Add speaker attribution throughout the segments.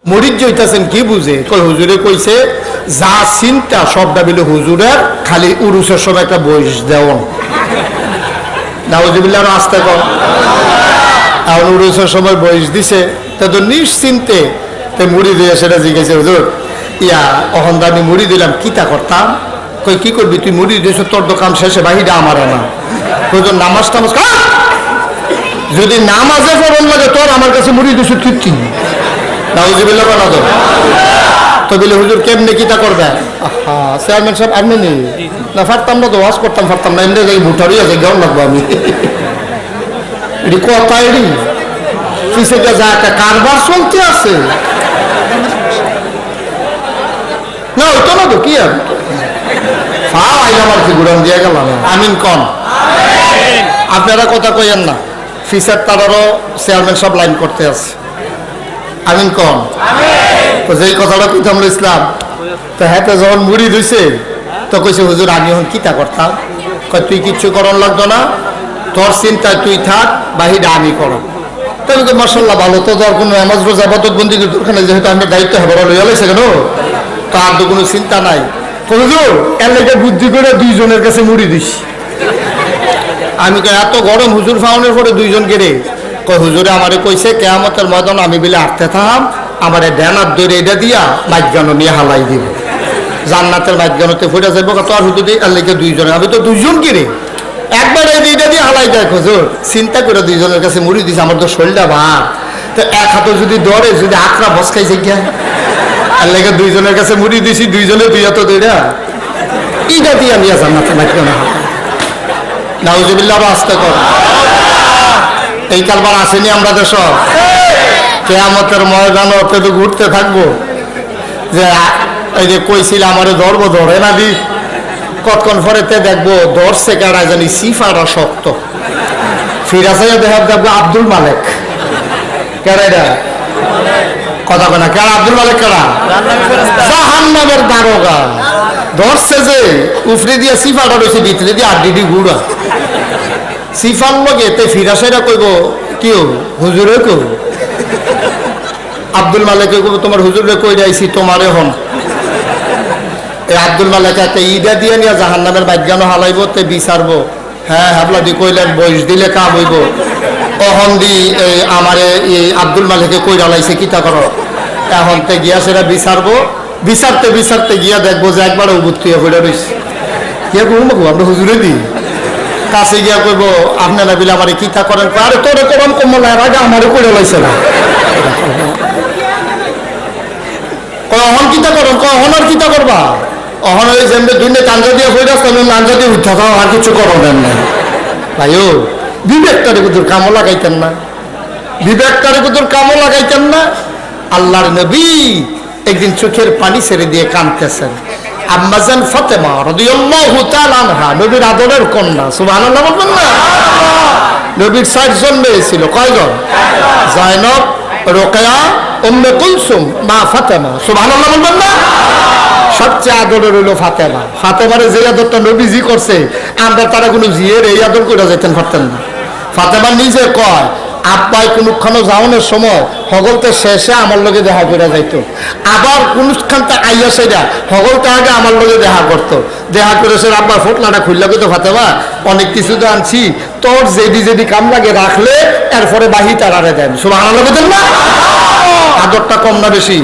Speaker 1: মরিদ জইতাছেন কি বুঝে কই হুজুরে কইছে যা চিন্তা সবটা বিলে হুজুরের খালি উরুসের সময় একটা বয়স দেওয়ান নাউজুবিল্লাহ আস্তে কম এখন উরুসের সময় বয়স দিছে তা তো নিশ্চিন্তে তো মুড়ি দিয়ে সেটা জিজ্ঞেস হুজুর ইয়া অহন দামি মুড়ি দিলাম কিতা করতাম কই কি করবি তুই মুড়ি দিয়েছ তোর দোকান শেষে বাহিরে আমার না হুজুর নামাজ টামাজ যদি নামাজে ফরন লাগে তোর আমার কাছে মুড়ি দিয়েছ তৃপ্তি নাউজুবিল্লাহ বানা তো তো বলে হুজুর কেমনে কিতা করবে চেয়ারম্যান সাহেব আমি নি না পারতাম না তো ওয়াজ করতাম পারতাম না এমনি যাই ভুটারই আছে গেও লাগবো আমি এটি কথা এটি পিছিয়ে যা একটা কারবার চলতে আছে না ওইতো না তো কি আর আমার কি গুড়ান দিয়ে গেল আমিন কন আপনারা কথা কইেন না ফিসার তারারও চেয়ারম্যান সব লাইন করতে আছে আমিন কন তো যেই কথাটা কইতাম ইসলাম তো হ্যাঁ যখন মুড়ি ধুইছে তো কইছে হুজুর আমি এখন কিতা করতাম কই তুই কিচ্ছু করন লাগতো না তোর চিন্তায় তুই থাক বাহিরে আমি করো তাহলে তো মার্শাল্লাহ ভালো তো তোর কোনো নামাজ রোজা বাদত বন্দি তোরখানে যেহেতু আমরা দায়িত্ব হবে লইয়া লাইছে কেন তার তো কোনো চিন্তা নাই হুজুর এর লেগে বুদ্ধি করে দুইজনের কাছে মুড়ি দিস আমি এত গরম হুজুর ফাউনের পরে দুইজন গেড়ে কই হুজুরে আমারে কইছে কেয়ামতের ময়দান আমি বিলে আটতে থাম আমারে ড্যানার দৌড়ে এটা দিয়া মাইজ্ঞানো নিয়ে হালাই দিব জান্নাতের মাইজ্ঞানোতে ফুটে যাবো তো আর হুজুর এর লেগে দুইজনে আমি তো দুইজন গেড়ে একবার এই দুইটা দিয়ে হালাই দেয় হুজুর চিন্তা করে দুইজনের কাছে মুড়ি দিছে আমার তো শরীরটা ভার তো এক হাতে যদি দৌড়ে যদি আঁকড়া বসকাইছে গিয়া আর লেগে দুইজনের কাছে মুড়ি দিছি দুইজনে দুই হাতে দৌড়া এইটা দিয়ে আমি জান্নাতের মাইজ্ঞানো নাউজুবিল্লাহ আস্তে কর এই কারবার আসেনি আমরা দেশ কেয়ামতের ময়দানে তো ঘুরতে থাকবো যে এই যে কইছিল আমারে ধরবো ধরে না দি কতক্ষণ পরেতে দেখবো ধরছে কারা জানি সিফারা শক্ত ফিরাছে দেখবো আব্দুল মালেক কেডা কথা বলে কেডা আব্দুল মালেক কেডা জাহান্নামের দারোগা ধরছে যে উফরে দিয়া সিফাটা রয়েছে ভিতরে দিয়ে আড্ডি গুড়া সিফার লগে এতে ফিরাসেরা কইব কেউ হুজুরে কেউ আব্দুল মালিকে কইব তোমার হুজুরে কই যাইছি তোমারে হন এই আব্দুল মালিক একটা ইডা দিয়ে নিয়ে জাহান্নামের বাজ্ঞানো হালাইব তে বিচারবো হ্যাঁ হাবলা দি কইলেন বয়স দিলে কাম হইব অহন দি আমারে এই আব্দুল মালিকে কই ডালাইছে কিতা করো এখন তে গিয়া সেটা বিচারবো বিচারতে বিচারতে গিয়া দেখবো যে একবার উবুত্তি হইয়া রয়েছে কে কমবো আমরা হুজুরে দিই কাছে গিয়া কইব আপনারা বিলে আমার কিতা করেন আরে তোরে করম কমলা আগে আমারে করে লাইছে না অহন কিতা করেন অহন আর কিতা করবা অহন ওই যেমনি দুইনে কাঞ্জা দিয়ে হয়ে যাচ্ছে আমি লাঞ্জা দিয়ে উঠা খাও আর কিছু করবেন না ভাইও বিবেকটারে কুতুর কামও লাগাইতেন না বিবেকটারে কুতুর কামও লাগাইতেন না আল্লাহর নবী একদিন চোখের পানি ছেড়ে দিয়ে কাঁদতেছেন আম্মাজান ফাতেমা রাদিয়াল্লাহু তাআলা আনহা নবীর আদরের কন্যা সুবহানাল্লাহ বলবেন না নবীর 4 জন মেয়ে ছিল কয়জন যায়নব রোকেয়া উম্মে কুলসুম মা ফাতেমা সুবহানাল্লাহ বলবেন না সবচেয়ে আদরের হলো ফাতেমা ফাতেমারে যে আদরটা নবীজি করছে আমরা তারা কোনো জিয়ের এই আদর করে যেতেন পারতেন না ফাতেমা নিজে কয় আব্বাই কোনখানে যাওয়ানোর সময় হগলতে শেষে আমার লগে দেখা করে যাইতো আবার কোনখানটা আইয়া সেটা হগলতে আগে আমার লগে দেখা করতো দেখা করে সে আব্বার ফোটলাটা খুললা কিন্তু ফাতেমা অনেক কিছু তো আনছি তোর যেদি যেদি কাম লাগে রাখলে এরপরে বাহি তারারে দেন সুবহানাল্লাহ বলেন না আদরটা কম না বেশি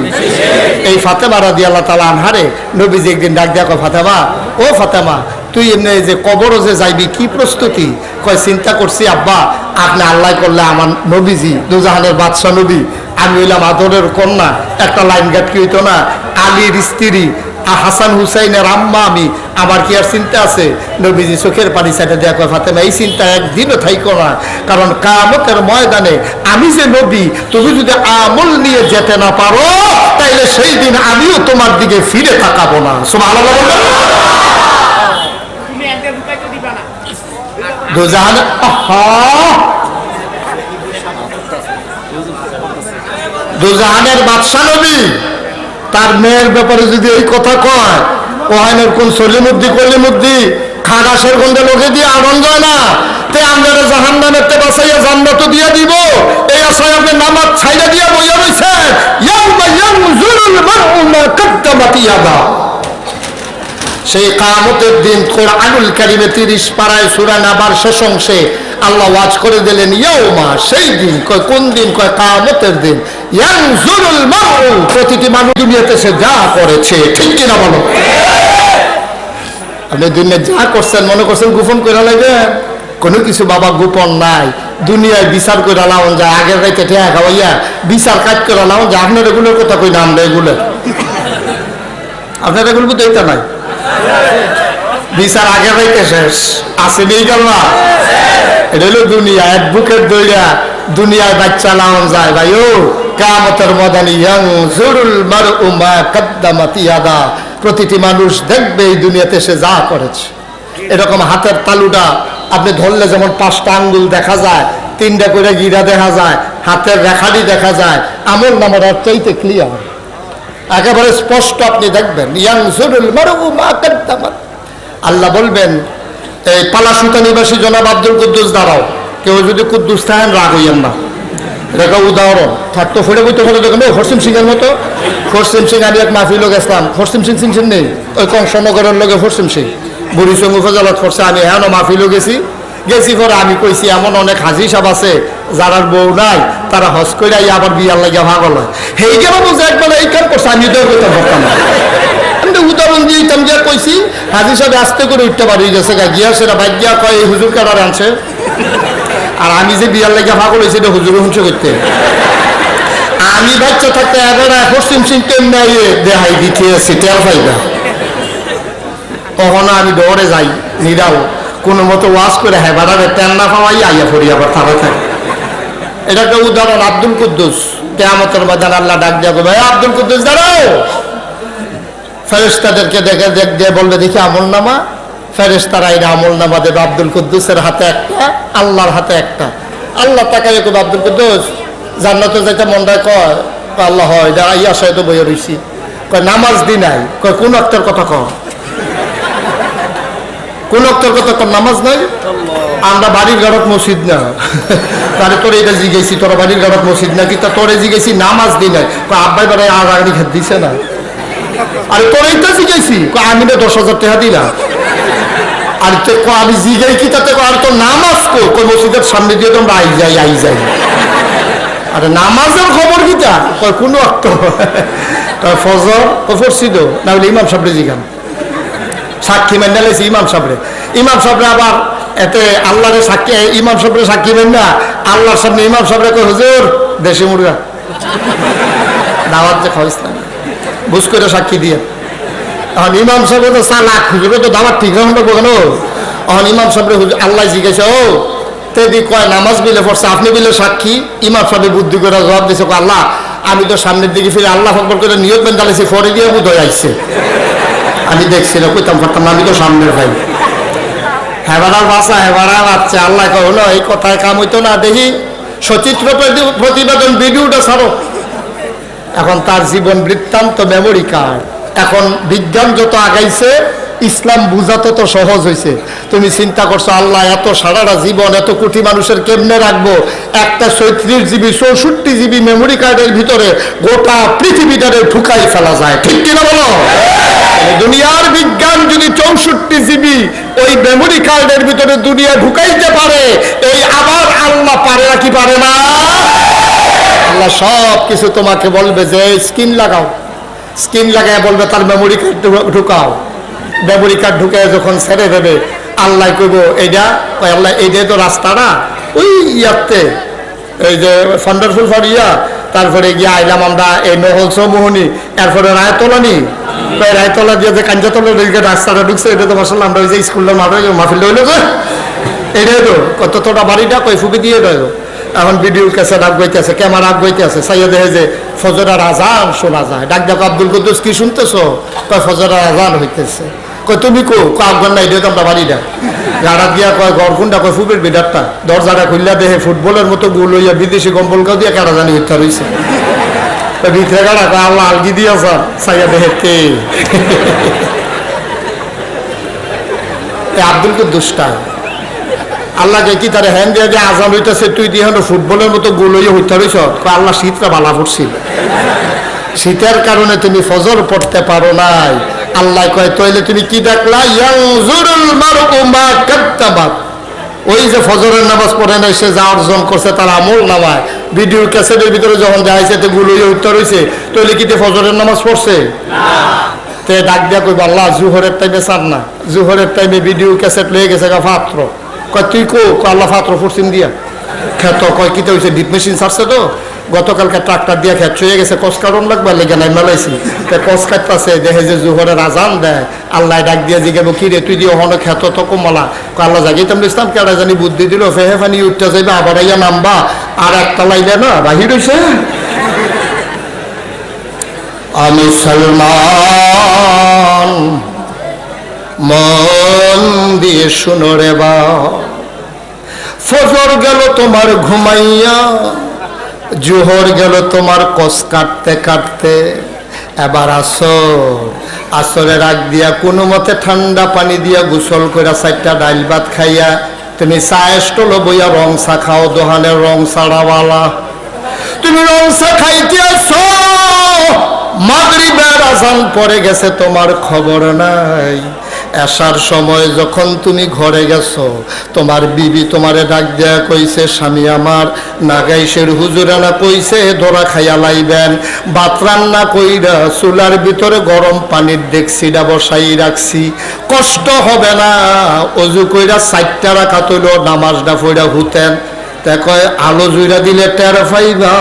Speaker 1: এই ফাতেমা রাদিয়াল্লাহু তাআলা আনহারে নবীজি একদিন ডাক দিয়া কয় ফাতেমা ও ফাতেমা তুই এমনি যে কবরও যে যাইবি কি প্রস্তুতি কয় চিন্তা করছি আব্বা আপনি আল্লাহ করলে আমার নবীজি দুজাহানের বাদশাহ নবী আমি হইলাম আদরের কন্যা একটা লাইন গাট কি হইতো না আলীর স্ত্রী হাসান হুসাইনের আম্মা আমি আমার কি আর চিন্তা আছে নবীজি চোখের পানি সাইডে দেয়া কয় ফাতেমা এই চিন্তা একদিনও থাইকো না কারণ কিয়ামতের ময়দানে আমি যে নবী তুমি যদি আমল নিয়ে যেতে না পারো তাইলে সেই দিন আমিও তোমার দিকে ফিরে তাকাবো না সুবহানাল্লাহ দুজাহানের বাদশা নবী তার মেয়ের ব্যাপারে যদি এই কথা কয় ওহানের কোন সলিমুদ্দি কলিমুদ্দি খাগাসের গন্ধে লোকে দিয়ে আগুন যায় না তে আমরা জাহান্নামের তে বাঁচাইয়া জান্নাত দিয়ে দিব এই আশায় আপনি নামাজ ছাইড়া দিয়া বইয়া রইছেন ইয়াউমা ইয়াদা। সেই কিয়ামতের দিন কোরআনুল কারীমে 30 পারায় সূরা নাবার শেষ অংশে আল্লাহ ওয়াজ করে দিলেন ইয়াউমা, সেই দিন। কয় কোন দিন? কয় কিয়ামতের দিন। ইয়ানজুরুল মারউ, প্রতিটি মানুষ দুনিয়াতে সে যা করেছে, ঠিক কিনা বলো? আপনি দুনিয়া যা করছেন মনে করছেন গোপন করে লাগে? কোনো কিছু বাবা গোপন নাই। দুনিয়ায় বিচার করে লাউন যায়, আগের রাইতে ঠেয়া খাওয়াইয়া বিচার কাজ করে লাউন যায়। আপনার এগুলোর কথা কই নাম দেয় এগুলো, আপনার এগুলো তো এইটা নাই। বিচার আগের রাইতে শেষ আছে নেই গেল না। এটা হলো দুনিয়া, অ্যাডভোকেট দইরা দুনিয়ায় বাচ্চা লাউন যায়। ভাই ও কিয়ামতের ময়দানে ইয়ানজুরুল মারউ মা কদ্দামাত ইয়াদা, প্রতিটি মানুষ দেখবে এই দুনিয়াতে সে যা করেছে। এরকম হাতের তালুটা আপনি ধরলে যেমন 5টা আঙ্গুল দেখা যায়, 3টা করে গিরা দেখা যায়, হাতের রেখাটি দেখা যায়, আমল নামার চাইতে ক্লিয়ার, একেবারে স্পষ্ট আপনি দেখবেন। ইয়ানজুরুল মারউ মা কদ্দামাত। আল্লাহ বলবেন, এই পালাসুতা নিবাসী জনাব আব্দুল কুদ্দুস দাঁড়াও। কেউ যদি কুদ্দুস থাকেন রাগ হইয়েন না, এটা উদাহরণ থাকতো ফেটে বইতে ফেলে দেখেন খরসিম সিং এর মতো। খরসিম সিং আমি এক মাহফিল গেছিলাম, খরসিম সিং চিনছেন নেই? ওই কংসনগরের লোকে খরসিম সিং বুড়িচং উপজেলাত করছে। আমি এখনো মাহফিলও গেছি পরে আমি কইছি এমন অনেক হাজি সাহেব আছে যারার বউ নাই, তারা হজ করে আবার বিয়ার লাগিয়া ভাগল হয়। সেই গেল বুঝে একবার এই কাম করছে, আমি তো করতাম পারতাম না। আমি উদাহরণ দিয়ে দিতাম, যে কইছি হাজি সাহেব আস্তে করে উঠতে পারি গেছে গিয়া, সেটা বাইক গিয়া কয় এই হুজুর কাটার আনছে। আর আমি যে বিয়ার লাগিয়া ভাগল হয়েছি এটা হুজুরে হুঁচে করতে। আমি বাচ্চা থাকতে এবার পশ্চিম সিং কেমনে দেহাই দিতে আছি টের পাইবা। তখন আমি দৌড়ে যাই নিরাও, কোনো মতো ওয়াশ করে হ্যাঁ বাড়াবে তেল না পাওয়াই আইয়া পড়ি আবার তারা থাকে। এটা একটা উদাহরণ। আব্দুল কুদ্দুস কিয়ামতের ময়দানে আল্লাহ ডাক দিয়া বলবে, আব্দুল কুদ্দুস দাঁড়াও। ফেরেশতাদেরকে দেখে দেখ দিয়ে বলবে দেখি আমল নামা। ফেরেশতারা এটা আমল নামা দেবে। আব্দুল কুদ্দুসের হাতে একটা, আল্লাহর হাতে একটা। আল্লাহ তাকাই কবে, আব্দুল কুদ্দুস জান্নাতে যাইতে মনটা কয়? আল্লাহ হয় এটা ইয়া সহ তো বইয়ে রইছি। কয় নামাজ দি নাই। কয় কোন অক্তের কথা কয়? কোন অক্তের কথা কর? নামাজ নাই। আমরা বাড়ির গাড়ত মসজিদ না, তাহলে তোর এটা জিগেছি তোরা বাড়ির গাড়ত মসজিদ না কি? তা তোরে জিগেছি নামাজ দি নাই। আব্বাই বেড়াই আর আগে খেতে দিছে না। আরে তোর এইটা জিগেছি, আমি তো 10,000 টাকা দিলাম। আর আমি জিগাই কি তাতে? আর তোর নামাজ কই মসজিদের সামনে দিয়ে তোমরা আই যাই। আরে নামাজের খবর কি তা? কোনো অর্থ ফজর পড়ছি তো, না হলে ইমাম সাহেবরে জিগান। সাক্ষী মেনে লেছি ইমাম সাহেবরে। ইমাম সাহেবরে আবার এতে আল্লাহরে সাক্ষী, ইমাম সাহেবরে সাক্ষী মেন না, আল্লাহর সামনে ইমাম সাহেবরে কই হুজুর দেশি মুরগা দাওয়াত যে খাওয়াইস না, বুঝ করে সাক্ষী দিয়ে। এখন ইমাম সাহেব তো চালাক, হুজুরে তো দাওয়াত ঠিক রাখবো কেন? এখন ইমাম সাহেবরে হুজুর আল্লাহ জিজ্ঞাসা, ও তেদি কয় নামাজ বিলে পড়ছে, আপনি বিলে সাক্ষী? ইমাম সাহেব বুদ্ধি করে জবাব দিছে, আল্লাহ আমি তো সামনের দিকে ফিরে আল্লাহ আকবার করে নিয়ত বেন চালাইছি, পরে দিয়ে বুধ হয়ে আসছে। আমি দেখছি না, কইতাম পারতাম না, আমি তো সামনের ভাই। হেবারার বাসা হেবারা বাচ্চা। আল্লাহ কহলো এই কথায় কাম হইতো না, দেখি সচিত্র প্রতিবেদন ভিডিওটা ছাড়ো। এখন তার জীবন বৃত্তান্ত মেমোরি কার্ড। এখন বিজ্ঞান যত আগাইছে ইসলাম বুঝা তত সহজ হয়েছে। তুমি চিন্তা করছো আল্লাহ এত সারাটা জীবন এত কোটি মানুষের কেমনে রাখবো? একটা 36 জিবি 64 জিবি মেমোরি কার্ডের ভিতরে গোটা পৃথিবীটারে ঢুকাই ফেলা যায়, ঠিক কিনা বলো? দুনিয়ার বিজ্ঞান যদি 64 জিবি ওই মেমোরি কার্ডের ভিতরে দুনিয়া ঢুকাইতে পারে, এই আবার আল্লাহ পারে না কি পারে না? আল্লাহ সব কিছু তোমাকে বলবে যে স্ক্রিন লাগাও, স্ক্রিন লাগায় বলবে তার মেমোরি কার্ড ঢুকাও। মেমোরি কার্ড ঢুকে যখন ছেড়ে দেবে আল্লাহ কইব এইটা, আল্লাহ এইটাই তো রাস্তাটা ওই ইয়াতে, এই যে ফান্ডারফুল ফর ইয়া, তারপরে গিয়ে আইলাম আমরা এই নহল চৌমোহনী, এরপরে রায়তলানি, রায়তলা দিয়ে যে কাঞ্জাতলা রাস্তাটা ঢুকছে, এটা তো মাসাল্লাহ আমরা ওই যে স্কুলটা মাহফিল হইলো যে এটাই তো কতটা বাড়িটা কই ফুবি দিয়ে রইল। এখন ভিডিও ক্যাসেট আগাইতেছে, ক্যামেরা আগাইতেছে, চাইয়া দেখে যে ফজরের আজান শোনা যায়। ডাক ডাক আব্দুল কুদ্দুস কি শুনতেছো? কয় ফজরের আজান হইতেছে। কয় তুমি কো? আফগান নাই এটা আমরা বাড়িটা গাড়া দিয়া। কয় ঘর কোনটা? কয় ফুবের বিডারটা। দরজাটা খুললা দেখে ফুটবলের মতো গোল হইয়া বিদেশি কম্বল কাউ দিয়া কারা জানি হত্যা রয়েছে। ভিতরে গাড়া কয় আল্লাহ আলগি দিয়া চাইয়া দেখে কে আব্দুল কুদ্দুসটা। আল্লাহকে কি তার হ্যান্ড দিয়ে যে আজান হইতেছে, তুই দিয়ে ফুটবলের মতো গোল হইয়া হত্যা রয়েছ? আল্লাহ শীতটা বালা পড়ছিল। শীতের কারণে তুমি ফজর পড়তে পারো নাই। আল্লাহ কয় তাইলে তুমি কি দেখলা? ইয়ানজুরুল মারউ মা কাদ্দাবাত। ওই যে ফজরের নামাজ পড়ে নাই, সে যা অর্জন করছে তার আমল নামায় ভিডিও ক্যাসেটের ভিতরে যখন যাইছে তো গুলো উত্তর হয়েছে, তাহলে কি ফজরের নামাজ পড়ছে? তে ডাক দিয়া কইব আল্লাহ জুহরের টাইমে চান না, জুহরের টাইমে ভিডিও ক্যাসেট লয়ে গেছে গা ফাত্র। কয় তুই কো? আল্লাহ ফাত্র পড়ছিন দিয়া খেত। কয় কিতে হয়েছে? ডিপ মেশিন ছাড়ছে তো গতকালকে ট্রাক্টর দিয়ে খেত চয়ে গেছে, কস কারণ লাগবে লেগে নাই মেলাইছি। তে কস কাটতেছে দেখে যে জুহরের আজান দেয়, আল্লাহ ডাক দিয়ে জিজ্ঞেব কি রে তুই দিয়ে হন খেত তো কমলা। আল্লাহ জাগিতাম ইসলাম কেডা জানি বুদ্ধি দিল, ফেহে ফানি উঠতে যাইবে আবার আইয়া নামবা, আর একটা লাইলে না বাহির হইছে। আমি সলমান মন দিয়ে শুনো রে বা, ফজর গেল তোমার ঘুমাইয়া, জোহর গেল তোমার কস কাটতে কাটতে, এবার আসরের আগ দিয়া কোনো মতে ঠান্ডা পানি দিয়া গোসল করে 4টা ডাইল ভাত খাইয়া তুমি চা স্টল বইয়া রং চা খাও, দোহানের রং ছাড়াওয়ালা। তুমি রং চা খাইতে আসো, মাগরিবের আজান পড়ে গেছে, তোমার খবর নাই। আসার সময় যখন তুমি ঘরে গেছো, তোমার বিবি তোমারে ডাক দেয়া কইছে, স্বামী আমার নাগাইশের হুজুরানা কইছে ধরা খাইয়া লাইবেন, ভাত রান্না কইরা চুলার ভিতরে গরম পানির ডেকচিটা বসাই রাখছি, কষ্ট হবে না, অজু কইরা 4টা রাকাত হইল নামাজটা পড়া হুতেন। তা কয় আলো জুইরা দিলে টের পাইবা,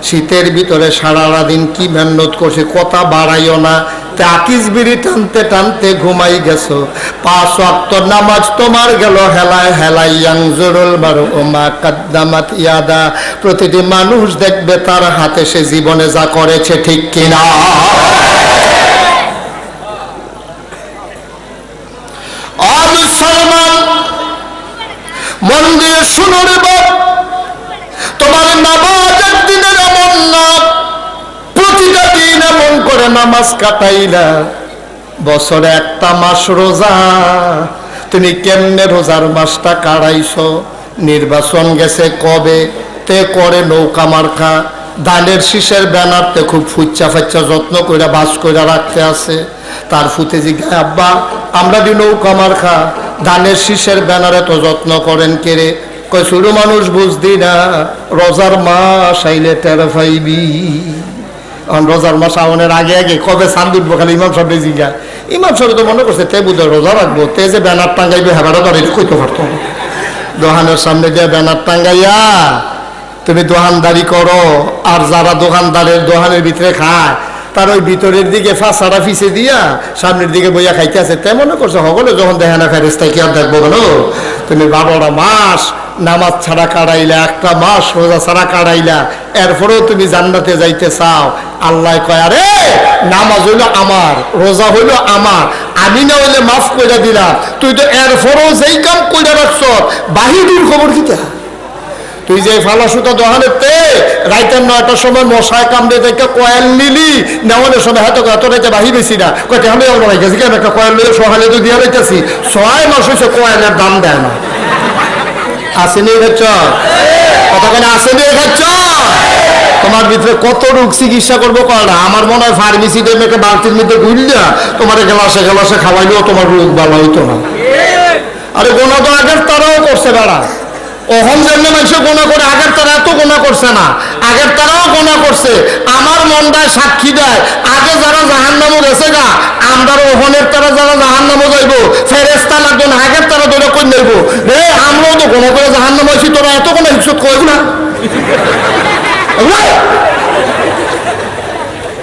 Speaker 1: শীতের ভিতরে সারা দিন কি মেহনত করছে, কথা বাড়াইও না। তাকিজ বিড়ি টানতে টানতে ঘুমাই গেছো, 5 ওয়াক্ত নামাজ তোমার গেল হেলায় হেলায়। ইয়ানজুরুল মারউ মা কাদ্দামাত ইয়াদা, প্রতিটি মানুষ দেখবে তার হাতে সে জীবনে যা করেছে, ঠিক কিনা? আমি সলমান মন দিয়ে শুনো রে বাপ, তোমার নামাজ একদিনের এমন না, প্রতিটা দিন এমন করে নামাজ কাটাইলা, বছরে একটা মাস রোজা, তুমি কেমনে রোজার মাসটা কাটাইছো? নির্বাচন গেছে কবে, তে করে নৌকা মার্কা ধানের শীষের ব্যানারতে খুব ফুচ্চা ফাচ্চা যত্ন করে বাস করে রাখতে আছে। তার ফুতে জিজ্ঞাসা, আব্বা আমরা দি নৌকা মার্কা ধানের শীষের ব্যানারে তো যত্ন করেন কেরে? কয় ছোট মানুষ বুঝদি না, রোজার মাস আইলে টের পাইবি। রোজার মাস আওয়ানের আগে আগে কবে চাঁদ উঠবো খালি ইমাম সাহেব জিজ্ঞা। ইমাম সাহেব তো মনে করছে তে বুধ রোজা রাখবো, তে যে ব্যানার টাঙ্গাইবে হেবারও ধরে কইতে পারতো। দোকানের সামনে দিয়ে ব্যানার টাঙ্গাইয়া তুমি দোকানদারি করো, আর যারা দোকানদারের দোকানের ভিতরে খায় তার ওই ভিতরের দিকে ফাঁসাটা ফিসে দিয়া সামনের দিকে বইয়া খাইতে আছে। তে মনে করছে সকলে যখন দেখে না ফেরেস্তায় কি আর দেখবো বলো? তুমি 12টা মাস নামাজ ছাড়া কাটাইলা, একটা মাস রোজা ছাড়া কাটাইলা, এরপরেও তুমি জান্নাতে যাইতে চাও। আল্লাহ কয় আরে নামাজ হইলো আমার, রোজা হইলো আমার, আমি না হইলে মাফ করে দিলাম, তুই তো এরপরেও যেই কাম করে রাখছ, বাহিরের খবর কিটা? তুই যে ফালা সুতা দোকানেতে রাইতের 9টার সময় মশায় কামড়ে দেখে কয়েল নিলি, নেওয়ানোর সময় হয়তো এত রাইতে বাহি বেশি না, কয়টা আমি আমার গেছি কেন একটা কয়েল নিয়ে সকালে তো দিয়ে রাইতেছি, 6 মাস হয়েছে কয়েলের দাম দেয় না। আসেনি খাচ্ছ কথা কেন? আসেনি খাচ্ছ? তোমার ভিতরে কত রোগ চিকিৎসা করবো কয়টা? আমার মনে হয় ফার্মেসিতে একটা বালতির মধ্যে ঘুরলে তোমার গ্লাসে গ্লাসে খাওয়াইলেও তোমার রোগ ভালো হইতো না। আরে গোনা তো আগের তারাও করছে বেড়া, ওহন যেমনি মানুষ গোনা করে, আগের তারা এত গোনা করছে না, আগের তারাও গোনা করছে। আমার মনটায় সাক্ষী দেয়, আগে যারা জাহান্নামে গেছে গা, আমরা ওহনের তারা যারা জাহান্নামে যাইবো, ফেরেস্তা লাগবে না, আগের তারা ধরে কই নেব রে, আমরাও তো গোনা করে জাহান্নামে আছি, তোরা এত গোনা হিসেব করবো না?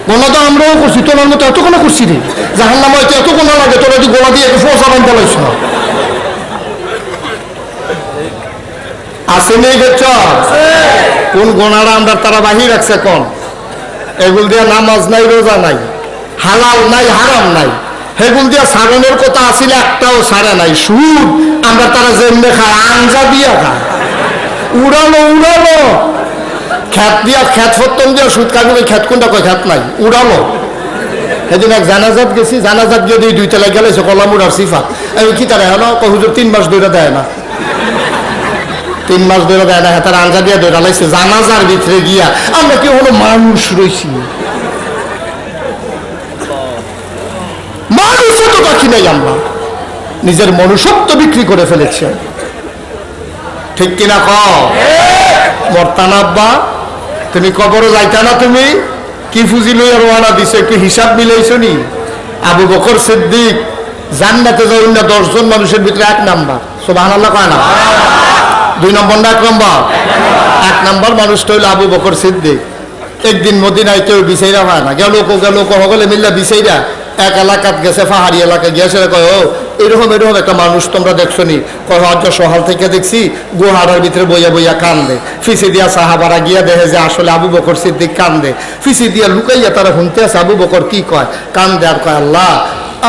Speaker 1: গোনা তো আমরাও করছি, তোর মতো এত গোনা করছি রে, জাহান্নামে হয়তো এত গোনা লাগে, তোরা যদি গোনা দিয়ে একটু ফোসা বান বলাইছ না। আসেনি গেছ? কোন গোনারা আমরা তারা বাহির রাখছে কোন? এগুল দিয়া নামাজ নাই, রোজা নাই, হালাল নাই, হারাম নাই, সেগুল দিয়া সারানোর কথা আসলে একটাও সারা নাই। সুদ আমরা তারা যেমনে খায়, আঞ্জা দিয়া খায়, উড়ালো উড়ালো খ্যাত দিয়া, খ্যাত ফত্তম দিয়া সুদ কাটবে, খ্যাত কোনটা কয় খ্যাত নাই, উড়ালো। সেদিন এক জানাজাত গেছি, জানাজাত গিয়ে 2 তলায় গেলেছে কলামুড়ার সিফাত, আমি কি তারা হলো হুজুর 3 মাস ধরে দেয় না, 3 মাস ধরে দেয় না, তার আঞ্জা দিয়ে ধরে লাইছে। জানাজার ভিতরে গিয়া আমরা কি হলো মানুষ রয়েছি, নাই আমরা, নিজের মনুষ্যত্ব বিক্রি করে ফেলেছেন। ঠিক কিনা কও? মরতানা আব্বা, তুমি কবরও যাইতা না, তুমি কি ফুজি লইয়া রওনা দিছো, একটু হিসাব মিলাইছো নি? আবু বকর সিদ্দিক জান্নাতে যাবেন না 10 জন মানুষের ভিতরে 1 নাম্বার। সুবহানাল্লাহ কয় না? 2 নম্বর না 1 নম্বর? 1 নম্বর মানুষটা হইল আবু বকর সিদ্দিক। একদিন মদিনায় কেউ বিচাইরা হয় না, গেল সকলে মিল্লা বিচাইরা এক এলাকাত গেছে, পাহাড়ি এলাকায় গিয়েছে, কয় ও এরকম একটা মানুষ তোমরা দেখছো নি? কয় হজ সহাল থেকে দেখছি, গুহারার ভিতরে বইয়া বইয়া কান্দে। ফিসে দিয়া সাহাবারা গিয়া দেখে যে আসলে আবু বকর সিদ্দিক কান্দে। ফিসে দিয়া লুকাইয়া তারা শুনতে আছে আবু বকর কি কয়, কান্দে আর কয়, আল্লাহ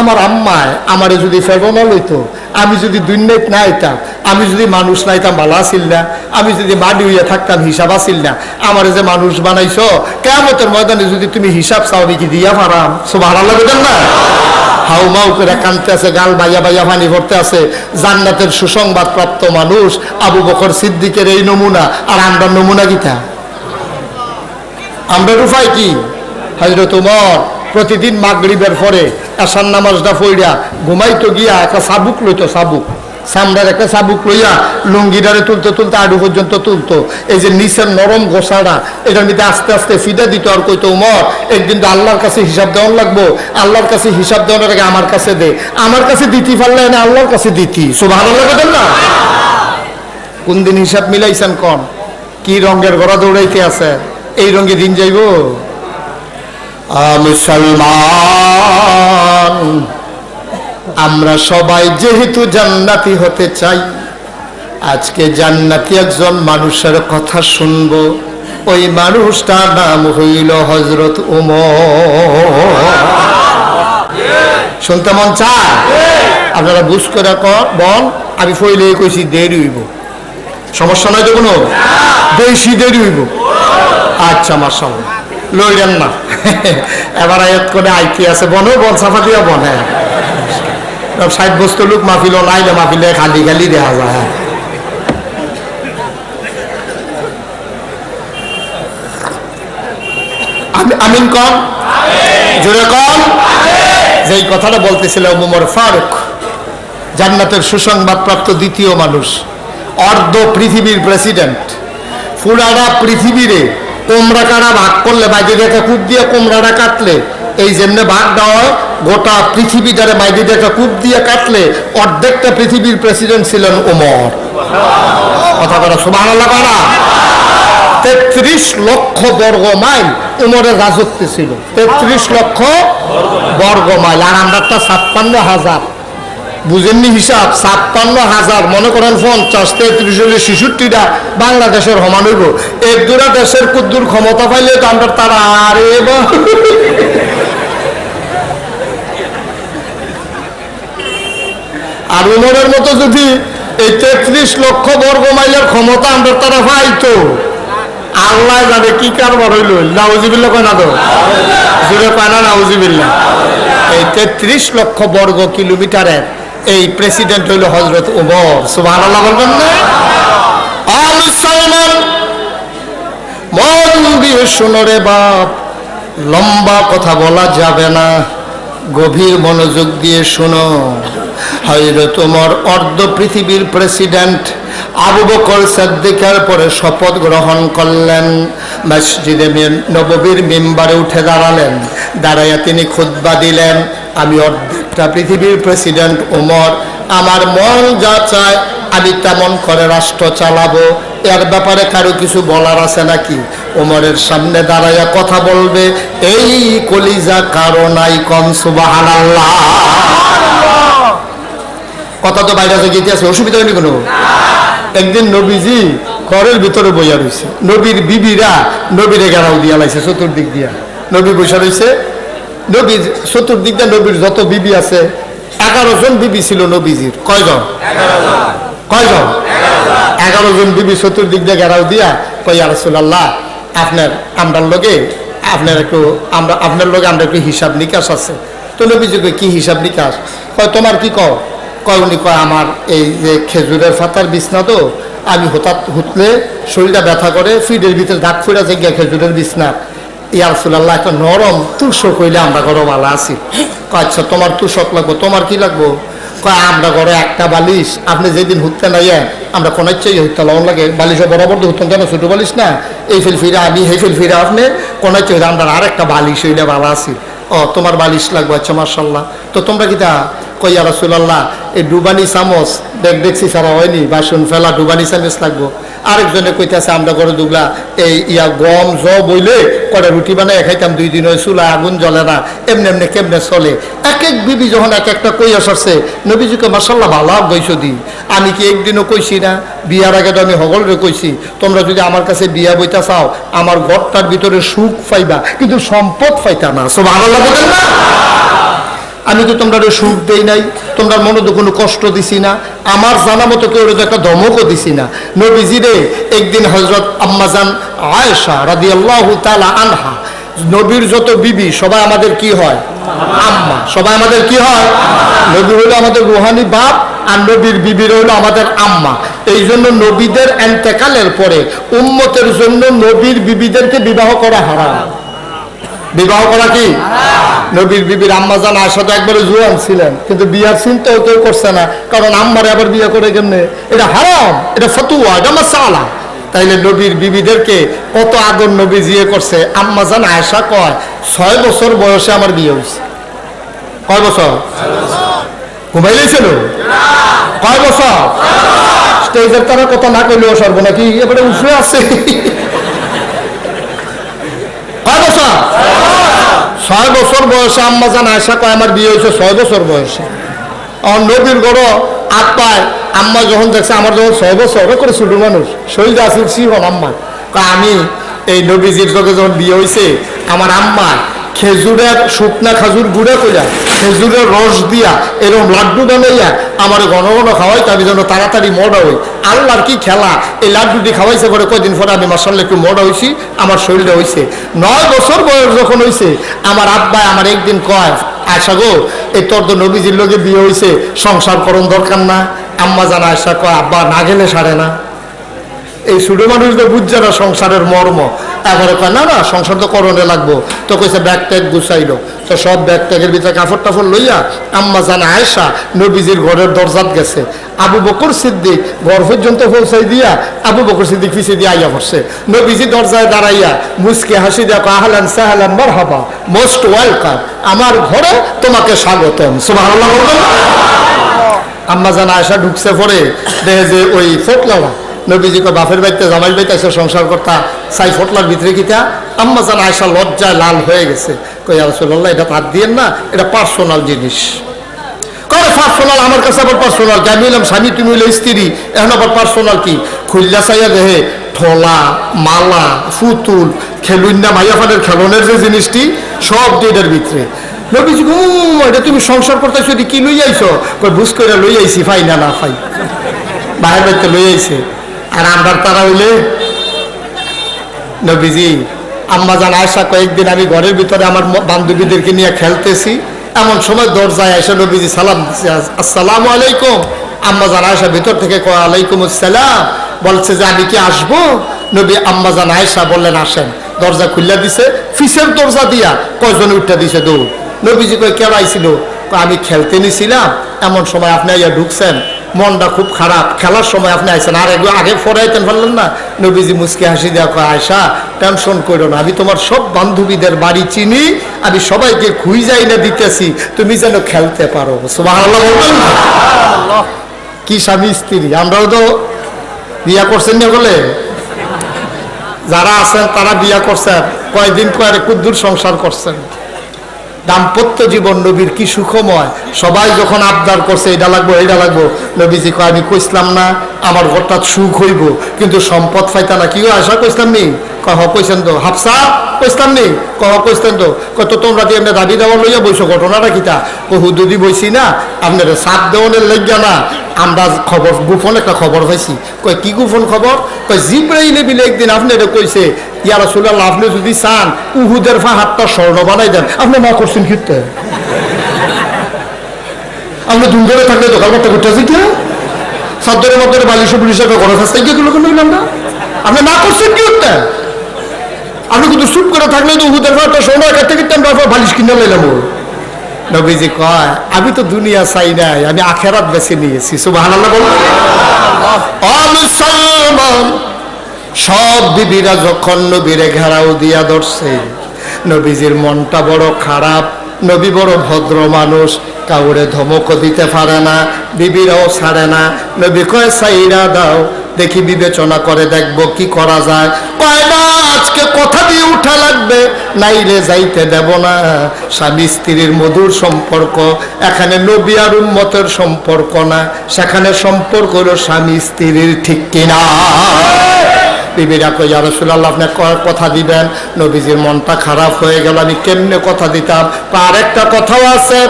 Speaker 1: আমার আম্মায় আমারে যদি ফেরবনা লইতো, আমি যদি দুনিয়াত না আইতাম, আমি যদি মানুষ না আইতাম ভালো আসিল না, আমি যদি মাটি হইয়া থাকতাম হিসাব আসিল না, আমারে যে মানুষ বানাইছো, কিয়ামতের ময়দানে যদি তুমি হিসাব চাও আমি কি দিয়া পারাম? সুবহানাল্লাহ বলেন না? হাউ মাউ করে কাঁদতে আছে, গাল বাইয়া বাইয়া পানি ভরতে আছে। জান্নাতের সুসংবাদ প্রাপ্ত মানুষ আবু বকর সিদ্দিকের এই নমুনা। আর আমরা নমুনা কিতা? আমরা রুফাই কি? হযরত ওমর প্রতিদিন মাগরিবের পরে আশার নামাজটা পড়িয়া ঘুমাইতো গিয়া একটা চাবুক লইতো, চাবুক সামনের একটা চাবুক লইয়া লুঙ্গিটারে তুলতে তুলতে আডু পর্যন্ত তুলতো। এই যে নিচের নরম গোসাটা, এটার মধ্যে আস্তে আস্তে ফিদা দিত আর কইতো, ওমর একদিন তো আল্লাহর কাছে হিসাব দেওয়ান লাগবো, আল্লাহর কাছে হিসাব দেওয়ানোর আগে আমার কাছে দে, আমার কাছে দিতে পারলে না আল্লাহর কাছে দিতি। সুবহানাল্লাহ বলেন না? কোন দিন হিসাব মিলাইছেন? কোন কি রঙের ঘোড়া দৌড়াইতে আছে? এই রঙে দিন যাইব? মুসলমান আমরা সবাই যেহেতু জান্নাতি হতে চাই, আজকে জান্নাতি একজন মানুষের কথা শুনবো। ওই মানুষটার নাম হইল হযরত ওমর। শুনতে মন চায়? আপনারা বুঝ করে বল, আমি ফইলে কইছি দেরি হইব, সমস্যা নাই তো কোনো? বেশি দেরি হইব? আচ্ছা মাশাআল্লাহ, লইলেন না। এবার আয়াত করে আইতি আছে, বনো বন সাফা দিয়া বনে 60 বস্তু লোক মাহফিল নাইলে মাহফিলে খালি খালি দেখা যায়। আমিন কন, জোরে কন। যেই কথাটা বলতেছিলাম, ওমর ফারুক জান্নাতের সুসংবাদ প্রাপ্ত দ্বিতীয় মানুষ, অর্ধ পৃথিবীর প্রেসিডেন্ট। পুরাটা পৃথিবীরে কোমরা কাটা ভাগ করলে, বাইরে দেখা কূপ দিয়ে কোমরাটা কাটলে এই যেমনে ভাগ দেওয়া, গোটা পৃথিবীটারে বাইরে দেখা কূপ দিয়ে কাটলে অর্ধেকটা পৃথিবীর প্রেসিডেন্ট ছিলেন ওমর। কথা বলা সুবহানাল্লাহ করা। 33 লক্ষ বর্গ মাইল ওমরের রাজত্ব ছিল। 33 লক্ষ বর্গ মাইল। আর আমরাটা 56,000। বুঝেননি হিসাব? 56,000 মনে করেন 50, 33, 66টা বাংলাদেশের সমান হইব। এক দুটা দেশের কুদ্দুর ক্ষমতা পাইলে তো আমরা তারা আরে আর উমরের মতো যদি এই 33 লক্ষ বর্গ মাইলের ক্ষমতা আমরা তারা পাইতো, আল্লাহ জানে কি কারবার হইল। নাউজুবিল্লাহ কয় না তো? জোরে কয় না নাউজুবিল্লাহ? এই 33 লক্ষ বর্গ কিলোমিটারের এই প্রেসিডেন্ট হইল হযরত ওমর। সুবহানাল্লাহ বলবেন না? মুসলমান মন দিয়ে শোনো রে বাপ, লম্বা কথা বলা যাবে না, গভীর মনোযোগ দিয়ে শোনো। হযরত ওমর অর্ধ পৃথিবীর প্রেসিডেন্ট। আবু বকর সিদ্দিকের পরে শপথ গ্রহণ করলেন, মসজিদে নববীর মিম্বারে উঠে দাঁড়ালেন, দাঁড়াইয়া তিনি খুতবা দিলেন, আমি অর্ধেকটা পৃথিবীর প্রেসিডেন্ট ওমর, আমার মন যা চায় আমি তেমন করে রাষ্ট্র চালাবো, এর ব্যাপারে কারো কিছু বলার আছে নাকি? ওমরের সামনে দাঁড়াইয়া কথা বলবে এই কলিজা কারো নাই কম। সুবহানাল্লাহ। কথা তো বাইরে গিয়ে আছে, অসুবিধা হয়নি কোনো? একদিন নবীজি ঘরের ভিতরে বইয়া রয়েছে, নবীর বিবিরা নবীরে গেরাও দিয়া লাইছে চতুর্দিক দিয়া। নবী বসে রয়েছে, নবীর চতুর্দিক দিয়ে নবীর যত বিবি আছে 11 জন বিবি ছিল নবীজির। কয়জন? 11 জন বিবি চতুর্দিক দিয়ে গেরাও দিয়া কই, ইয়া রাসূলুল্লাহ আপনার লগে আপনার একটু হিসাব নিকাশ আছে। তো নবীজি কই, কি হিসাব নিকাশ? কয় তোমার কি কও? কয় উনি কয়, আমার এই যে খেজুরের পাতার বিছনা তো, আমি হুতলে শরীরটা ব্যথা করে, ফিডের ভিতরে দাগ ফুড়া যায় গিয়া খেজুরের বিছনা। ইয়া রাসূলুল্লাহ একটা নরম তুলসো কইলে আমরা ঘরে ভালো আছি। আচ্ছা তোমার তুষক লাগবো, তোমার কি লাগবো? আমরা ঘরে একটা বালিশ, আপনি যেদিন হুততে নাই আমরা কোন ইচ্ছাই হইতে লন লাগে, বালিশে বরাবর হুতন কেন, ছোট বালিশ না, এই ফিল ফিরা আমি সেই ফিল ফিরা আপনি কোন ইচ্ছে হইতে আমরা আর একটা বালিশ হইলে ভালো আছি। ও তোমার বালিশ লাগবে, আচ্ছা মার্শাল্লাহ। তো তোমরা কি তা কইয়া রাসূলুল্লাহ এই ডুবানি চামচ দেখছি সারা হয়নি, বাসন ফেলা ডুবানি চামচ লাগবো। আরেকজনে কইতেছে আমরা ঘরে দুগলা এই গম বইলে করে রুটি বানাই খাইতাম, 2 দিন ওই চুলা আগুন জ্বলে না, এমনি এমনি কেমনে চলে। এক এক বিবি যখন এক একটা কই আসছে, নবীজিকে মার্শাল্লাহ ভালো বইছো দি। আমি কি একদিনও কইছি না, বিয়ার আগে তো আমি সকলরে কইছি তোমরা যদি আমার কাছে বিয়া বইতা চাও আমার ঘরটার ভিতরে সুখ পাইবা, কিন্তু সম্পদ পাইতা না। সুবহানাল্লাহ বলেন না? আমি তো তোমরা সুখ দেই নাই, তোমরা মনে তো কোনো কষ্ট দিছি না, আমার জানা মতো কেউ একটা ধমকও দিছি না। নবীজিরে একদিন হযরত আম্মাজান আয়েশা রাদিয়াল্লাহু তাআলা আনহা, নবীর যত বিবি সবাই আমাদের কি হয়? আম্মা। সবাই আমাদের কি হয়? নবী হলো আমাদের রুহানি বাপ, আর নবীর বিবির হলো আমাদের আম্মা। এই জন্য নবীদের ইন্তেকালের পরে উম্মতের জন্য নবীর বিবিদেরকে বিবাহ করা হারাম। বিবাহ করা কি? নবীর বিবির আম্মাজান আয়েশা তো একবারে জোয়ান ছিলেন, কিন্তু বিয়ার চিন্তাও কেউ করছে না, কারণ আম্মারে আবার বিয়ে করে কেমনে? এটা হারাম, এটা ফতুয়া, এটা মাসআলা। তাইলে নবীর বিবিদেরকে কত আদর নবী জিয়ে করছে। আম্মাজান আয়েশা কয় 6 বছর বয়সে আমার বিয়ে হয়েছে। কয় বছর? ঘুমাইলেছিল? কয় বছর? স্টেজের তারা কথা না কইলেও সর্ব নাকি এবারে উঠে আছে। কয় বছর? 6 বছর বয়সে আম্মাজান আয়েশা কয় আমার বিয়ে হয়েছে 6 বছর বয়সে। আর নবীর গড় হাত পায়, আম্মা যখন দেখছে আমার যখন 6 বছর করে ছোট মানুষ, শরীরে আসি হন আম্মা আমি এই নবীজির লোকে যখন বিয়ে হয়েছে আমার আম্মা খেজুরের শুকনা খাজুর গুঁড়া কইয়া খেজুরের রস দিয়া এরকম লাড্ডু বানাইয়া আমার ঘন ঘন খাওয়াই, আমি যেন তাড়াতাড়ি মোটা হই। আল্লাহর কি খেলা, এই লাড্ডুটি খাওয়াইছে পরে কয়দিন পরে আমি মাশাআল্লাহ একটু মোটা হয়েছি, আমার শরীরে হয়েছে। 9 বছর বয়স যখন হয়েছে আমার আব্বাই আমার একদিন কয়, আয়েশা গো এই তোর তো নবীজির লোকে বিয়ে হয়েছে, সংসার করণ দরকার না? আম্মা জান আয়েশা কয় আব্বা না গেলে সারে না। এই ছোট মানুষদের বুঝছে না সংসারের মর্ম। এবারে কয় না না সংসার তো করণে লাগবো। তো কইছে ব্যাগ ট্যাগ গুছাইলো, তো সব ব্যাগ ট্যাগের ভিতরে কাপড় টাফড় লইয়া আম্মা জান আয়েশা নবীজির ঘরের দরজাত গেছে। আবু বকর সিদ্দিক ঘর পর্যন্ত পৌঁছাই দিয়া আবু বকর সিদ্দিক পিছিয়ে দিয়ে আইয়া পড়ছে। নবীজি দরজায় দাঁড়াইয়া মুচকে হাসি দিয়া আহলান সাহলান মারহাবা, মোস্ট ওয়েলকাম, আমার ঘরে তোমাকে স্বাগতম। সুবহানাল্লাহ বলবেন। আম্মা জান আয়েশা ঢুকছে পরে দেখে যে ওই ফোটলাওয়া নবীজিকে বাপের বাড়িতে জামাই বাড়িতে এসে সংসার করতা, সাই ফটলার ভিতরে কিতা। আম্মা জান আয়েশা লজ্জায় লাল হয়ে গেছে, কই ইয়া রাসূলুল্লাহ এটা হাত দিয়েন না, এটা পার্সোনাল জিনিস। কয় পার্সোনাল? আমার কাছে আবার পার্সোনাল? আমি হইলাম স্বামী, তুমি হইলে স্ত্রী, এখন আবার পার্সোনাল কি? খুললা চাইয়া দেহে ঠোলা মালা ফুতুল খেলুন্না মাইয়াফানের খেলনের যে জিনিসটি সব এটার ভিতরে। নবীজি এটা তুমি সংসার করতেছো, কি লই আইছো? কই বুঝ করে লই আইছি, ফাই না না ফাই বাহির বাড়িতে লই আইছে। আর আমরা তারা হইলে নবীজি আম্মা জান আয়েশা কয়েকদিন আমি ঘরের ভিতরে আমার বান্ধবীদেরকে নিয়ে খেলতেছি, এমন সময় দরজায় আয়েশা নবীজি সালাম দিচ্ছে, আসসালামু আলাইকুম। আম্মা জান আয়েশা ভিতর থেকে কয় আলাইকুম আসসালাম, বলছে যে আমি কি আসবো? নবী আম্মা জান আয়েশা বললেন আসেন। দরজা খুললা দিছে, ফিসের দরজা দিয়া কয়জন উঠা দিছে দৌড়। নবীজি কয় কেন আইছিল? আমি খেলতে নিছিলাম, এমন সময় আপনি আইয়া ঢুকছেন, মনটা খুব খারাপ, খেলার সময় আপনি আইছেন, আর এগুলো আগে ফরাইতেন পারলেন না। নবীজি মুচকে হাসি দেওয়া কয় আয়েশা টেনশন করো না, আমি তোমার সব বান্ধবীদের বাড়ি চিনি, আমি সবাইকে খুঁজাই না দিতেছি, তুমি যেন খেলতে পারো। সুবহানাল্লাহ বলবেন না? কি স্বামী স্ত্রী! আমরাও তো বিয়া করছেন না বলে, যারা আছেন তারা বিয়া করছেন, কয়দিন কয়েক কুদ্দুর সংসার করছেন। দাম্পত্য জীবন নবীর কি সুখময়। সবাই যখন আবদার করছে এটা লাগবো এটা লাগবো, নবীজি কয় আমি কইসলাম না আমার ঘরটা সুখ হইব, কিন্তু সম্পদ পাইতা না। কি আশা কইসলাম নি? কহ কইছেন তো। হাফসা কইসলাম নি? কহ কইসতেন তো। কত তোমরা দিয়ে এমনি দাবি দেওয়া লইয়া বইছো, ঘটনাটা কিতা? হুদুদি বইছি না আপনার সাত দেওয়ানের লেগা না, আমরা খবর গোপন একটা খবর পাইছি। কয় কি গোপন খবর? কয় জিব্রাইলে বিলে একদিন আপনি এটা কইছে ইয়া রাসূলুল্লাহ আপনি যদি চান উহুদের পাহাড়টা স্বর্ণ বানাই দেন। আপনি না করছেন কিতে? আপনি দুর্গরে থাকলে দোকানপাটটা করতেছি কি? সাদ্দরের মধ্যে বালিশ পুলিশের ঘরে ফাঁসতে গিয়ে গুলো কেন না? আপনি না করছেন কি হতে? আপনি কিন্তু চুপ করে থাকলে তো উহুদের পাহাড়টা স্বর্ণ কাটতে কিনতে আমরা বালিশ কিনে লাইলাম। নবীজি কয় আমি তো দুনিয়া চাই নাই, আমি আখেরাত বেছে নিয়েছি। সুবহানাল্লাহ বলুন। ও মুসলমান, সব বিবিরা যখন নবীরে ঘেরাও দিয়া ধরছে, নবীজির মনটা বড় খারাপ। নবী বড় ভদ্র মানুষ, কাউরে ধমকও দিতে পারে না, বিবিরাও ছাড়ে না। নবী কয় সাইরা দাও, দেখি বিবেচনা করে দেখবো কি করা যায়। কয় না, আজকে কথা দিয়ে উঠা লাগবে, নাইলে যাইতে দেব না। স্বামী স্ত্রীর মধুর সম্পর্ক, এখানে নবী আর উম্মতের সম্পর্ক না, সেখানে সম্পর্ক হলো স্বামী স্ত্রীর, ঠিক কিনা? বিবিরা কই ইয়া রাসূলুল্লাহ আপনি কথা দিবেন। নবীজির মনটা খারাপ হয়ে গেল, আমি কেমনে কথা দিতাম। আর একটা কথাও আছে,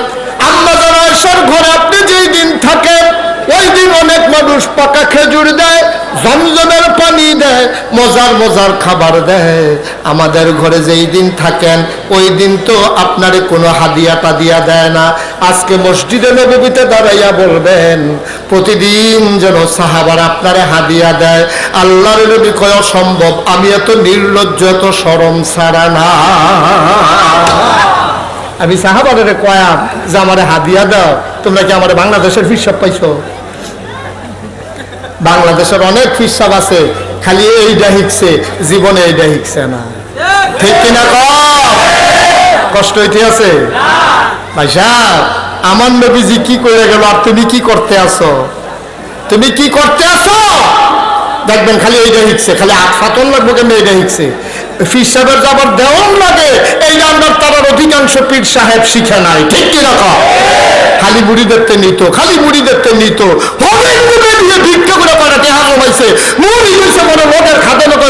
Speaker 1: আম্মা জান আয়েশার ঘরে আপনি যেই দিন থাকেন ওই দিন অনেক মানুষ পাকা খেজুর দেয়, জমজমের পানি দেয়, মজার মজার খাবার দেয়। আমাদের ঘরে যেই দিন থাকেন ওই দিন তো আপনারে কোনো হাদিয়া টাদিয়া দেয় না। আজকে মসজিদে নববীতে দাঁড়াইয়া বলবেন প্রতিদিন যেন সাহাবারা আপনারে হাদিয়া দেয়। আল্লাহর নবী কয় অসম্ভব, আমি এত নির্লজ্জ, এত শরম ছাড়া না। আমি সাহাবাদের কয়াম যে আমারে হাদিয়া দাও, তোমরা কি আমার বাংলাদেশের ফিরসাব পাইছো? বাংলাদেশের অনেক ফিরসাব আছে, খালি এইটা শিখছে, জীবনে এইটা শিখছে না, ঠিক কিনা? কষ্ট হইতে আছে ভাই সাহেব। আমার নবীজি কি করে গেল, আর তুমি কি করতে আসো? তুমি কি করতে আসো? দেখবেন খালি এইটা শিখছে, খালি আটফাতন লাগবো কেন এইটা শিখছে। পীর সাহেবের যাবার দেওয়ার লাগে এই রান্নার তারার অধিকাংশ পীর সাহেব শিখে নাই, ঠিক কিনা? খালি বুড়ি দেখতে নিত, খালি বুড়ি দেখতে নিত। ভিক্ষা করে পারে টেহা জমাইছে, মুড়ি হয়েছে মনে লোকের খাতে লোক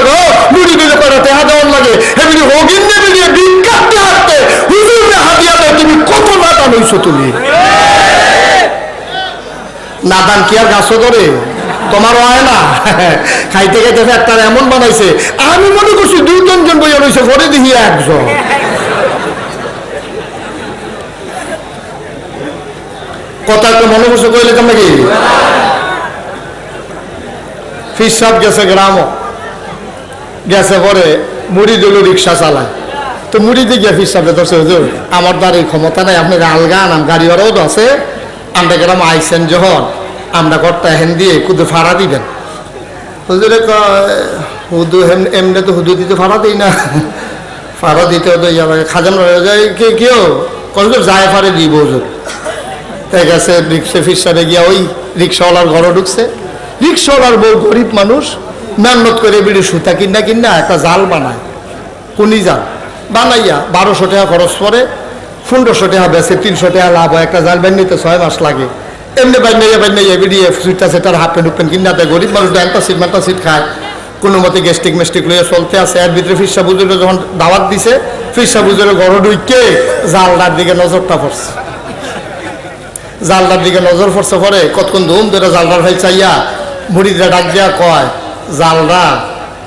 Speaker 1: মুড়ি দিলে পারে টেহা দেওয়ার লাগে। এমনি হগিন নেবে নিয়ে ভিক্ষাতে হাঁটতে হুজুরে হাদিয়া দেয়। তুমি কত নাদান হইছো তুমি? নাদান কি আর গাছও ধরে? তোমার হয় না? খাইতে খাইতে একটা এমন বানাইছে, আমি মনে করছি 2-3 জন বইয়া রয়েছে, পরে দেখি একজন। কথা একটা মনে করছে কইলে কেমন নাকি? ফির সাহেব গেছে গ্রাম, গেছে পরে মুড়ি দিল, রিক্সা চালায়। তো মুড়ি দিয়ে গিয়ে ফির সাহেব ধরছে, হুজুর আমার দ্বার এই ক্ষমতা নাই, আপনার আলগা নাম গাড়ি ওরাও তো আছে, আমরা গ্রাম আইসেন যখন আমরা ঘরটা হেন দিয়ে কুদু ভাড়া দিবেন। হুজুরে হুদু এমনি তো হুদু দিতে ভাড়া দিই না, ভাড়া দিতে হতো খাজান কেউ কত যায় ফারে দিব হুজুর। তাই গেছে রিক্সা ফিরসাবে গিয়া ওই রিক্সাওয়ালার ঘরে ঢুকছে। রিক্সাওয়ালার বউ গরিব মানুষ, মেহনত করে বিড়ি সুতা কিনা কিনা একটা জাল বানায়, কুনি জাল বানাইয়া 1200 টাকা খরচ করে, 1500 টাকা বেছে 300 টাকা লাভ হয়। একটা জাল বানিয়ে 6 মাস লাগে। এমনি বানিয়ে বেরিয়ে সুইটা সেটার হাফ প্যান্ট উপেন কিনা দেয়। গরিব মানুষ একটা সিট খায়, কোনো মতে গ্যাস্ট্রিক মেস্টিক লইয়া চলতে আছে। এর ভিতরে ফিরসা বুজুরে যখন দাওয়াত দিছে, ফিরসা বুজুরে ঘর ঢুকে জালটার দিকে নজরটা পড়ছে। জালটার দিকে নজর পড়ছে, পরে কতক্ষণ ধুম ধরে জালটার ভাই চাইয়া বুড়িটা ডাক দিয়া কয়, জালরা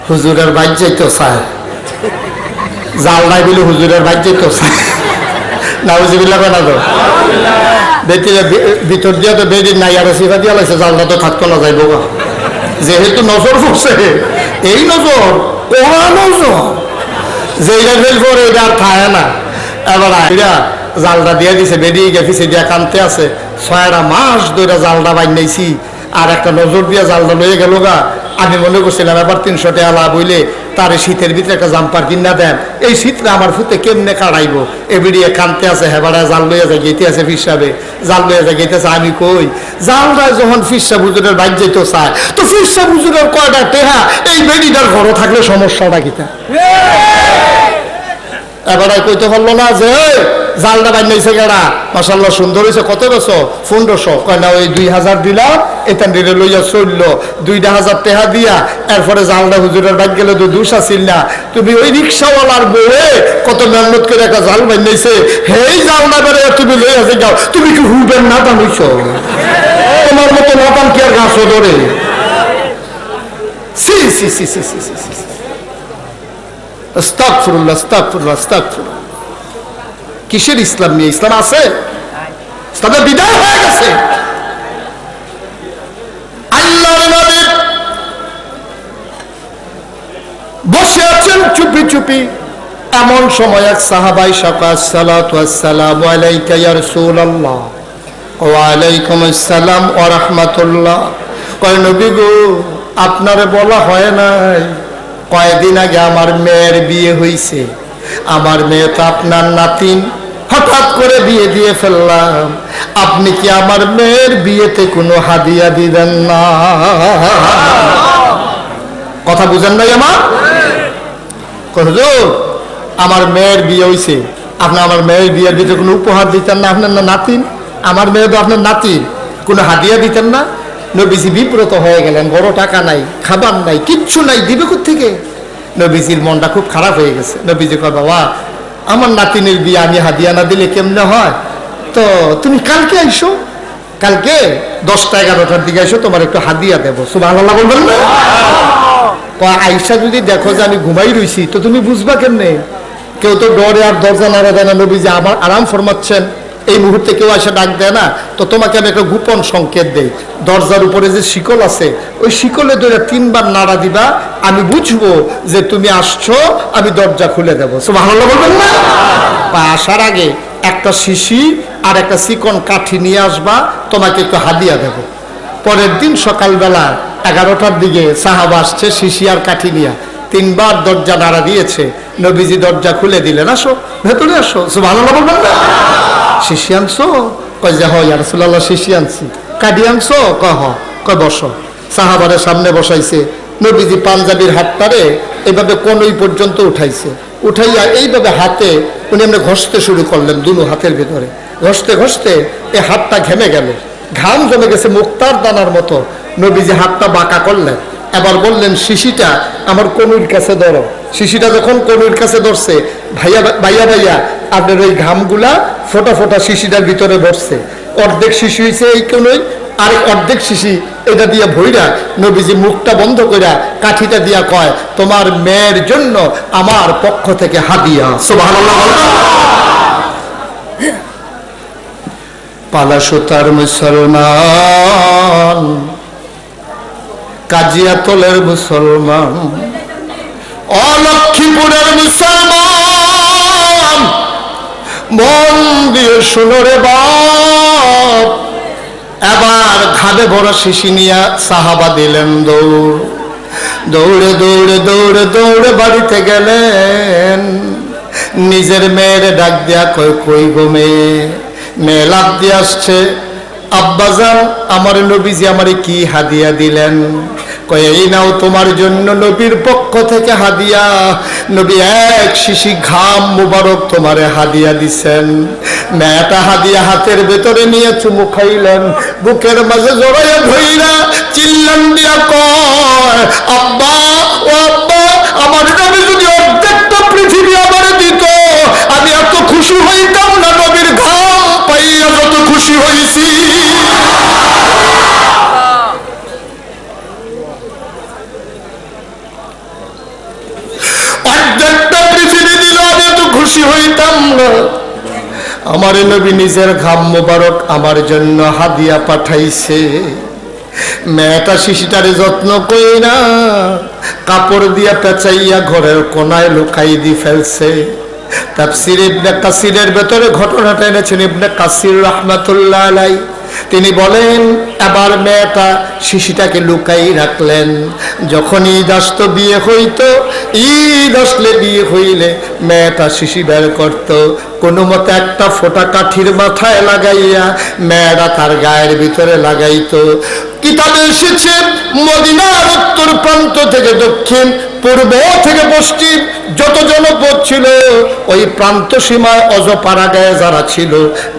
Speaker 1: হুজুরের বাইক যাইতে চায়। জালটাই বলে হুজুরের বাইক যাইতে চায়। নাউজুবিল্লাহ কয় না তো? ভিতর দিয়া তো বেদিন নাই, আর সিফা দিয়া লাগছে, জালটা তো থাকতো না, যাইব গা। যেহেতু নজর পড়ছে, এই নজর ওরা নজর যেইটা ফেল করে এটা আর খায় না। এবার আইরা জালটা দিয়ে দিছে, বেরিয়ে গেছে দিয়া কানতে আছে। 6টা মাস ধরে জালটা বানাইছি, আর একটা নজর দিয়া জালটা লয়ে গেল গা। আমি মনে করছিলাম এবার 300 টাকা লাভ হইলে তারে শীতের ভিতরে একটা জাম্পার কিনা দেন, এই শীতটা আমার ফুতে কেমনে কাটাইবো। এ বেরিয়ে কানতে আছে, হেবারা জাল লইয়া যায় গেতে আছে ফিরসাবে, জাল লইয়া যায় গেতে আছে। আমি কই জালটা যখন ফিরসা হুজুরের বাইক যাইতে চায়, তো ফিরসা হুজুরের কয়টা টেহা এই বেডিটার ঘরে থাকলে সমস্যাটা কিতা? এবারে কইতে পারলো না যে জালটা বানাইছে গেড়া, মাশাআল্লাহ সুন্দর হয়েছে, কত বেছো? 1500। কয় না ওই 2000 দিলাম, এখান থেকে লইয়া চললো 2000 টাকা দিয়া। এরপরে জালটা হুজুরের বাইক গেলে তো দুষ আসিল না। তুমি ওই রিক্সাওয়ালার বউয়ে কত মেহনত করে একটা জাল বানাইছে, হেই জালটা বেড়ে তুমি লইয়া যে যাও, তুমি কি হুবেন না জানিস? তোমার মতো নাতান কি আর গাছ ধরে? সি সি সি সি সি সি সি। আস্তাগফিরুল্লাহ, আস্তাগফিরুল্লাহ, আস্তাগফিরুল্লাহ। কিসের ইসলাম নিয়ে? ইসলাম আছে, ইসলামের বিদায় হয়ে গেছে। আল্লাহর নবী বসে আছেন চুপি চুপি, এমন সময় এক সাহাবাই সাকাত সালাতু আসসালামু আলাইকা ইয়া রাসূলুল্লাহ ওয়া আলাইকুম আসসালাম ওয়া রাহমাতুল্লাহ। কয় নবী গো, আপনারে বলা হয় নাই কয়েকদিন আগে আমার মেয়ের বিয়ে হইছে, আমার মেয়ে তো আপনার নাতিন, হঠাৎ করে বিয়ে দিয়ে ফেললাম, আপনি কি আমার মেয়ের বিয়েতে কোনো হাদিয়া দিবেন না? কথা বুঝেন নাই আমার? হুজুর, আমার মেয়ের বিয়ে হইছে, আপনি আমার মেয়ের বিয়ের ভিতরে কোনো উপহার দিতেন না? আপনার না নাতিন, আমার মেয়ে তো আপনার নাতিন, কোনো হাদিয়া দিতেন না? নবীজি বিব্রত হয়ে গেলেন, বড় টাকা নাই, খাবার নাই, কিচ্ছু নাই, দিবে কোত্থেকে? নবীজির মনটা খুব খারাপ হয়ে গেছে। নবীজি কয়, বাবা আমার নাতিনের বিয়ে আমি হাদিয়া না দিলে কেমনে হয়? তো তুমি কালকে আইসো, কালকে 10টা-11টার দিকে আইসো, তোমার একটু হাদিয়া দেবো। সুবহানাল্লাহ বলবেন না? আইসা যদি দেখো যে আমি ঘুমাই রইছি, তো তুমি বুঝবা কেমনে? কেউ তো ডরে আর দরজা নাড়া দেয় না, নবীজি আমার আরাম ফরমাচ্ছেন, এই মুহূর্তে কেউ এসে ডাক দেয় না, তো তোমাকে আমি একটা গোপন সংকেত দেই। দরজার উপরে যে শিকল আছে, ওই শিকলে ধরে 3বার নাড়া দিবা, আমি বুঝবো যে তুমি আসছো, আমি দরজা খুলে দেবো। সুবহানাল্লাহ বলবেন না? বা আসার আগে একটা শিশি আর একটা চিকন কাঠি নিয়ে আসবা, তোমাকে একটু হাদিয়া দেবো। পরের দিন সকালবেলা 11টার দিকে সাহাবা আসছে শিশি আর কাঠি নিয়ে, 3বার দরজা নাড়া দিয়েছে, নবীজি দরজা খুলে দিলেন, আসো ভেতরে আসো। সুবহানাল্লাহ বলবেন না? শিশি আনছো? কয় যে হয় ইয়া রাসূলুল্লাহ, শিশি আনছি। কাঠি আনছো? কয় হ। কয় বসো। সাহাবারের সামনে বসাইছে, নবীজি পাঞ্জাবির হাতটারে এইভাবে কোনই পর্যন্ত উঠাইছে, উঠাইয়া এইভাবে হাতে উনি এমনি ঘষতে শুরু করলেন, দুনো হাতের ভিতরে ঘষতে ঘষতে এই হাতটা ঘেমে গেল, ঘাম জমে গেছে মুক্তার দানার মতো। নবীজি হাতটা বাঁকা করলেন, এবার বললেন, শিশিটা আমার কনুইর কাছে ধরো। শিশিটা যখন কনুইর কাছে ধরছে, ভাইয়া ভাইয়া ভাইয়া আপনার ওই ঘামগুলা ফোটা ফোটা শিশিটার ভিতরে ভরছে। অর্ধেক শিশি হয়েছে এই কনুই, আর অর্ধেক শিশি এটা দিয়ে ভইরা নবীজি মুখটা বন্ধ কইরা কাঠিটা দিয়া কয়, তোমার মেয়ের জন্য আমার পক্ষ থেকে হাদিয়া। সুবহানাল্লাহ। পালাসোতার মুসলমান, কাজিয়াতলের মুসলমান, অলক্ষীপুরের মুসলমান, মন দিয়ে শুনো রে বাপ। এবার ঘাড়ে বড় শিশি নিয়া সাহাবা দিলেন দৌড়, দৌড়ে দৌড়ে দৌড়ে দৌড়ে বাড়িতে গেলেন। নিজের মেয়ের ডাক দিয়া কই, কই গো মেয়ে? মেয়ে লাফ দিয়ে আসছে, আব্বাজান আমার নবীজি আমারে কি হাদিয়া দিলেন? কয় এই নাও তোমার জন্য নবীর পক্ষ থেকে হাদিয়া। নবী এক শিশি ঘাম মুবারক তোমারে হাদিয়া দিছেন। মেয়েটা হাদিয়া হাতের ভেতরে নিয়ে চুমু খাইলেন, বুকের মাঝে জড়াইয়া ধইরা চিল্লান দিয়া কয়, আব্বা ও আব্বা, আমার নবী যদি অর্ধেকটা পৃথিবী আমারে দিত, আমি এত খুশি হইতাম না নবীর ঘাম পাইয়া যত খুশি হইছি। অর্ধেকটা পৃথিবী দিল, আমি এত খুশি হইতাম না। আমার নবী নিজের ঘাম মোবারক আমার জন্য হাদিয়া পাঠাইছে। মেয়েটা শিশিটারে যত্ন কইরা কাপড় দিয়া পেঁচাইয়া ঘরের কোনায় লুকাই দি ফেলছে। তাফসীর ইবনে কাসিরের ভেতরে ঘটনাটা এনেছেন ইবনে কাসির রাহমাতুল্লাহ আলাইহি। তিনি বলেন, এবার মেয়েটা শিশিটাকে লুকাই রাখলেন। যখন ঈদ আসত বিয়ে হইতো, ঈদ আসলে বিয়ে হইলে মেয়েটা শিশি বের করত, কোনো মতে একটা ফোঁটা কাঠির মাথায় লাগাইয়া মেয়েরা তার গায়ের ভিতরে লাগাইতো। কিতাবে এসেছে মদিনার উত্তর প্রান্ত থেকে দক্ষিণ, পূর্ব থেকে পশ্চিম যত জনপদ ছিল, ওই প্রান্ত সীমায় অজপাড়াগায় যারা ছিল,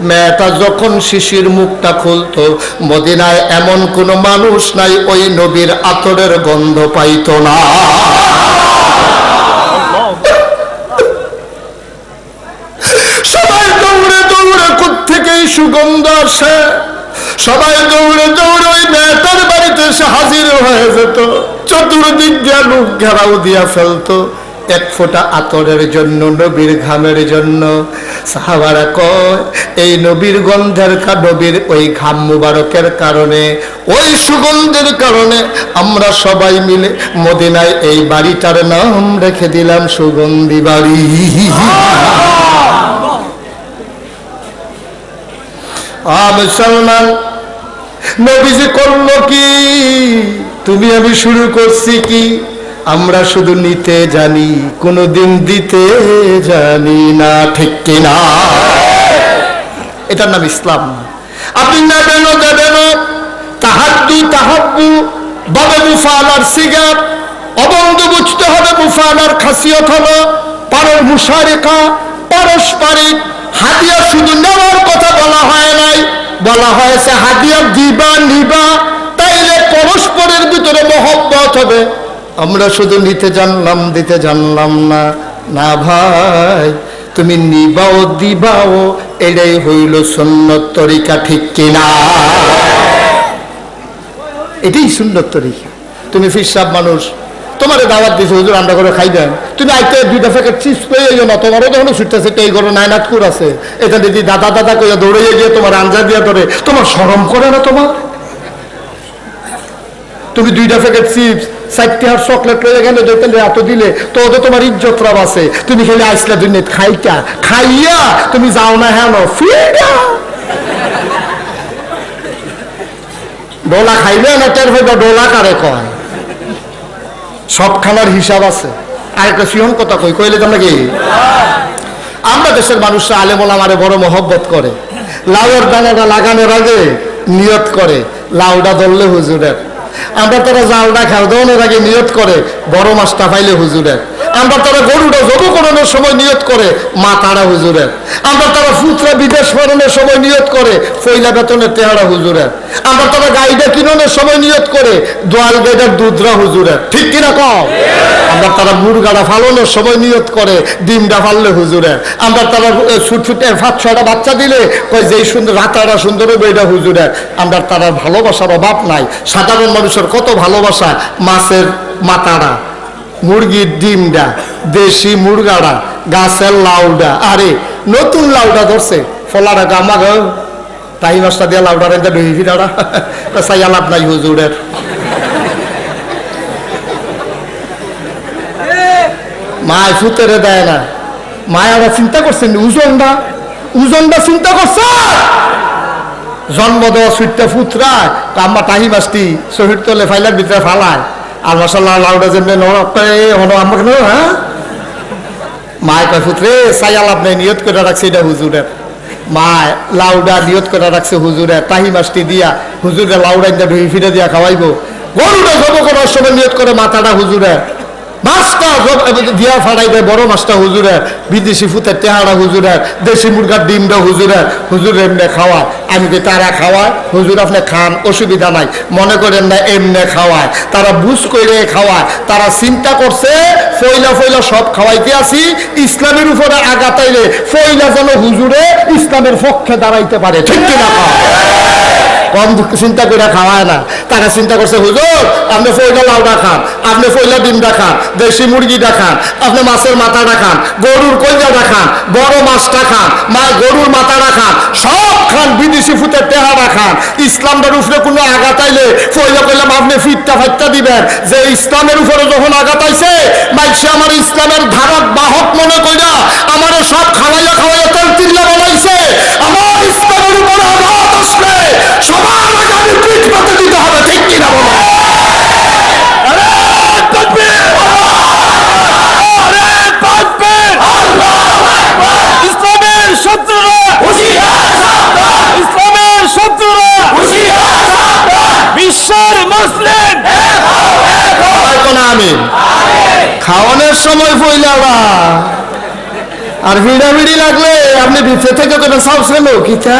Speaker 1: মেয়েটা যখন শিশির মুখটা খুলতো, মদিনায় এমন কোন মানুষ নাই ওই নবীর আতরের গন্ধ পাইত না। সবাই দৌড়ে দৌড়ে কোত্থেকে এই সুগন্ধ আসে, সবাই দৌড়ে দৌড়ে ওই মেয়েটার বাড়িতে এসে হাজির হয়ে যেত। চতুর্দিক দিয়া লোক ঘেরাও দিয়া ফেলতো, এক ফোঁটা আতরের জন্য, নবীর ঘামের জন্য। সাহাবারা কয় এই নবীর গন্ধের নবীর ওই ঘাম মুবারকের কারণে, ওই সুগন্ধের কারণে আমরা সবাই মিলে মদিনায় এই বাড়িটার নাম রেখে দিলাম সুগন্ধি বাড়ি। মুসলমান, নবীজি করলো কি, তুমি আমি শুরু করছি কি? আমরা শুধু নিতে জানি, কোনোদিন দিতে জানি না, ঠিক কিনা? এটার নাম ইসলাম। আপনি নেবেন দেবেন, তাহাদ্দু তাহাব্বু বাবে মুফালার সিগার, অবন্ধ বুঝতে হবে। মুফালার খাসিয়ত হলো মুশারিকা, পারস্পরিক। হাদিয়া শুধু নেওয়ার কথা বলা হয় নাই, বলা হয়েছে হাদিয়া দিবা নিবা, তাইলে পরস্পরের ভিতরে মহব্বত হবে। আমরা শুধু নিতে জানলাম, দিতে জানলাম না। না ভাই, তুমি নিবাও দিবাও, এটাই হইল সুন্নত তরিকা, ঠিক কিনা? এটাই সুন্নত তরিকা। তুমি ফিরসাব মানুষ, তোমার দাওয়াত দিছে, হুজুর আমরা করে খাই দেন, তুমি আইতে 2টা প্যাকেট চিপস পেয়ে যাও না, তোমারও তখন ছুটতেছে এই ঘরে নায়নাথপুর আছে, এটা দিদি দাদা দাদা কইয়া দৌড়ে গিয়ে তোমার আঞ্জা দিয়া ধরে, তোমার শরম করে না? তোমার তুমি 2টা প্যাকেট চিপস 4টি হার চকলেট লয়ে গেলে দেখলে এত দিলে তো ওদের তোমার ইজ্জত রাব আছে। তুমি খেলে আইসলা দুই খাইটা খাইয়া তুমি যাও না, হ্যাঁ ফিরা ডোলা খাইবে না, টের হইবা ডোলা কারে কয়। সব খানার হিসাব আছে। আর একটা সিহন কথা কইলে তোমরা কি, আমরা দেশের মানুষরা আলেম ওলামারে বড় মহব্বত করে। লাউয়ের দানাটা লাগানোর আগে নিয়ত করে লাউটা ধরলে হুজুরের। আমরা তারা জালটা খাও দৌড়ের আগে নিয়ত করে বড় মাছটা পাইলে হুজুরের। আমরা তারা গরুটা জবু করানোর সময় নিয়ত করে মাথাটা হুজুরের। আমরা তারা ফুতরা বিদেশ ফেরানোর সময় নিয়ত করে পয়লা বেতনের তেহারা হুজুরের। আমরা তারা গাইডা কিনানোর সময় নিয়ত করে দোয়াল গাইডার দুধরা হুজুরের, ঠিক কিনা কম? আমরা তারা মুরগাটা ফালানোর সময় নিয়ত করে ডিমটা ফাললে হুজুরের। আমরা তারা ছুটছুটে 5-6টা বাচ্চা দিলে কয় যেই সুন্দর রাতাটা সুন্দর হবে এটা হুজুরের। আমরা তারা ভালোবাসার অভাব নাই। সাধারণ মানুষের কত ভালোবাসা, মাছের মাথাটা, মুরগির ডিমটা, দেশি মুরগাটা, গাছের লাউডা। আরে নতুন লাউডা ধরছে ফলাটা গামা গ তাই মাছটা দিয়ে লাউডা রেন্দা ডুই ফিরাটা চাইয়া লাভ নাই হুজুরের। মায় ফুতেরে দেয় না, মায়ারা চিন্তা করছেন ওজনটা, ওজনটা চিন্তা করছে। জন্ম দেওয়া সুইটটা ফুতরা আম্মা টাহি মাছটি শহীদ তোলে ফাইলার ভিতরে ফালায়। আর মাসাল্লাহ লাউডা যেমনি আমাকে হ্যাঁ মায় কয় ফুতরে চাইয়া লাভ নেই, নিয়ত করে রাখছে এটা হুজুরের। মায় লাউডা নিয়ত করে রাখছে হুজুরের, টাহি মাছটি দিয়া হুজুরের লাউডা ঢুই ফিরে দিয়া খাওয়াইবো। গরুটা জব করার সময় নিয়ত করে মাথাটা হুজুরের, মাছটা দিয়া ফাড়াই দেয় বড় মাছটা হুজুরের, বিদেশি ফুতের টেহারা হুজুরের, দেশি মুরগার ডিমটা হুজুরের। হুজুর এমনি খাওয়ায়, আমি কি তারা খাওয়ায়? হুজুর আপনি খান, অসুবিধা নাই, মনে করেন না এমনি খাওয়ায়। তারা বুঝ করে খাওয়ায়, তারা চিন্তা করছে ফইলা ফইলা সব খাওয়াইতে আসি, ইসলামের উপরে আগাতাইলে ফইলা যেন হুজুরে ইসলামের পক্ষে দাঁড়াইতে পারে, ঠিক কিনা? কম চিন্তা করে খাওয়ায় না। তারা চিন্তা করছে হুজুর আপনি ফইলা লাউডা খান, আপনি ফইলা ডিমটা খান, দেশি মুরগিটা খান, আপনি মাছের মাথাটা খান, গরুর কলজাটা খান, বড় মাছটা খান, গরুর মাথাটা খান, সব খান, বিদেশি ফুটের টেহারা খান। ইসলামের উপরে কোনো আঘাতাইলে ফইলা কইলাম আপনি ফিটটা ফাইটটা দিবেন যে ইসলামের উপরে যখন আঘাতাইছে মাইসে আমার ইসলামের ধারক বাহক মনে কইরা আমার সব খাওয়াইয়া খাওয়াইয়া তেল চিল্লা বানাইছে। আমার ইসলামের উপরে আঘাত আসলে সবার আগে আমি পিঠ পাতে দিতে হবে, ঠিক কিনা বলো? ইসলামের শত্রুরা, ইসলামের শত্রুরা, বিশ্বের মুসলিম আমি খাওয়ানোর সময় ফইলাবা আর ভিড়াভিড়ি লাগলে আপনি ভিতরে থেকে কোনো সাবসেলো কিতা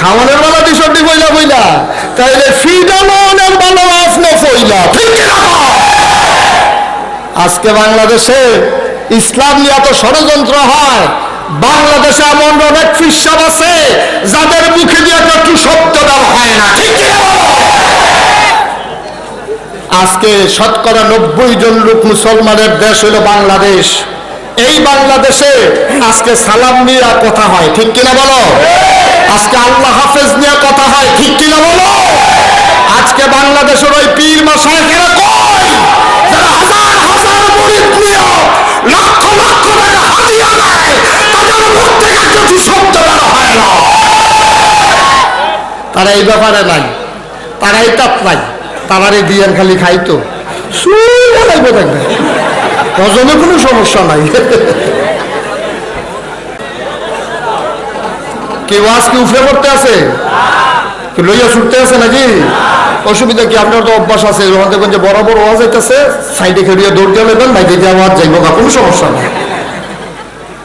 Speaker 1: খাওয়ানোর বেলা দিশটি ফইলা ফইলা তাইলে ফিডানোর বেলা আপনি ফইলা, ঠিক কিনা? আজকে বাংলাদেশে ইসলাম নিয়ে এত ষড়যন্ত্র হয়। বাংলাদেশে এমন অনেক ফিসাব আছে যাদের মুখে দিয়ে একটু শব্দ দেওয়া হয় না, ঠিক কিনা? আজকে শতকরা 90 জন লোক মুসলমানের দেশ হলো বাংলাদেশ। এই বাংলাদেশে আজকে সালাম নিয়ে কথা হয়, ঠিক কিনা বলো? আজকে আল্লাহ হাফেজ নিয়ে কথা হয়, ঠিক কিনা বলো? আজকে বাংলাদেশের ওই পীর মাশায়েখেরা কই যারা হাজার হাজার মুরিদ নিয়ে লক্ষ লক্ষ টাকা হাদিয়া দেয়, তাদের মুখ থেকে কিছু শব্দ বের হয় না। তারা এই ব্যাপারে নাই, তারা এই তাপ নাই, তারারে দিয়ান খালি খাইতো শুয়ে লাগবে, দেখবে হজমে কোনো সমস্যা নাই। কেউ আজকে উফরে পড়তে আছে, কি লইয়া ছুটতে আছে নাকি? অসুবিধা কি? আপনার তো অভ্যাস আছে, যখন দেখবেন যে বড় বড় ওয়াজ হইতেছে সাইডে খেলিয়ে দৌড় দিয়ে নেবেন, বাইকে দিয়ে আওয়াজ যাইব না, কোনো সমস্যা নেই।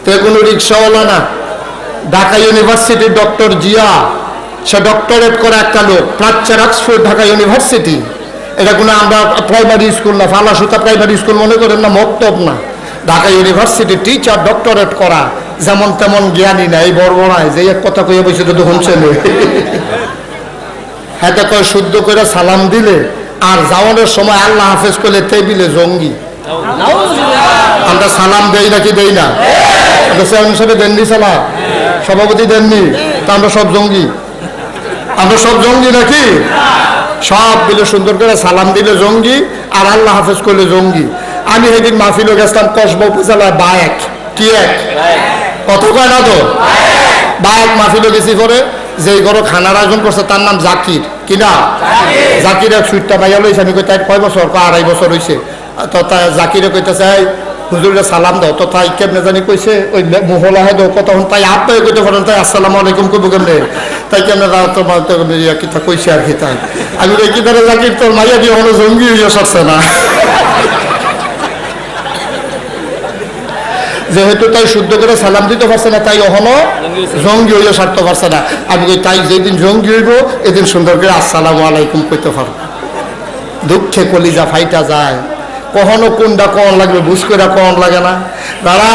Speaker 1: তো কোনো রিক্সাওয়ালা না, ঢাকা ইউনিভার্সিটির ডক্টর জিয়া, সে ডক্টরেট করে একটা লোক, প্রাচ্যের অক্সফোর্ড ঢাকা ইউনিভার্সিটি। এটা কোনো আমরা প্রাইমারি স্কুল না, ফালাসুতা প্রাইমারি স্কুল মনে করেন না, মক্তব না, ঢাকা ইউনিভার্সিটি টিচার, ডক্টরেট করা, যেমন তেমন জ্ঞানী না, এই বর্বনায় যে এক কথা কইয়া বসে তো শুনছে হ্যাঁ কয় শুদ্ধ করে সালাম দিলে আর যাওয়ানোর সময় আল্লাহ হাফেজ করলে টেবিলে জঙ্গি। আমরা সালাম দেই নাকি দেই না? চেয়ারম্যান সাহেব দেননি সালাম, সভাপতি দেননি, তা আমরা সব জঙ্গি? আমরা সব জঙ্গি নাকি? সব দিলে সুন্দর করে সালাম দিলে জঙ্গি, আর আল্লাহ হাফেজ করলে জঙ্গি। আমি সেদিন মাহফিলে গেছিলাম কসবা উপজেলায়, বায়েক কি এক কত কয় না তো, বায়েক মাহফিলে গেছি পরে যে ঘর খানার আয়োজন করছে তার নাম জাকির, কিনা জাকির এক সুইটটা পাইয়া লইছে। আমি কই তাই কয় বছর? 2.5 বছর হয়েছে। তো তাই জাকিরে কইতেছে হুজুরে সালাম দাও, তো তাই কেমনে জানি কইছে ওই মহলা হে দাও কতক্ষণ, তাই আপনি কইতে পারেন তাই আসসালামু আলাইকুম কইব কেমনে, তাই কেমনে তোমার কিতা কইছে আর কি। তাই আমি কি ধরে জাকির তোর মাইয়া দিয়ে হলো জঙ্গি হইয়া সারছে না, যেহেতু তাই শুদ্ধ করে সালাম দিতে পারছে না, তাই এখনো জঙ্গি হইয়া সারতে পারছে না। আমি কই তাই যেদিন জঙ্গি হইব এদিন সুন্দর করে আসসালামু আলাইকুম কইতে পারবো। দুঃখে কলিজা ফাইটা যায়, কখনো কোনটা কন লাগবে বুঝ করে কন লাগে না। দাঁড়া,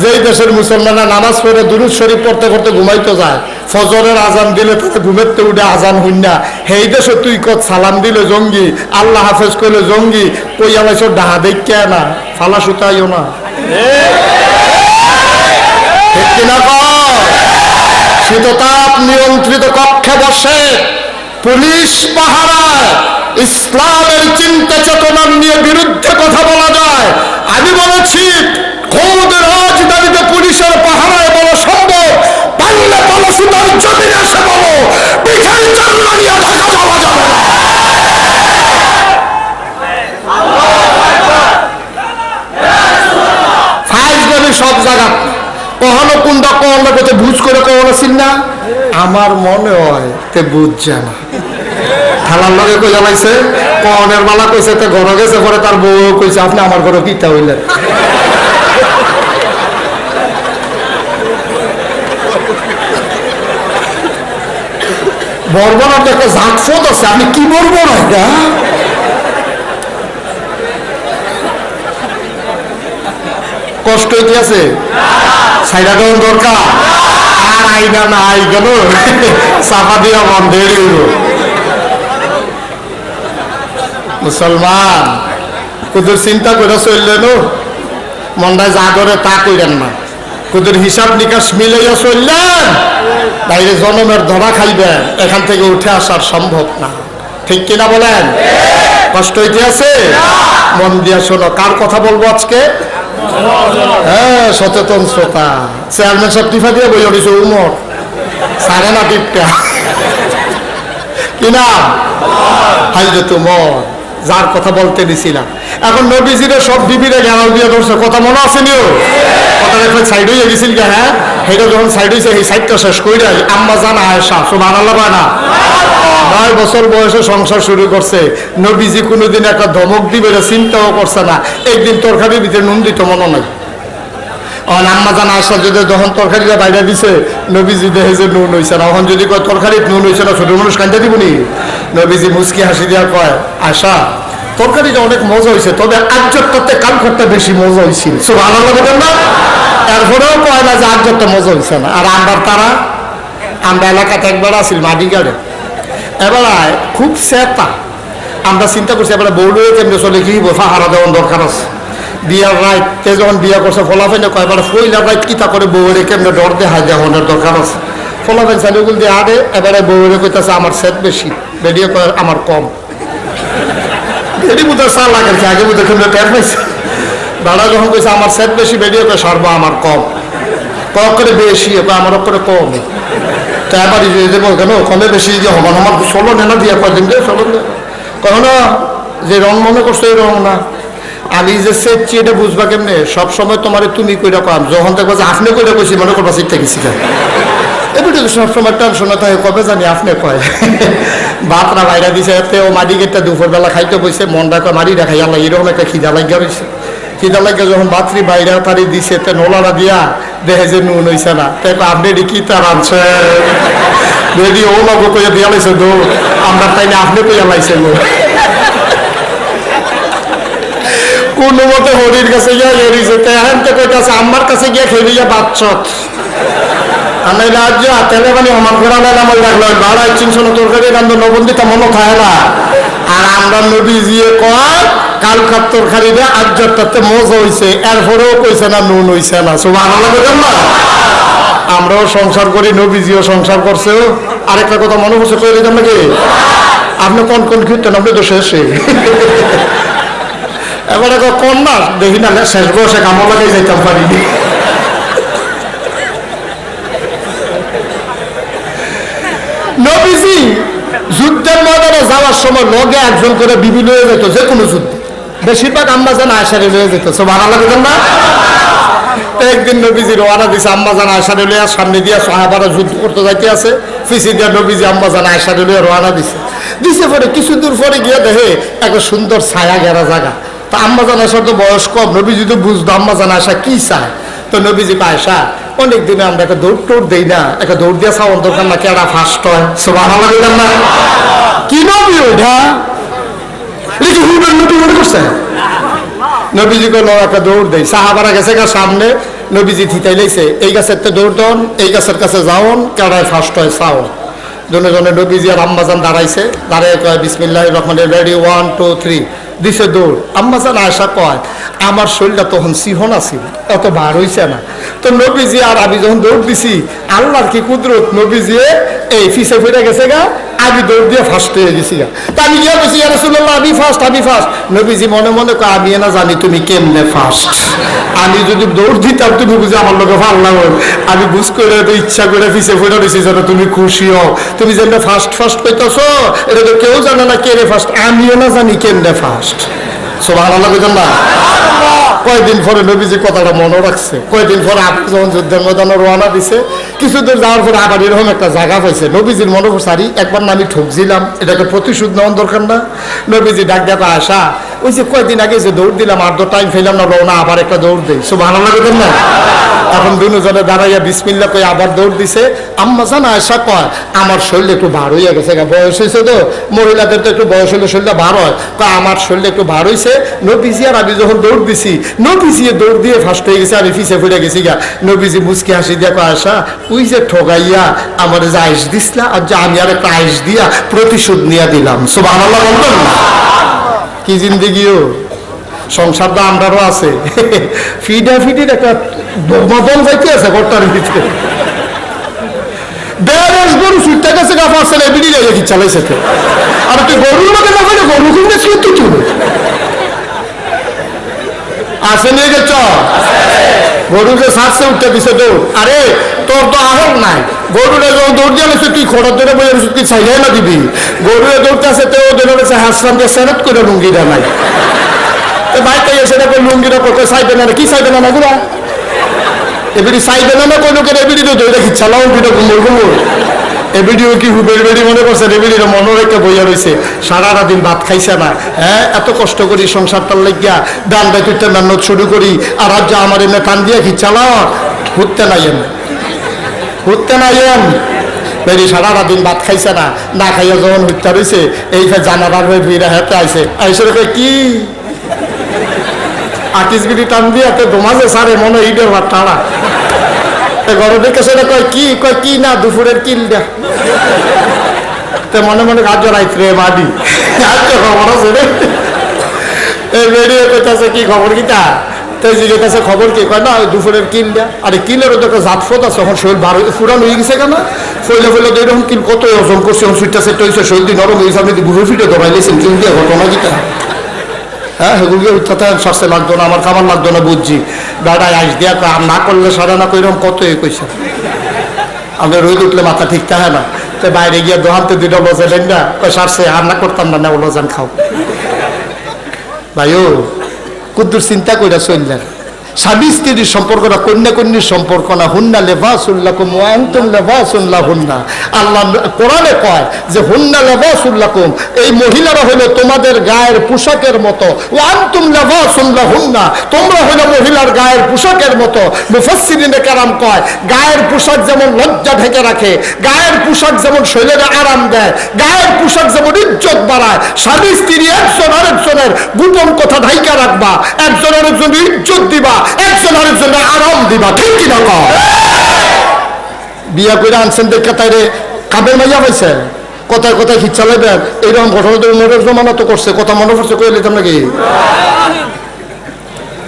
Speaker 1: যেই দেশের মুসলমানরা নামাজ পড়ে দুরূদ শরীফ পড়তে পড়তে ঘুমাইতে যায়, ফজরের আজান দিলে তাতে ঘুমেতে উঠে আজান হইন না, সেই দেশে তুই কত সালাম দিলে জঙ্গি, আল্লাহ হাফেজ করলে জঙ্গি, কই আমার ডাহা দেখিয়া না, ফালা সুতাইও না। শীততাপ নিয়ন্ত্রিত কক্ষে বসে পুলিশ পাহারায় ইসলামের চিন্তা চেতনার নিয়ে বিরুদ্ধে কথা বলা যায়। আমি বলেছি খোদ রাজধানীতে পুলিশের পাহারায় বলা সম্ভব, পারলে পলসুতার জমিনে এসে বলো পিঠের চামড়া নিয়ে ঢাকা যাওয়া যাবে না। ফাইজলামি সব জায়গা, কখনো কোনটা কখনো করতে বুঝ করে কখনো চিন না, আমার মনে হয় তে বুঝছে না। খেলার লগে কই জ্বালাইছে, কনের মালা কইছে, তে ঘর গেছে, পরে তার বউ কইছে আপনি আমার ঘরে কিতা হইলেন। বর্বনার তো একটা ঝাঁকফত আছে, আপনি কি বলবো না এটা? কষ্ট কি আছে? সাইডা দেওয়ার দরকার আর আইনা না আই গেল চাপা দিয়া বন্ধের মুসলমান কুদুর চিন্তা করে চললেন, মন্দায় যা করে তা কইরেন না, কুদুর হিসাব নিকাশ মিলাইয়া চললেন, বাইরে জনমের ধরা খাইবেন, এখান থেকে উঠে আসার সম্ভব না, ঠিক কিনা বলেন? কষ্ট হইতে আছে? মন দিয়া শোনো, কার কথা বলবো আজকে? হ্যাঁ, সচেতন শ্রোতা। চেয়ারম্যান সব টিফা দিয়ে বই উঠেছে, উমর সারে না টিপটা কিনা হাইলে তুমর, যার কথা বলতে দিছিলাম। এখন নবীজিরে সব বিবিরে জ্ঞান দিয়ে ধরছে, কথা মনে আছে নিও? কথা দেখলে সাইড হয়ে গেছিল গে, হ্যাঁ, সেটা যখন সাইড হয়েছে এই সাইডটা শেষ করে যায়। আম্মা জানা আয়েশা সুবহানাল্লাহ না, 9 বছর বয়সে সংসার শুরু করছে, নবীজি কোনোদিন একটা ধমক দিবে চিন্তাও করছে না, একদিন তরকারির ভিতরে নুন দিত মনে নাই। আম্মা জানা আয়েশা যদি যখন তরকারিটা বাইরে দিছে, নবীজি দেখে যে নুন হয়েছে না, এখন যদি কয় তরকারি নুন হয়েছে না, ছোট মানুষ কান্দে দিবনি? নবীজি মুচকি হাসি দিয়া কয়, আয়েশা তরকারিটা অনেক মজা হয়েছে, তবে আজ্জতটাতে কালখরটা বেশি মজা হয়েছিল। সুবহানাল্লাহ বলেন না? এরপরেও কয় না যে আজ্জতটা মজা হয়েছে না। আর আমরা এলাকাতে একবার আসিল মাটিগাড়ে, এবার খুব চেতা, আমরা চিন্তা করছি এবার বউলে কেমনি চলে কি পাহারা দেওয়ার দরকার আছে। বিয়ার রাইট তে যখন বিয়া করছে ফলাফাইনে কয়বার ফইলার রাইট কিতা করে বউরে কেমনে ডর দেখায় দেওয়ানোর দরকার আছে। ফলাফাইন সাইডগুল দিয়ে আরে এবারে বউরে কইতাছে আমার সেট বেশি, বেরিয়ে কয় আমার কম। বেরি বুধের সার লাগাচ্ছে আগে বুধের কেমনে টের পাইছে। দাদা যখন কইছে আমার সেট বেশি, বেরিয়ে কয় সর্ব আমার কম। কম করে বেশি আমার করে কম। তা এবার কেন কমে বেশি যে হমান আমার ষোলো নেনা দিয়ে কয়দিন দিয়ে ষোলো কখনো যে রং মনে করছো এই রং না। আমি যে সেটছি এটা বুঝবা কেমনে, সবসময় তোমার তুমি কইরা কম, যখন দেখবো যে আপনি কইরা কইছি মনে করবা সিটটা গেছি কেন। এবার সবসময় টেনশনে থাকে কবে জানি আপনি কয় ভাতরা বাইরা দিছে এতে ও মাটি গেটটা দুপুরবেলা খাইতে বসে মনটা কয় মারি রাখাই আল্লাহ এরকম একটা খিদা লাগিয়া রয়েছে। খিদা লাগিয়া যখন ভাতরি বাইরা তারি দিছে তে নোলারা দিয়া দেখে যে নুন হইছে না, তাই আপনি কি তার আনছে রেডি ও লগো কইয়া দিয়া লাইছে দো আমরা তাই না আপনি কইয়া লাইছে গো। কোন মতে হরির কাছে গিয়া গেছে তেহান তো কইতাছে আমার কাছে গিয়া খেলিয়া বাচ্চত আমি রাজ্য তেলে মানে আমার ঘোরা নাম রাখলো ভাড়ায় চিনশো তরকারি রান্ধ নবন্দিতা মনে খায় না। আর আমরা নদী জিয়ে কয় কাল খাত তরকারিতে আজ্জরটাতে মজা হইছে, এরপরেও কইছে না নুন হইছে না। আমরাও সংসার করি, নবীজিও সংসার করছে। আরেকটা কথা মনে পড়ছে কয়ে দিতাম নাকি, আপনি কোন কোন কীর্তন আপনি তো শেষে এবারে কোন না দেখি না শেষ বসে কামো লাগাই যাইতাম পারিনি। নবীজি যুদ্ধের ময়দানে যাওয়ার সময় লগে একজন করে বিবি লয়ে যেত, যে কোনো যুদ্ধে বেশিরভাগ আম্মা জান আয়সারে লয়ে যেত। সব ভালো লাগতেন না। একদিন নবীজি রওনা দিছে, আম্মা জান আয়সারে লইয়া সামনে দিয়া সাহাবারা যুদ্ধ করতে যাইতে আছে, পিছিয়ে দিয়া নবীজি আম্মা জান আয়সারে লইয়া রওনা দিছে পরে কিছু দূর পরে গিয়ে দেখে একটা সুন্দর ছায়া ঘেরা জায়গা। তা আম্মা জান আয়সার তো বয়স কম, নবীজি তো বুঝতো আম্মা জান আয়সা কি চায়। তো নবীজি আয়সা অনেক দিনে আমরা একটা দৌড় টোড় দেই না, একটা দৌড় দিয়া চাওয়ার দরকার না, কেডা ফার্স্ট হয় সুবহানাল্লাহ না। কি নবী ওইটা কি হুবের নবী মনে করছে। নবীজি কোনো একটা দৌড় দেয়, সাহাবারা গেছে গা সামনে, নবীজি থিতাই লাইছে এই গাছের তো দৌড় দন, এই গাছের কাছে যাওন, কেডায় ফার্স্ট হয় চাও। জনে নবীজি আর আম্মাজান দাঁড়াইছে, দাঁড়ায় কয় বিসমিল্লাহির রহমানির রেডি 1 2 3 দিছে দৌড়। আম্মাজান আয়সা কয় আমার শরীরটা তখন সিহন আছিল, এত বার হইছে না। তো নবীজি আর আমি যখন দৌড় দিছি আল্লাহর কি কুদরত, নবীজি এই ফিসে ফিরে গেছে গা, আমি দৌড় দিয়ে ফার্স্ট হয়ে গেছি গা। তা আমি গিয়ে বলছি ইয়া রাসূলুল্লাহ আমি ফার্স্ট। নবীজি মনে মনে কয় আমি না জানি তুমি কেমনে ফার্স্ট, আমি যদি দৌড় দিতাম তুমি বুঝে আমার লোকে ভাল্লা হল, আমি বুঝ করে ইচ্ছা করে ফিসে ফিরে দিছি যেন তুমি খুশি হও। তুমি যেন ফার্স্ট কইতেছ এটা তো কেউ জানে না কে রে ফার্স্ট, আমিও না জানি কেমনে ফার্স্ট। সুবহানাল্লাহ কইতেন না। কয়েকদিন পরে নবীজি কথাটা মনে রাখছে। কয়েকদিন পরে আপনি যখন যুদ্ধের ময়দানে রওনা দিছে, কিছু দূর যাওয়ার পরে আবার এরকম একটা জায়গা পাইছে, নবীজির মনে করছে আরে একবার না আমি ঠকছিলাম, এটাকে প্রতিশোধ নেওয়ার দরকার না। নবীজি ডাক দেখা আসা ওই যে কয়েকদিন আগে যে দৌড় দিলাম আর তো টাইম ফেলাম না, রওনা আবার একটা দৌড় দেই। সুবহানাল্লাহ কইতেন না। এখন দুজনে দাঁড়াইয়া বিসমিল্লাহ কই আবার দৌড় দিছে। আম্মা জান আয়সা কয় আমার শরীর একটু ভার হইয়া গেছে, বয়স হয়েছে তো, মহিলাদের তো একটু বয়স হলে শরীরটা ভার হয়, আমার শরীরে একটু ভার হয়েছে। নবীজি আর আমি যখন দৌড় দিছি, নবীজি দৌড় দিয়ে ফার্স্ট হয়ে গেছে, আমি পিছিয়ে ফিরে গেছি গা। নবীজি মুচকি হাসি দিয়া কয় আয়সা ওই যে ঠগাইয়া আমার যে আইস দিসলা, আর যে আমি আর একটা আইস দিয়া প্রতিশোধ নিয়ে দিলাম। সুবহানাল্লাহ বলতেন না। কি জিন্দেগিও সংসারটা আমরারও আছে, ফিটির একটা বদল যাইতে আছে ঘরটার ভিতরে। বেশ গরু ছুটতে গেছে গা পারছে না, বিড়ি যাই কি চালাইছে। আর তুই গরুর মধ্যে না পাইলে গরু কিনতে ছিল তুই আসে নিয়ে গেছ গরুকে সারছে উঠতে দিছে দৌড়। আরে তোর তো আহল নাই, গরুরে যখন দৌড় দিয়ে গেছে তুই খড়ার ধরে বই তুই চাইলে না দিবি। গরুরে দৌড়তে আছে তো ধরে হাসলামকে সেরেট করে লুঙ্গিটা নাই ভাইকে সেটা করে লুঙ্গিটা করতে চাইবে না, কি চাইবে না গুলা এবিডি চাইবে না কই লোকের এবিডি তো দৌড়ে খিচ্ছালাও ভিডিও গুমর গুমর এবিডিও কি হুবের বেড়ি মনে করছে, এবিডির মনে রেখে বইয়া রয়েছে, সারাটা দিন ভাত খাইছে না। হ্যাঁ এত কষ্ট করি সংসারটার লাগিয়া ডান বাইতে মেহনত শুরু করি, আর আজ আমার এমনি কান দিয়ে খিচ্ছালাও ঘুরতে নাইয়েন বেরি সারাটা দিন ভাত খাইছে না, না খাইয়া যখন হত্যা রয়েছে এই জানাবার হয়ে ভিড়া হেঁটে আইসে কি আকিসগিরি টান দিয়ে দোমাজে সারে মনে ইটের ভাত টানা ঘরে দেখে সেটা কয় কি না দুপুরের কিল দেখ মনে মনে গাছ জড়াইছে রে বাড়ি খবর আছে রে বেরিয়ে কইতাছে কি খবর কিতা তো জিজ্ঞেস কাছে খবর কি কয় না ওই দুপুরের কিল দেয়া আরে কিলেরও তো একটা জাতফত আছে এখন শরীর ফুরান হয়ে গেছে কেন ফইলে ফইলে তো এরকম কিল কত ওজন করছে এখন সুইটটা সেট হয়েছে শরীর দিয়ে নরম হয়েছে আপনি ঘুরে ফিরে ধরাইলেছেন কিল দিয়ে ঘটনা কিটা হ্যাঁ সেগুলো উত্থাতে সস্তে লাগতো না আমার খাবার লাগতো না বুঝছি দাদায় আইস দিয়া আর না করলে সারা না কইরকম কত এ কইছে আমাদের রোদ উঠলে মাথা ঠিক থাকে না তো বাইরে গিয়ে দোহানতে দুটো বসে না ওই সারছে আর না করতাম না ওলো যান খাও ভাইও কুদ্দুর চিন্তা কইরা চললেন স্বামী স্ত্রীর সম্পর্কটা কন্যা কন্যির সম্পর্ক না হুন্না লেবাসুল্লাকুম ওয়া আনতুম লেবাসুন লাহুন্না আল্লাহ কোরআনে কয় যে হুন্না লেবাসুল্লাকুম এই মহিলারা হলো তোমাদের গায়ের পোশাকের মতো ওয়া আনতুম লেবাসুন লাহুন্না তোমরা হলো মহিলার গায়ের পোশাকের মতো মুফাসসিরিনে কেরাম কয় গায়ের পোশাক যেমন লজ্জা ঢেকে রাখে গায়ের পোশাক যেমন শরীরে আরাম দেয় গায়ের পোশাক যেমন ইজ্জত বাড়ায় স্বামী স্ত্রী একজন আরেকজনের গোপন কথা ঢাইকা রাখবা একজন আরেকজনের ইজ্জত দিবা একজন আরেকজনের আরাম দিবা ঠিক কিনা কও বিয়া করে আনছেন দেখে তাইরে কাবের মাইয়া পাইছে কথায় কথায় খিচ্ছা লাগবেন এইরকম ঘটনা তো উমরের জমানা তো করছে কথা মনে পড়ছে কইলে তো নাকি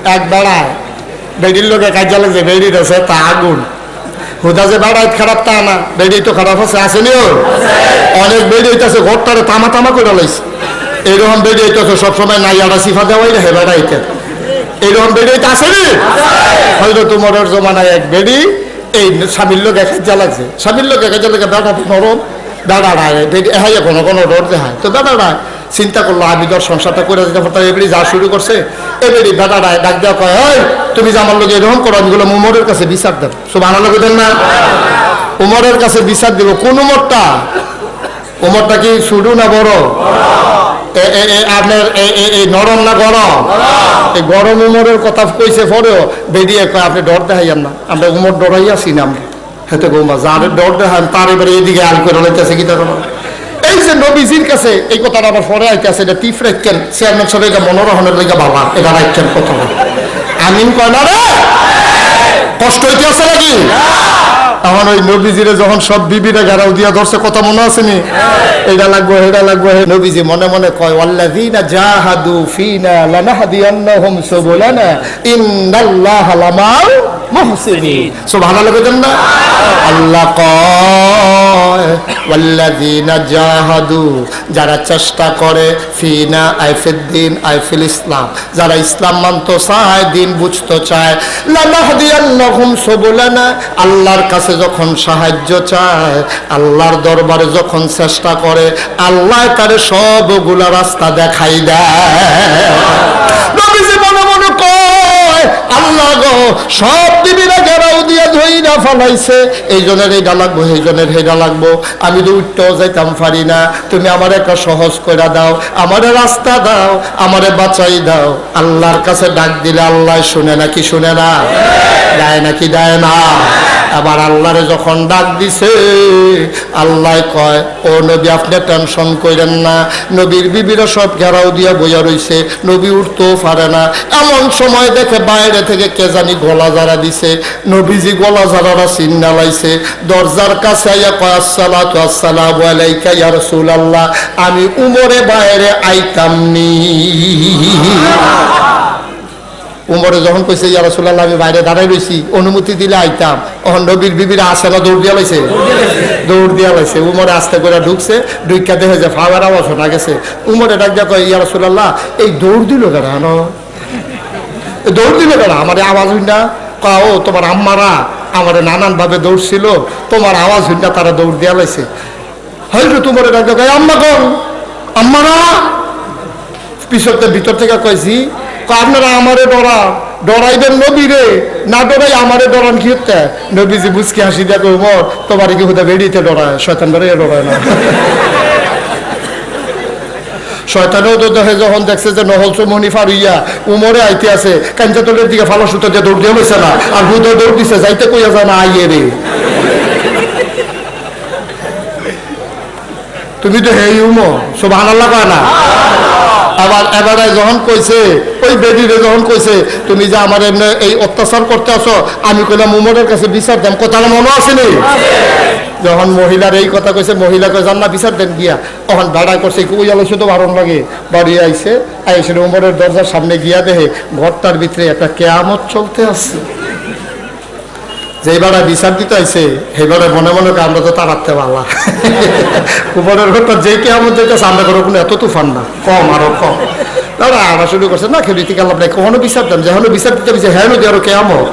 Speaker 1: এক বেড়ায় বেডির লোকে কাজা লাগছে বেডির আছে তা আগুন হুদা যে বেড়ায় খারাপ তা না বেডি তো খারাপ আছে আসেনি ওর অনেক বেডি হইতেছে ঘরটারে তামা তামা করে লাইছে এইরকম বেডি হইতেছে সবসময় নাইয়াটা সিফা দেওয়াই হে বেড়া হইতে এইরকম বেডি হইতে আসেনি হয়তো তোমার জমানায় এক বেডি এই স্বামীর লোক একা লাগছে স্বামীর লোক একা লাগে বেড়া নরম বেড়াড়ায় বেডি হ্যাঁ কোনো কোনো রোড দেখায় তো বেড়াড়ায় চিন্তা করলো আমি তোর সংসারটা করে দিতে পারতাম এবারে যা শুরু করছে এবারে বেড়াড়ায় ডাক দেওয়া কয় হয় তুমি যে আমার লোক এরকম করো আমি উমরের কাছে বিচার দেব সব আনা লোক দেন না উমরের কাছে বিচার দেব কোন উমরটা উমরটা কি শুরু না বড় আপনার এই নরম না গরম এই গরম উমরের কথা কইছে পরেও বেরিয়ে কয় আপনি ডর দেখাইয়ান না আমরা উমর ডরাইয়াছি না আমরা হেতে গৌমা যার ডর দেখান তার এবারে এইদিকে আল করে লাইতেছে কি তার এই যে নবীজির কাছে এই কথাটা আবার পরে আইতেছে এটা টিফ রাখছেন চেয়ারম্যান সাহেব এটা মনোরহনের লেগে বাবা এটা রাখছেন কথা আমিন কয় না রে কষ্ট হইতে আছে নাকি আমার ওই নবীজিরে যখন সব বিবিরা ঘেরাও দিয়া ধরছে কথা মনে আসেনি এটা লাগবো নবীজি মনে মনে কয় ওয়াল্লাযীনা জাহাদু ফিনা লানাহদিয়ান্নাহুম সুবুলানা ইন্নাল্লাহা লামাল মুহসিনিন সুবহানাল্লাহ বলেন না আল্লাহ কয় ওয়াল্লাযীনা জাহাদু যারা চেষ্টা করে ফিনা আইফিদ্দিন আইফিল ইসলাম যারা ইসলাম মানতে চায় দিন বুঝতে চায় লানাহদিয়ান্নাহুম সুবুলানা আল্লাহর কাছে যখন সাহায্য চায় আল্লাহর দরবারে যখন চেষ্টা করে আল্লাহ তার সবগুলা রাস্তা দেখাই দেয় নবীজি মনে মনে কয় আল্লাহ গো সব দিবিরা ঘেরাও দিয়ে ধইরা ফলাইছে এই জনের এইটা লাগবো এই জনের হেটা লাগবো আমি তো উঠতেও যাইতাম পারি না তুমি আমার একটা সহজ করে দাও আমারে রাস্তা দাও আমারে বাঁচাই দাও আল্লাহর কাছে ডাক দিলে আল্লাহ শুনে নাকি শুনে না দেয় নাকি দেয় না আবার আল্লাহরে যখন ডাক দিছে আল্লাহ কয় ও নবী আপনি টেনশন করেন না নবীর বিবিরা সব ঘেরাও দিয়া বইয়া রইছে নবী উঠতেও পারে না এমন সময় দেখে বাইরে থেকে কে জানি গলা জারা দিছে নবীজি গলা জারারা চিন্না লাইছে দরজার কাছে আইয়া কয় আসসালাতু আসসালামু আলাইকা ইয়া রাসূলুল্লাহ আমি উমরে বাইরে আইতাম নি উমরে যখন কইছে ইয়া রাসূলুল্লাহ আমি বাইরে দাঁড়াই রইছি অনুমতি দিলে আইতাম তখন নবীর বিবিরা আসে না দৌড় দিয়া লাইছে উমরে আস্তে করে ঢুকছে ঢুকা দেখে যে ফাওয়ার আওয়াজ শোনা গেছে উমরে ডাক দিয়া কয় ইয়া রাসূলুল্লাহ এই দৌড় দিল কেন আমার আওয়াজ হই না ও তোমার আম্মারা আমার নানান ভাবে দৌড়ছিল তোমার আওয়াজ হই না তারা দৌড় দিয়া লাইছে হয়তো তোমার ডাক দিয়া কয় আম্মা কোন আম্মারা ভিতর থেকে কইছি আপনারা আমারে ডরাইবেন নবীরে না ডরাই আমারে ডরান কি হতে নবীজি বুঝকে হাসি দেখো উমর তোমার কি হুদা বেড়িতে ডরায় শয়তান ডরায় না শয়তানেও তো দেখে যখন দেখছে যে নহল চৌমনি ফারুইয়া উমরে আইতে আছে কাঞ্চাতলের দিকে ফালা সুতো দিয়ে দৌড় দিয়ে হয়েছে না আর হুদা দৌড় দিছে যাইতে কইয়া যায় না আইয়ে রে তুমি তো হেই উমর সুবহানাল্লাহ কয় না আবার এবারে যখন কইছে ওই বেডিরে যখন কইছে তুমি যে আমার এমনি এই অত্যাচার করতে আসো আমি কইলাম উমরের কাছে বিচার দাম কথাটা মনে আছে নি যখন মহিলার এই কথা কইছে, মহিলা কয়ে জান্না বিচার দেন গিয়া, তখন বেড়া করছে ওই আলোচে তো বারণ লাগে, বাড়ি আইসে উমরের দরজার সামনে গিয়া দেখে ঘরটার ভিতরে একটা কেয়ামত চলতে আছে। যেই বেড়া বিচার দিতে আইছে সেই বেড়া মনে মনে আমরা তো তাড়াতে পারলা, উপরের ঘরটা যে কেয়ামত যেতেছে, আমরা ঘর কোনো এত তুফান না, কম আরো কম। দাদা আবার শুরু করছে না খেলি থেকে আল্লাহ কখনো বিচার দেন, যেখানে বিচার দিতে পারছে হ্যাঁ নদী আরো কেয়ামত।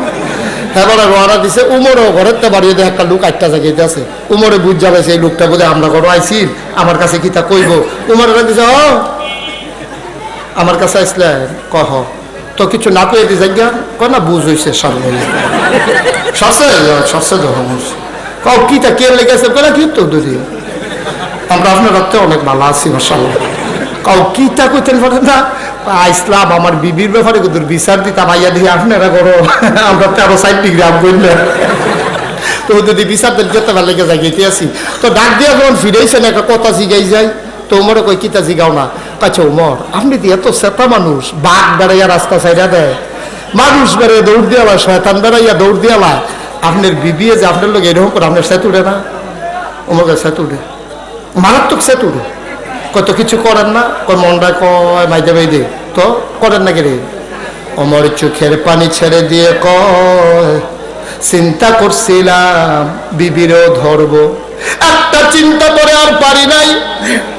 Speaker 1: এবারে রোয়ানা দিছে, উমরও ঘরের তো বাড়িয়ে দেয় একটা লোক আটটা জায়গাতে আছে, উমরে বুঝ জ্বালাইছে এই লোকটা বোধহয় আমরা ঘর আইসি, আমার কাছে কি তা কইব। উমরে দিছে ও আমার কাছে আসলে কহ তো কিছু না কয়ে দিয়ে যাই কয় না বুঝ হয়েছে সামনে সরষে ধরুন কও কি তা কে লেগেছে কয় না কি তো দুদি আমরা আপনার রাত্রে অনেক ভালো আছি মাশাআল্লাহ। কাউ কি তা কইতেন পারেন না আইসলাম আমার বিবির ব্যাপারে কুদুর বিচার দিতাম আইয়া দিয়ে আপনারা করো আমরা 1360 গ্রাম করলেন তো যদি বিচার দিন যেতে ভালো লেগে জাগিয়ে আসি। তো ডাক দিয়া যখন ফিরেছেন একটা কথা জিগাই যায়, তো উমরে কই কিতা জিগাও না, আচ্ছা উমর আপনি দিয়ে এত সেতা মানুষ, বাঘ বেড়াইয়া রাস্তা সাইডা দেয়, মানুষ বেড়ে দৌড় দিয়ালা, শয়তান বেড়াইয়া দৌড় দিয়ালা, আপনার বিবিয়ে যে আপনার লোক এরকম করে আপনার সেতুড়ে না, উমর সেতুড়ে মারাত্মক সেতুড়ে কত কিছু করেন না, কয় মনটা কয় মাইদে মাইদে তো করেন না কে অমর চোখের পানি ছেড়ে দিয়ে কয় চিন্তা করছিলাম বিবিরও ধরবো, একটা চিন্তা করে আর পারি নাই।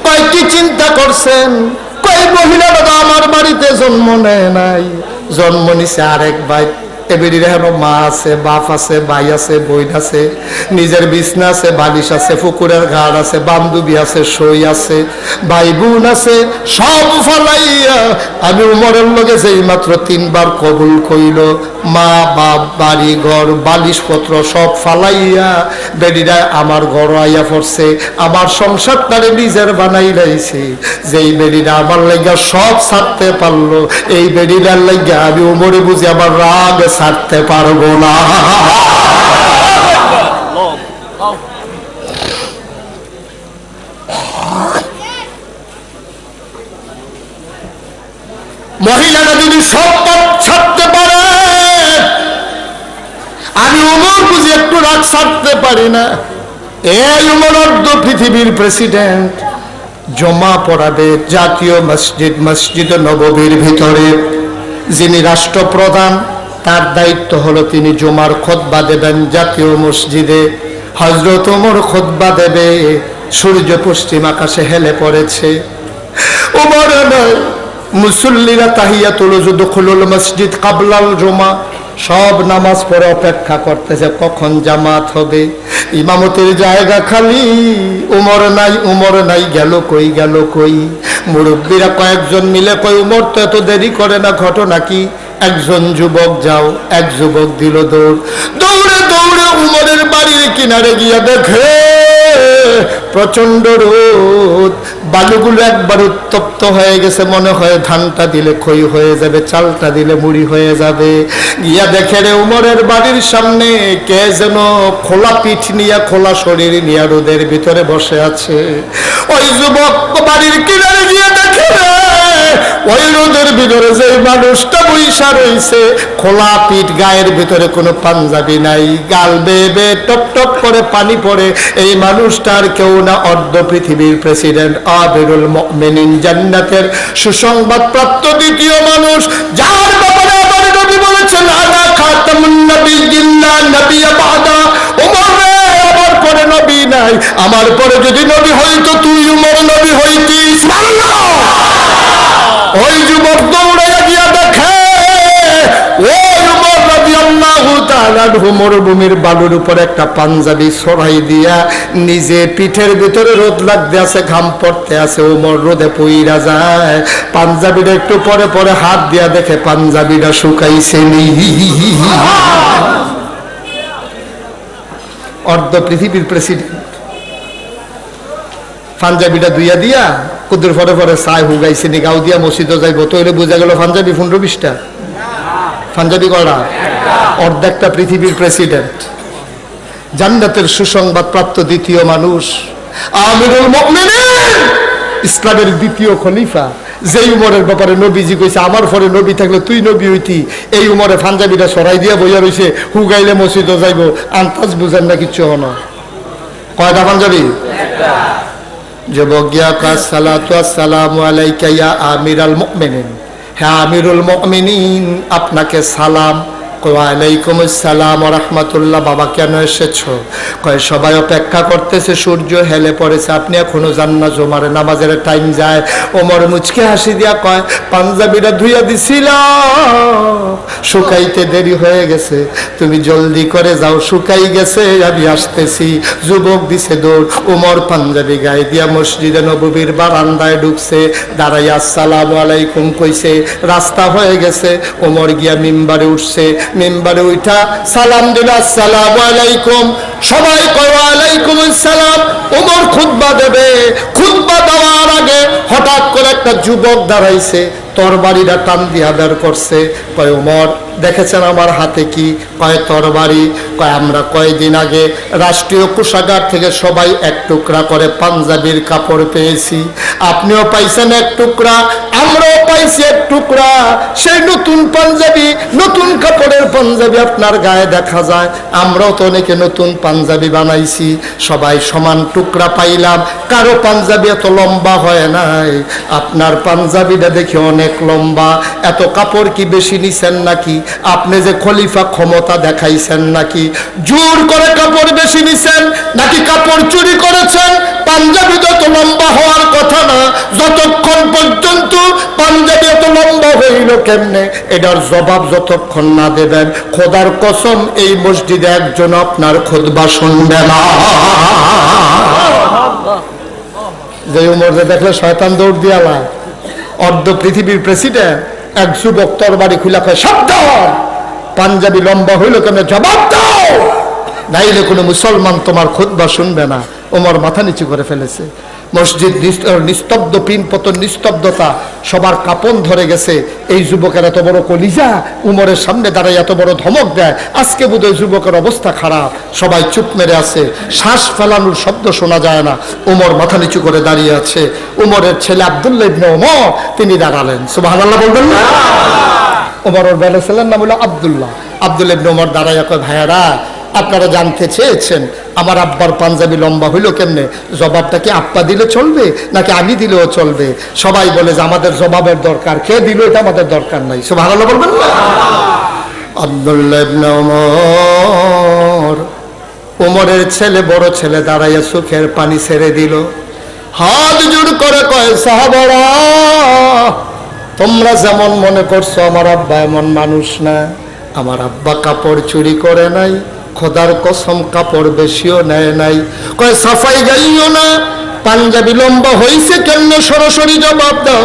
Speaker 1: কয়টি চিন্তা করছেন, কয় মহিলা দাদা আমার বাড়িতে জন্ম নেয় নাই, জন্ম নিছে আরেক ভাই, এবারে হেন মা আছে, বাপ আছে, ভাই আছে, বইন আছে, নিজের বিছনা আছে, বালিশ আছে, পুকুরের ঘাট আছে, বান্ধবী আছে, সই আছে, ভাই বোন আছে, সব ফালাইয়া আমি উমরের লগে যেই মাত্র 3 বার কবুল কইল, মা বাপ বাড়ি ঘর বালিশ পত্র সব ফালাইয়া বেডিরা আমার ঘর আইয়া পড়ছে, আমার সংসারটারে নিজের বানাই লাইছে। যেই বেডিরা আমার লাগা সব ছাড়তে পারলো, এই বেডিরার লাগা আমি উমরে বুঝি আমার রাগ ছাড়তে পারবো না। মহিলারা যদি সব ছাড়তে পারে, আমি উমর বুঝি একটু রাগ ছাড়তে পারি না। এই উমর অর্ধ পৃথিবীর প্রেসিডেন্ট, জমা পড়াবে জাতীয় মসজিদ নববীর ভিতরে, যিনি রাষ্ট্রপ্রধান তার দায়িত্ব হলো তিনি জুমার খুতবা দেবেন জাতীয় মসজিদে। হযরত ওমর খুতবা দেবে, সূর্য পশ্চিম আকাশে হেলে পড়েছে, ওমর নয় মুসল্লিরা তাহিয়াতুল দুখুলুল মসজিদ কাবলাল জুমা, সব নামাজ পড়ে অপেক্ষা করতেছে কখন জামাত হবে, ইমামতের জায়গা খালি, উমর নাই গেল কই গেল কই। মুরব্বীরা কয়েকজন মিলে কই উমর তো এত দেরি করে না, ঘটনা কি? একজন যুবক যাও, এক যুবক দিল দৌড়, দৌড়ে দৌড়ে উমরের বাড়ির কিনারে গিয়া দেখে প্রচন্ড রোদ, বালুগুলো একবার উত্তপ্ত হয়ে গেছে, মনে হয় ধানটা দিলে খই হয়ে যাবে, চালটা দিলে মুড়ি হয়ে যাবে। গিয়া দেখে রে উমরের বাড়ির সামনে কে যেন খোলা পিঠ নিয়ে খোলা শরীর নিয়ে রোদের ভিতরে বসে আছে। ওই যুবক বাড়ির কিনারে গিয়ে দেখে ওই রোদের ভিতরে যে মানুষটা বইসা রয়েছে, খোলা পিঠ, গায়ের ভিতরে কোনো পাঞ্জাবি নাই, গাল বেয়ে বেয়ে টপ টপ করে পানি পড়ে, এই মানুষটার কেউ না অর্ধ পৃথিবীর প্রেসিডেন্ট আমিরুল মুমিনিন, জান্নাতের সুসংবাদ প্রাপ্ত দ্বিতীয় মানুষ, যার ব্যাপারে আমার নবী বলেছেন আনা খাতামুন নবিয়্যিন লা নবিয়্য বাদা। ওমর রে, আমার পরে নবী নাই, আমার পরে যদি নবী হইতো তুই উমর নবী হইতি। সুবহানাল্লাহ। ওই যুবক দৌড়াইয়া গিয়া দেখে ওই উমর রাদিয়াল্লাহু তাআলা মরুভূমির বালুর উপর একটা পাঞ্জাবি ছড়াই দিয়া নিজে পিঠের ভিতরে রোদ লাগতে আছে, ঘাম পড়তে আছে, উমর রোদে পইরা যায়। পাঞ্জাবিটা একটু পরে পরে হাত দিয়া দেখে পাঞ্জাবিটা শুকাইছে নি। অর্ধ পৃথিবীর প্রেসিডেন্ট পাঞ্জাবিটা দুইয়া দিয়া কুদুর পরে পরে চাই হুগাইছে নি, গাও দিয়া মসজিদও যাইব, তো এলে বোঝা গেল পাঞ্জাবি 15-20টা, পাঞ্জাবি করা অর্ধেকটা পৃথিবীর প্রেসিডেন্ট, জান্নাতের সুসংবাদ প্রাপ্ত দ্বিতীয় মানুষ, আমিরুল মুমিনিন, ইসলামের দ্বিতীয় খলিফা, যেই উমরের ব্যাপারে নবীজি কইছে আমার পরে নবী থাকলে তুই নবী হইতি, এই উমরে পাঞ্জাবিটা সরাই দিয়া বইয়া রইছে, হুগাইলে মসজিদও যাইব, আন্তাজ বুঝেন না কিচ্ছু হন। কয়টা পাঞ্জাবি? যুবক গিয়া কয় সালাতু আসসালামু আলাইকা ইয়া আমিরাল মুমিনিন, হ্যাঁ আমিরুল মুমিনিন আপনাকে সালাম। ওয়ালাইকুম আসসালাম ওয়া রাহমাতুল্লাহ। বাবা কেন এসেছো? কয় সবাই অপেক্ষা করতেছে, সূর্য হেলে পড়েছে, আপনি এখনো যান না, জোমারে নামাজের টাইম যায়। ওমর মুচকে হাসি দিয়া কয় পাঞ্জাবিটা ধুইয়া দিছিলাম, শুকাইতে দেরি হয়ে গেছে, তুমি জলদি করে যাও, শুকাই গেছে, আমি আসতেছি। যুবক দিছে দৌড়, ওমর পাঞ্জাবি গায়ে দিয়া মসজিদে নববীর বারান্দায় ঢুকছে, দাঁড়াইয়া আসসালামু আলাইকুম কইছে, রাস্তা হয়ে গেছে। ওমর গিয়া মিম্বারে উঠছে, মিম্বারে উঠা সালাম দিল আসসালামু আলাইকুম, সবাই কয় ওয়ালাইকুম আসসালাম। ওমর খুতবা দেবে, খুতবা দেওয়ার আগে হঠাৎ করে একটা যুবক দাঁড়াইছে, তরবারিটা টান দিয়া বের করছে। কয় ওমর দেখেছেন আমার হাতে কি? কয় তরবারি। কয় আমরা কয়েকদিন আগে রাষ্ট্রীয় কোষাগার থেকে সবাই এক টুকরা করে পাঞ্জাবির কাপড় পেয়েছি, আপনিও পাইছেন এক টুকরা, আমরাও পাইছি এক টুকরা। সেই নতুন পাঞ্জাবি, নতুন কাপড়ের পাঞ্জাবি আপনার গায়ে দেখা যায়, আমরাও তো অনেকে নতুন পাঞ্জাবি বানাইছি, সবাই সমান টুকরা পাইলাম, কারো পাঞ্জাবি এত লম্বা হয় নাই, আপনার পাঞ্জাবিটা দেখে অনেক লম্বা। এত কাপড় কি বেশি নিছেন নাকি? আপনি যে খলিফা ক্ষমতা দেখাইছেন নাকি? জোর করে কাপড় বেশি নিছেন নাকি কাপড় চুরি করেছেন? পাঞ্জাবি তো এত লম্বা হওয়ার কথা না, যতক্ষণ পর্যন্ত পাঞ্জাবি এত লম্বা হইল কেমনে, এটার জবাব যতক্ষণ না দেবেন, খোদার কসম এই মসজিদে একজন আপনার খুতবা শুনবে না। যে উমরে দেখলে শয়তান দৌড় দিয়ালা, অর্ধ পৃথিবীর প্রেসিডেন্ট, এক যুবক তরবারি খুলে কয় সাবধান, পাঞ্জাবি লম্বা হইল কেন, জবাব দাও, নাইলে কোনো মুসলমান তোমার খুতবা শুনবে না। ওমর মাথা নিচু করে ফেলেছে, মসজিদ নিস্তব্ধ, পিন পতন নিস্তব্ধতা, সবার কাপন ধরে গেছে। এই যুবকের এত বড় কলিজা উমরের সামনে দাঁড়ায় এত বড় ধমক দেয়, আজকে বোধহয় যুবকের অবস্থা খারাপ, সবাই চুপ মেরে আছে, শ্বাস ফেলানোর শব্দ শোনা যায় না। উমর মাথা নিচু করে দাঁড়িয়ে আছে। উমরের ছেলে আব্দুল্লাহ ইবনে ওমর তিনি দাঁড়ালেন, সুবহানাল্লাহ বলবেন না? ওমরের বেলা ছেলের নাম হলো আব্দুল্লাহ। আব্দুল্লাহ ইবনে ওমর দাঁড়াইয়া কয় ভাইয়ারা, আপনারা জানতে চেয়েছেন আমার আব্বার পাঞ্জাবি লম্বা হইল কেমনে, জবাবটা কি আব্বা দিলে চলবে নাকি আমি দিলেও চলবে? সবাই বলে যে আমাদের জবাবের দরকার, কে দিল এটা আমাদের দরকার নাই, সুবহানাল্লাহ বলবেন না? আব্দুল্লাহ ইবনে ওমর, ওমরের ছেলে, বড় ছেলে দাঁড়াইয়া চোখের পানি ছেড়ে দিল, হাত জোড় করে কয় সাহাবারা, তোমরা যেমন মনে করছো আমার আব্বা এমন মানুষ না, আমার আব্বা কাপড় চুরি করে নাই, খোদার কসম কাপড় বেশিও নেয় নাই। কয় সাফাই গাইও না, পাঞ্জাবি লম্বা হইছে কেমনে সরাসরি জবাব দাও।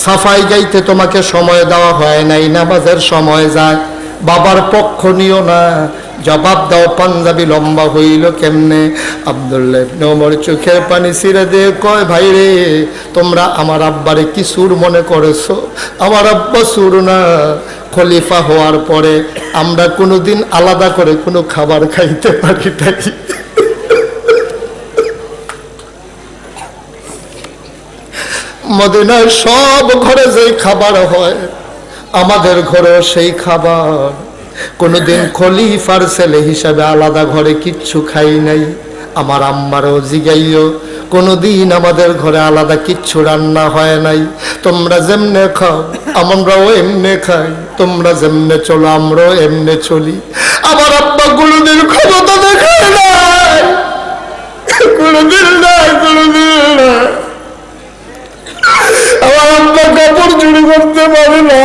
Speaker 1: সাফাই গাইতে তোমাকে সময় দেওয়া হয় নাই, নামাজের সময় যায়, বাবার পক্ষ নিও না, জবাব দাও পাঞ্জাবি লম্বা হইল কেমনে। আব্দুল্লাহ ইবনে ওমর চোখের পানি ছিঁড়ে দিয়ে কয় ভাই রে, তোমরা আমার আব্বারে কি সুর মনে করেছো? আমার আব্বা সুর না, খলিফা হওয়ার পরে আমরা কোনোদিন আলাদা করে কোনো খাবার খাইতে পারি নাই। মদিনার সব ঘরে যেই খাবার হয় আমাদের ঘরেও সেই খাবার, কোনোদিন খলিফার ছেলে হিসাবে আলাদা ঘরে কিচ্ছু খাই নাই। আমার আম্মারও জিগাইও, কোনোদিন আমাদের ঘরে আলাদা কিচ্ছু রান্না হয় নাই, তোমরা যেমনে খাও আমরাও এমনে খাই, তোমরা যেমনে চলো আমরাও এমনে চলি। আমার আব্বা কোনোদিন ক্ষমতা দেখায় নাই, কোনোদিন নাই, কোনোদিন না। আমার আব্বা কাপড় চুরি করতে পারে না,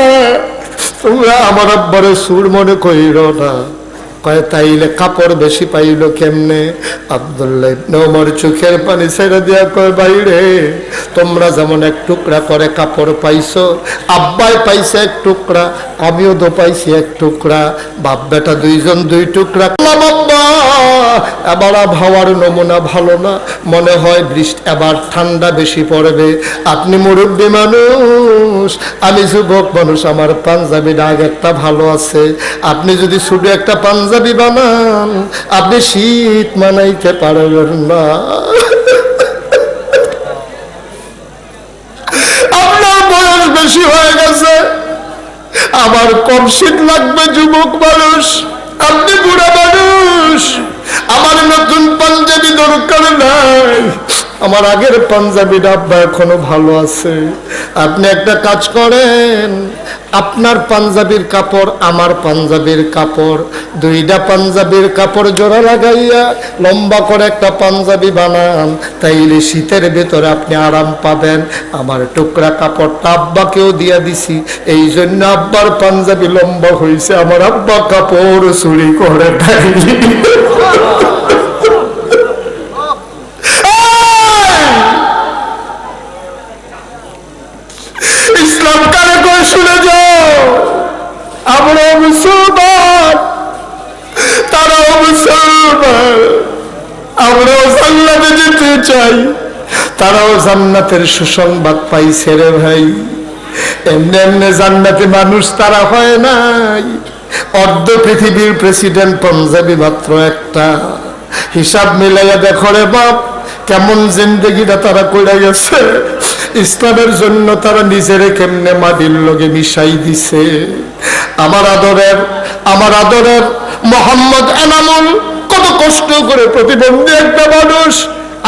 Speaker 1: তোমরা আমার আব্বারে সুর মনে কইরো না। কয় তাইলে কাপড় বেশি পাইল কেমনে? আব্দুল্লাহ ইবনে ওমর চোখের পানি ছেড়ে দিয়া কয় বাইরে, তোমরা যেমন এক টুকরা করে কাপড় পাইছো, আব্বাই পাইছে এক টুকরা, আমিও তো পাইছি এক টুকরা, বাপ বেটা দুইজন দুই টুকরা। বাবা এবার আবহাওয়ার নমুনা ভালো না, মনে হয় বৃষ্টি, এবার ঠান্ডা বেশি পড়বে। আপনি মুরব্বী মানুষ, আমি যুবক মানুষ, আমার পাঞ্জাবি ডাক একটা ভালো আছে, আপনি যদি শুধু একটা পাঞ্জাবি বানান আপনি শীত মানাইতে পারবেন না। আপনার বয়স বেশি হয়ে গেছে, আমার কম শীত লাগবে। যুবক মানুষ, আপনি বুড়া মানুষ, আমার নতুন পাঞ্জাবি পাঞ্জাবি দরকার নাই, আমার আগের পাঞ্জাবিটা আব্বা এখনো ভালো আছে। আপনি একটা কাজ করেন, আপনার পাঞ্জাবির কাপড় আমার পাঞ্জাবির কাপড়, দুইটা পাঞ্জাবির কাপড় জোড়া লাগাইয়া লম্বা করে একটা পাঞ্জাবি বানান, তাইলে শীতের ভেতরে আপনি আরাম পাবেন। আমার টুকরা কাপড়টা আব্বাকেও দিয়া দিছি, এই জন্য আব্বার পাঞ্জাবি লম্বা হয়েছে, আমার আব্বা কাপড় চুরি করে নাই। ইসলাম কারে করে শুনে যাও, আমরা মুসলমান, তারাও মুসলমান, আমরাও জান্নাতে যেতে চাই, তারাও জান্নাতের সুসংবাদ পাইছে রে ভাই। এমনি এমনি জান্নাতে মানুষ তারা হয় নাই। অর্ধ পৃথিবীর প্রেসিডেন্ট পাঞ্জাবি মাত্র একটা। হিসাব মিলাইয়া দেখো রে বাপ, কেমন জিন্দেগিটা তারা কইরা গেছে। ইসলামের জন্য তারা নিজেরে কেমনে মাটির লগে মিশাই দিছে। আমার আদরের মোহাম্মদ এনামুল কত কষ্ট করে প্রতিবন্ধী একটা মানুষ।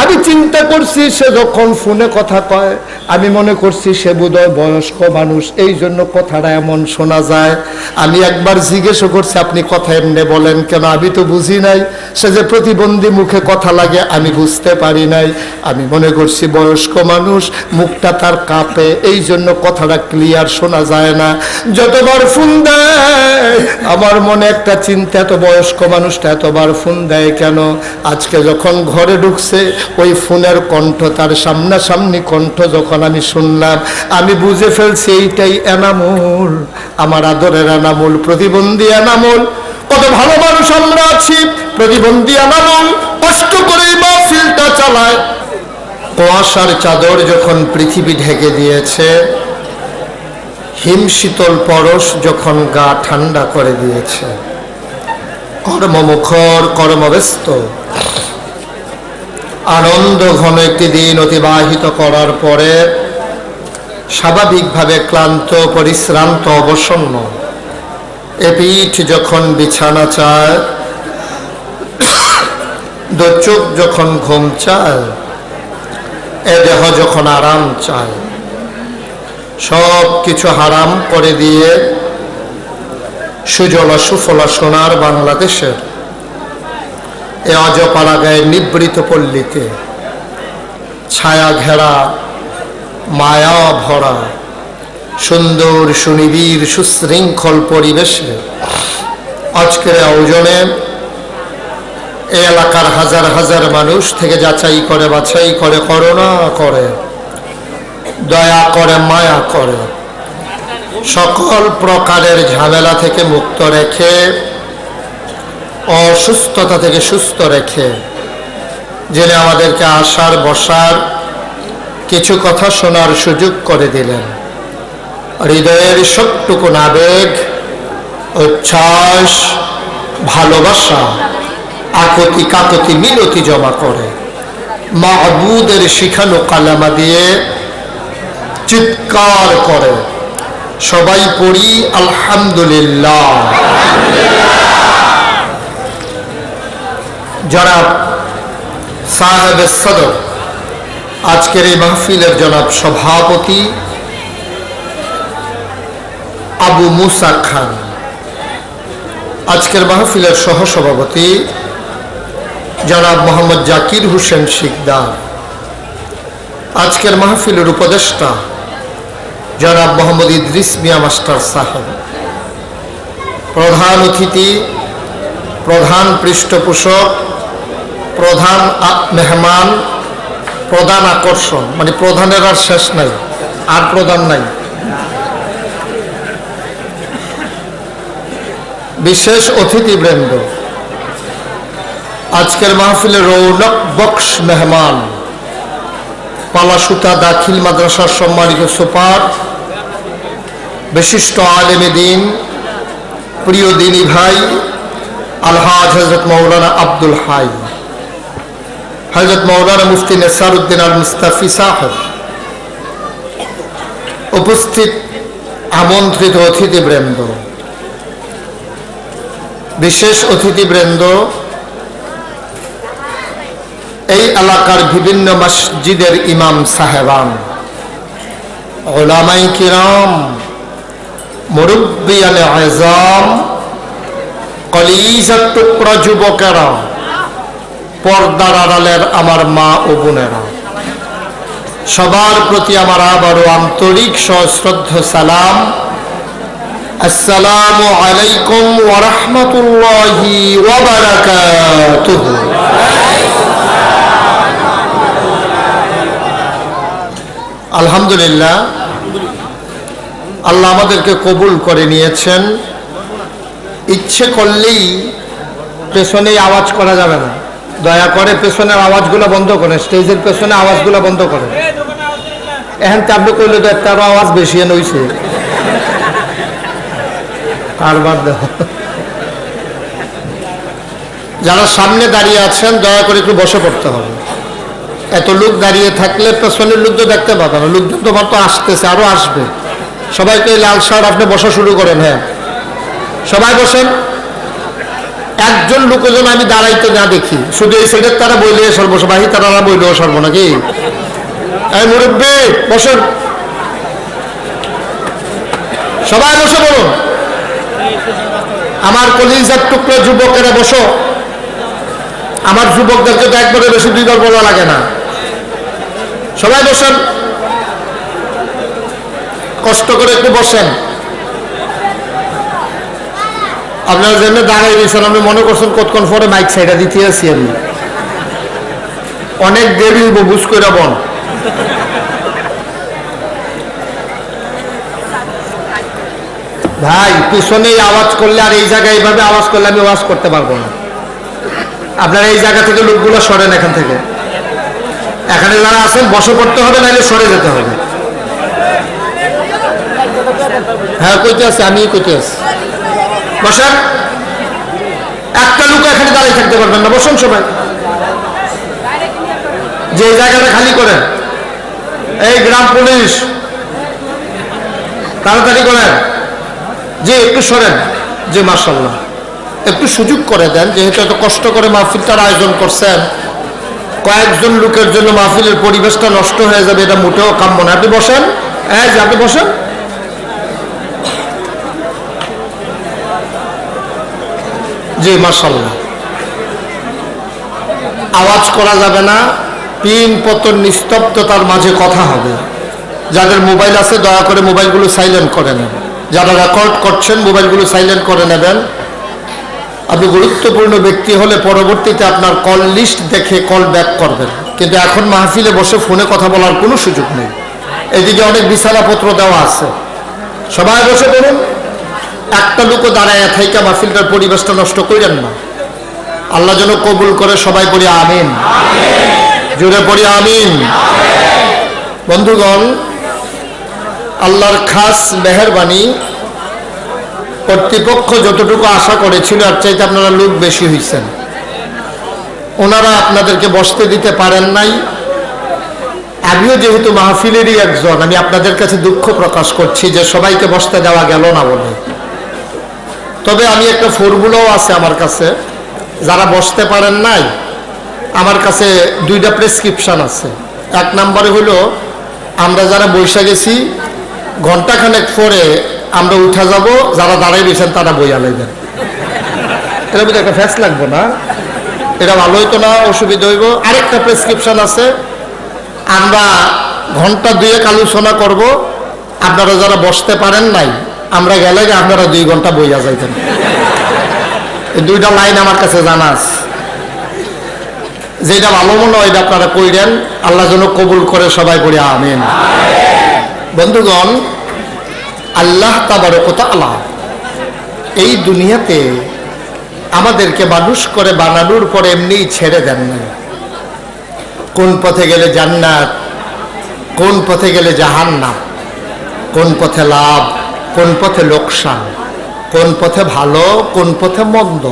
Speaker 1: আমি চিন্তা করছি সে যখন ফোনে কথা কয়, আমি মনে করছি সে বোধহয় বয়স্ক মানুষ, এই জন্য কথাটা এমন শোনা যায়। আমি একবার জিজ্ঞেস করছি, আপনি কথা এমনি বলেন কেন? আমি তো বুঝি নাই। সে যে প্রতিবন্ধী, মুখে কথা লাগে আমি বুঝতে পারি নাই। আমি মনে করছি বয়স্ক মানুষ, মুখটা তার কাঁপে, এই জন্য কথাটা ক্লিয়ার শোনা যায় না। যতবার ফোন দেয় আমার মনে একটা চিন্তা, এত বয়স্ক মানুষটা এতবার ফোন দেয় কেন? আজকে যখন ঘরে ঢুকছে, ওই ফোনের কণ্ঠ, তার সামনাসামনি কণ্ঠ যখন আমি শুনলাম, আমি বুঝে ফেলছি এইটাই এনামুল, আমার আদরের এনামুল, প্রতিবন্ধী এনামুল। কত ভালো মানুষ আমরা আছি, প্রতিবন্ধী এনামুল কষ্ট করেই মাহফিলটা চালায়। কুয়াশার চাদর যখন পৃথিবী ঢেকে দিয়েছে, হিমশীতল পরশ যখন গা ঠান্ডা করে দিয়েছে, কর্মমুখর, কর্মব্যস্ত, আনন্দ ঘন একটি দিন অতিবাহিত করার পরে স্বাভাবিকভাবে ক্লান্ত, পরিশ্রান্ত, অবসন্ন এ পিঠ যখন বিছানা চায়, দু চোখ যখন ঘুম চায়, এ দেহ যখন আরাম চায়, সব কিছু হারাম করে দিয়ে সুজলা সুফলা সোনার বাংলাদেশের এ অজপাড়া গায়ে নিবৃত পল্লীতে ছায়া ঘেরা, মায়া ভরা, সুন্দর সুনিবিড় সুশৃঙ্খল পরিবেশে আজকের আয়োজনে এই এলাকার হাজার হাজার মানুষ থেকে যাচাই করে, বাছাই করে, করুণা করে, দয়া করে, মায়া করে, সকল প্রকারের ঝামেলা থেকে মুক্ত রেখে, অসুস্থতা থেকে সুস্থ রেখে, জেনে আমাদেরকে আসার বসার, কিছু কথা শোনার সুযোগ করে দিলেন। হৃদয়ের সবটুকুন আবেগ, উচ্ছ্বাস, ভালোবাসা, আকতি কাকতি মিনতি জমা করে মাহবুদের শিখানো কালামা দিয়ে চিৎকার করে সবাই পড়ি আলহামদুলিল্লাহ। জনাব সাহেব সদর, আজকের এই মাহফিলের জনাব সভাপতি আবু মুসা খান, আজকের মাহফিলের সহসভাপতি জনাব মোহাম্মদ জাকির হোসেন শিকদার, আজকের মাহফিলের উপদেষ্টা জনাব মোহাম্মদ ইদ্রিস মিয়া মাস্টার সাহেব, প্রধান অতিথি, প্রধান পৃষ্ঠপোষক, প্রধান মেহমান, প্রধান আকর্ষণ, মানে প্রধানের আর শেষ নাই, আর প্রধান নাই, বিশেষ অতিথিবৃন্দ, আজকের মাহফিলের রৌনক বক্স মেহমান, পালাসুতা দাখিল মাদ্রাসার সম্মানিত সুপার, বিশিষ্ট আলেমে দ্বীন, প্রিয় দ্বীনী ভাই আলহাজ হযরত মাওলানা আব্দুল হাই, হযরত মাওলানা মুফতি নেসারউদ্দিন আল মুস্তাফি সাহেব, উপস্থিত আমন্ত্রিত অতিথিবৃন্দ, বিশেষ অতিথিবৃন্দ, এই এলাকার বিভিন্ন মসজিদের ইমাম সাহেবান, উলামায়ে কিরাম, মুরব্বিয়ানে আযম, কলিজার টুকরা যুবকেরা, পর্দার আড়ালের আমার মা ও বোনেরা, সবার প্রতি আমার আবারও আন্তরিক সশ্রদ্ধ সালাম। আসসালামু আলাইকুম ওয়া রাহমাতুল্লাহি ওয়া বারাকাতুহু। আলহামদুলিল্লাহ, আল্লাহ আমাদেরকে কবুল করে নিয়েছেন। ইচ্ছে করলেই পেছনে আওয়াজ করা যাবে না, দয়া করে পেছনের আওয়াজগুলো বন্ধ করেন, স্টেজের পেছনে আওয়াজগুলো বন্ধ করেন। এখন তো আপনি কইলে তো একটারও আওয়াজ বেশি হইছে, কারবার দেখো। যারা সামনে দাঁড়িয়ে আছেন দয়া করে একটু বসে পড়তে হবে। এত লোক দাঁড়িয়ে থাকলে পেছনের লোক তো দেখতে পাবে না, লোকজন তোমার তো আসতেছে, আরো আসবে। সবাইকে লাল শার্ট আপনি বসা শুরু করেন। হ্যাঁ, সবাই বসেন। একজন লোকের জন্য আমি দাঁড়াইতে না দেখি, শুধু এই সাইডের তারা বইলে সর্বস্ব, বাহি তারা বইলেও সর্ব নাকি। এই মুরব্বী বসেন, সবাই বসে বলুন। আমার কলিজার টুকরো যুবকেরা বসো। আমার যুবকদেরকে তো একবারে বেশি দুইবার বলা লাগে না। সবাই বসেন, কষ্ট করে একটু বসেন। আপনারা যেমনি দাঁড়াই দিয়েছেন, আপনি মনে করছেন কতক্ষণ পরে মাইক সাইডা দিতে আসি আমি। অনেক দেরি হইব, বুঝ করে বন। ভাই পিছনে আওয়াজ করলে আর এই জায়গায় এইভাবে আওয়াজ করলে আমি আওয়াজ করতে পারবো না। আপনারা এই জায়গা থেকে লোকগুলো সরেন এখান থেকে। এখানে যারা আছেন বসে পড়তে হবে, নাহলে সরে যেতে হবে। হ্যাঁ কইতে আছে, আমি কইতে আছি। বসেন, একটা লোক এখানে দাঁড়িয়ে থাকতে পারবেন না, বসুন সবাই। যে জায়গাটা খালি করেন, এই গ্রাম পুলিশ তাড়াতাড়ি করেন। যে একটু সরেন, যে মাশাআল্লাহ একটু সুযোগ করে দেন, যেহেতু এত কষ্ট করে মাহফিলটার আয়োজন করছেন। কয়েকজন লোকের জন্য মাহফিলের পরিবেশটা নষ্ট হয়ে যাবে, এটা মোটেও কাম্য না। আপনি বসেন, এই যে আপনি বসেন। জি মাশাআল্লাহ, আওয়াজ করা যাবে না, পিন পতন নিস্তব্ধতার মাঝে কথা হবে। যাদের মোবাইল আছে দয়া করে মোবাইলগুলো সাইলেন্ট করে নেবেন। যারা রেকর্ড করছেন মোবাইলগুলো সাইলেন্ট করে নেবেন। আপনি গুরুত্বপূর্ণ ব্যক্তি হলে পরবর্তীতে আপনার কল লিস্ট দেখে কল ব্যাক করবেন, কিন্তু এখন মাহফিলে বসে ফোনে কথা বলার কোনো সুযোগ নেই। এদিকে অনেক বিছানাপত্র দেওয়া আছে, সবাই বসে পড়ুন। একটা লোকও দাঁড়ায় থাইকা মাহফিলটার পরিবেশটা নষ্ট করেন না। আল্লাহ যেন কবুল করে। সবাই পড়ি আমিন, জোরে পড়ি আমিন। বন্ধুগণ, আল্লাহর খাস মেহেরবানি, কর্তৃপক্ষ যতটুকু আশা করেছিল আর চাইতে আপনারা লোক বেশি হয়েছেন। ওনারা আপনাদেরকে বসতে দিতে পারেন নাই। আমিও যেহেতু মাহফিলেরই একজন, আমি আপনাদের কাছে দুঃখ প্রকাশ করছি যে সবাইকে বসতে দেওয়া গেল না বলে। তবে আমি একটা ফর্মুলাও আছে আমার কাছে, যারা বসতে পারেন নাই আমার কাছে দুইটা প্রেসক্রিপশন আছে। এক নম্বরে হলো, আমরা যারা বৈশা গেছি ঘন্টাখানেক পরে আমরা উঠা যাব, যারা দাঁড়াই রয়েছেন তারা বইয়া লাইবেন। এটা বুঝে একটা ফ্যাক্স লাগবো না, এটা ভালো হইতো না, অসুবিধা হইব। আরেকটা প্রেসক্রিপশন আছে, আমরা ঘন্টা দুয়েক আলোচনা করব, আপনারা যারা বসতে পারেন নাই আমরা গেলে আপনারা 2 ঘন্টা বইয়া যাইতেন। এই দুইটা লাইন আমার কাছে জানা আছে। যেটা ভালো মনে হয় এটা আপনারা কইরেন, আল্লাহ যেন কবুল করে। সবাই পড়ি আমিন। বন্ধুগণ, আল্লাহ তাবারক ওয়া তাআলা এই দুনিয়াতে আমাদেরকে মানুষ করে বানানোর পরে এমনিই ছেড়ে দেন না। কোন পথে গেলে জান্নাত, কোন পথে গেলে জাহান্নাম, কোন পথে লাভ, কোন পথে লোকসান, কোন পথে ভালো, কোন পথে মন্দ,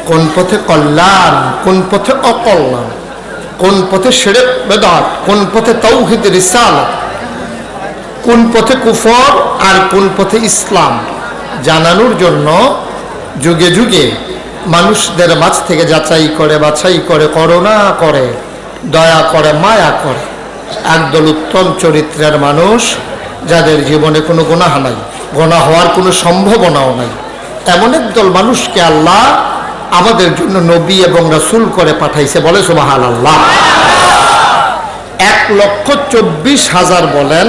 Speaker 1: কোন পথে কল্যাণ, কোন পথে অকল্যাণ, কোন পথে শিরক বেদাত, কোন পথে তাওহীদ রিসালাত, কোন পথে কুফর আর কোন পথে ইসলাম জানানোর জন্য যুগে যুগে মানুষদের মাঝ থেকে যাচাই করে বাছাই করে করুণা করে দয়া করে, মায়া করে। একদল উত্তম চরিত্রের মানুষ, যাদের জীবনে কোনো গুনাহ নাই, গুনাহ হওয়ার কোনো সম্ভাবনাও নাই, এমন একদল মানুষকে আল্লাহ আমাদের জন্য নবী এবং রাসূল করে পাঠাইছে। বলে সুবহানাল্লাহ। 1,24,000 বলেন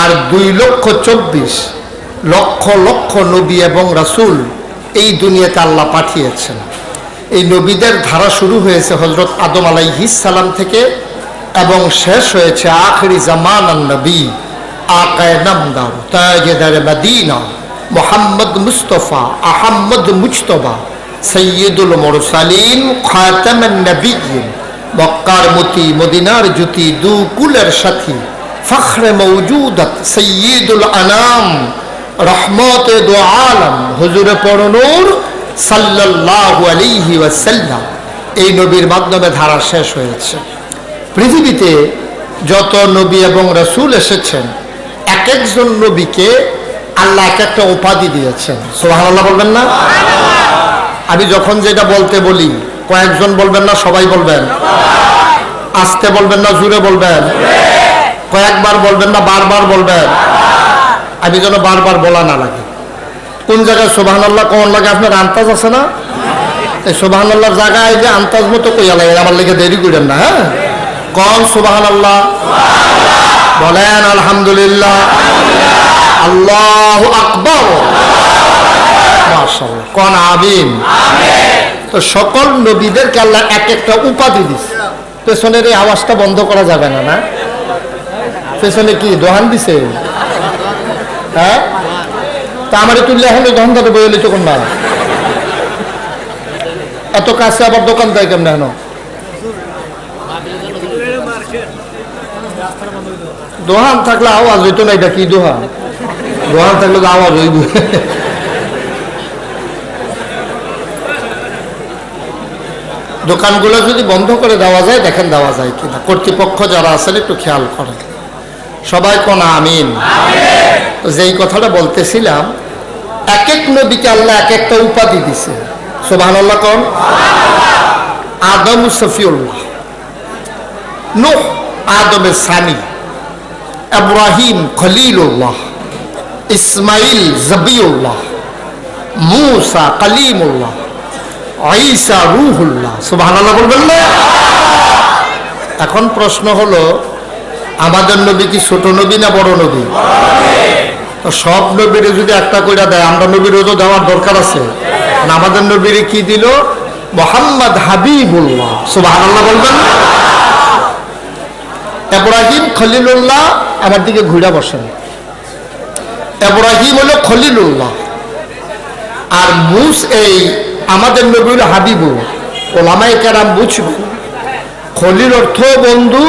Speaker 1: আর 2,24,000 লক্ষ লক্ষ নবী এবং রাসূল এই দুনিয়াতে আল্লাহ পাঠিয়েছেন। এই নবীদের ধারা শুরু হয়েছে হযরত আদম আলাইহিস সালাম থেকে এবং শেষ হয়েছে আখিরি জামানান নবী আকায়ে নামদার তাজদার মদিনা মুহাম্মদ মুস্তাফা আহমদ মুজতবা সৈয়দুল মুরসালিন খাতামান নবিয়্যিন, মক্কার মতি মদিনার জ্যোতি দু কুলের সাথী ফখরে মওজুদাত সৈয়দুল আনাম রহমতে দু আলম হুজুরে পরনূর সাল্লাল্লাহু আলাইহি ওয়াসাল্লাম। এই নবীর মাধ্যমে ধারা শেষ হয়েছে। পৃথিবীতে যত নবী এবং রাসূল এসেছেন, এক একজন নবীকে আল্লাহ এক একটা উপাধি দিয়েছেন। সুবহানাল্লাহ বলবেন না? আমি যখন যেটা বলতে বলি, কয়েকজন বলবেন না, সবাই বলবেন? আস্তে বলবেন না জোরে বলবেন? কয়েকবার বলবেন না বারবার বলবেন? আমি যেন বারবার বলা না লাগে। কোন জায়গায় সুবহানাল্লাহ কোন লাগে আপনার আন্তাজ আছে না? এই সুবহানাল্লাহর জায়গায় যে আন্তাজ মতো কইয়া লাগে, আমার লেগে দেরি করেন না। হ্যাঁ, কোন সুবহানাল্লাহ বলেন, আলহামদুলিল্লাহ, আল্লাহু আকবার, মাশাআল্লাহ, কোন আমিন। তো সকল নবীদেরকে আল্লাহ এক একটা উপাধি দিছে। পেছনের এই আওয়াজটা বন্ধ করা যাবে না, না? পেছনে কি দোহান দিছে? হ্যাঁ, তা আমারে তুললে এখন দোকানদারে বইলে তখন না, এত কাছে আবার দোকান দেয় কেমন? এখন দোহান থাকলে আওয়াজ হইতো না। এটা কি দোহান? দোহান থাকলে তো আওয়াজ হইব। দোকানগুলো যদি বন্ধ করে দেওয়া যায়, দেখেন দেওয়া যায় কিনা। কর্তৃপক্ষ যারা আছেন একটু খেয়াল করেন। সবাই কোন আমিন। যেই কথাটা বলতেছিলাম, এক এক নবীকে আল্লাহ এক একটা উপাধি দিছে। সুবহানাল্লাহ কোন? আদম সফিউল্লাহ, নূহ আদমের সানি, ইব্রাহিম খলিলুল্লাহ, ইসমাইল জবিউল্লাহ, মূসা কালিমুল্লাহ, ঈসা রূহুল্লাহ। সুবহানাল্লাহ বলবেন না? এখন প্রশ্ন হলো, আমাদের নবী কি ছোট নবী না বড় নবী? তো সব নবীরে যদি একটা কইরা দেয়, আমরা নবীরও তো দেওয়ার দরকার আছে। আমাদের নবীরে কি দিল? মুহাম্মদ হাবিবুল্লাহ। সুবহানাল্লাহ বলবেন? ইব্রাহিম খলিলুল্লাহ, আমার দিকে ঘুরে বসেন। ইব্রাহিম হলো খলিলুল্লাহ, আর এই আমাদের নবী হলো হাবিবুল। ওলামায়ে কেরাম বুঝবেন, খলিল অর্থ বন্ধু,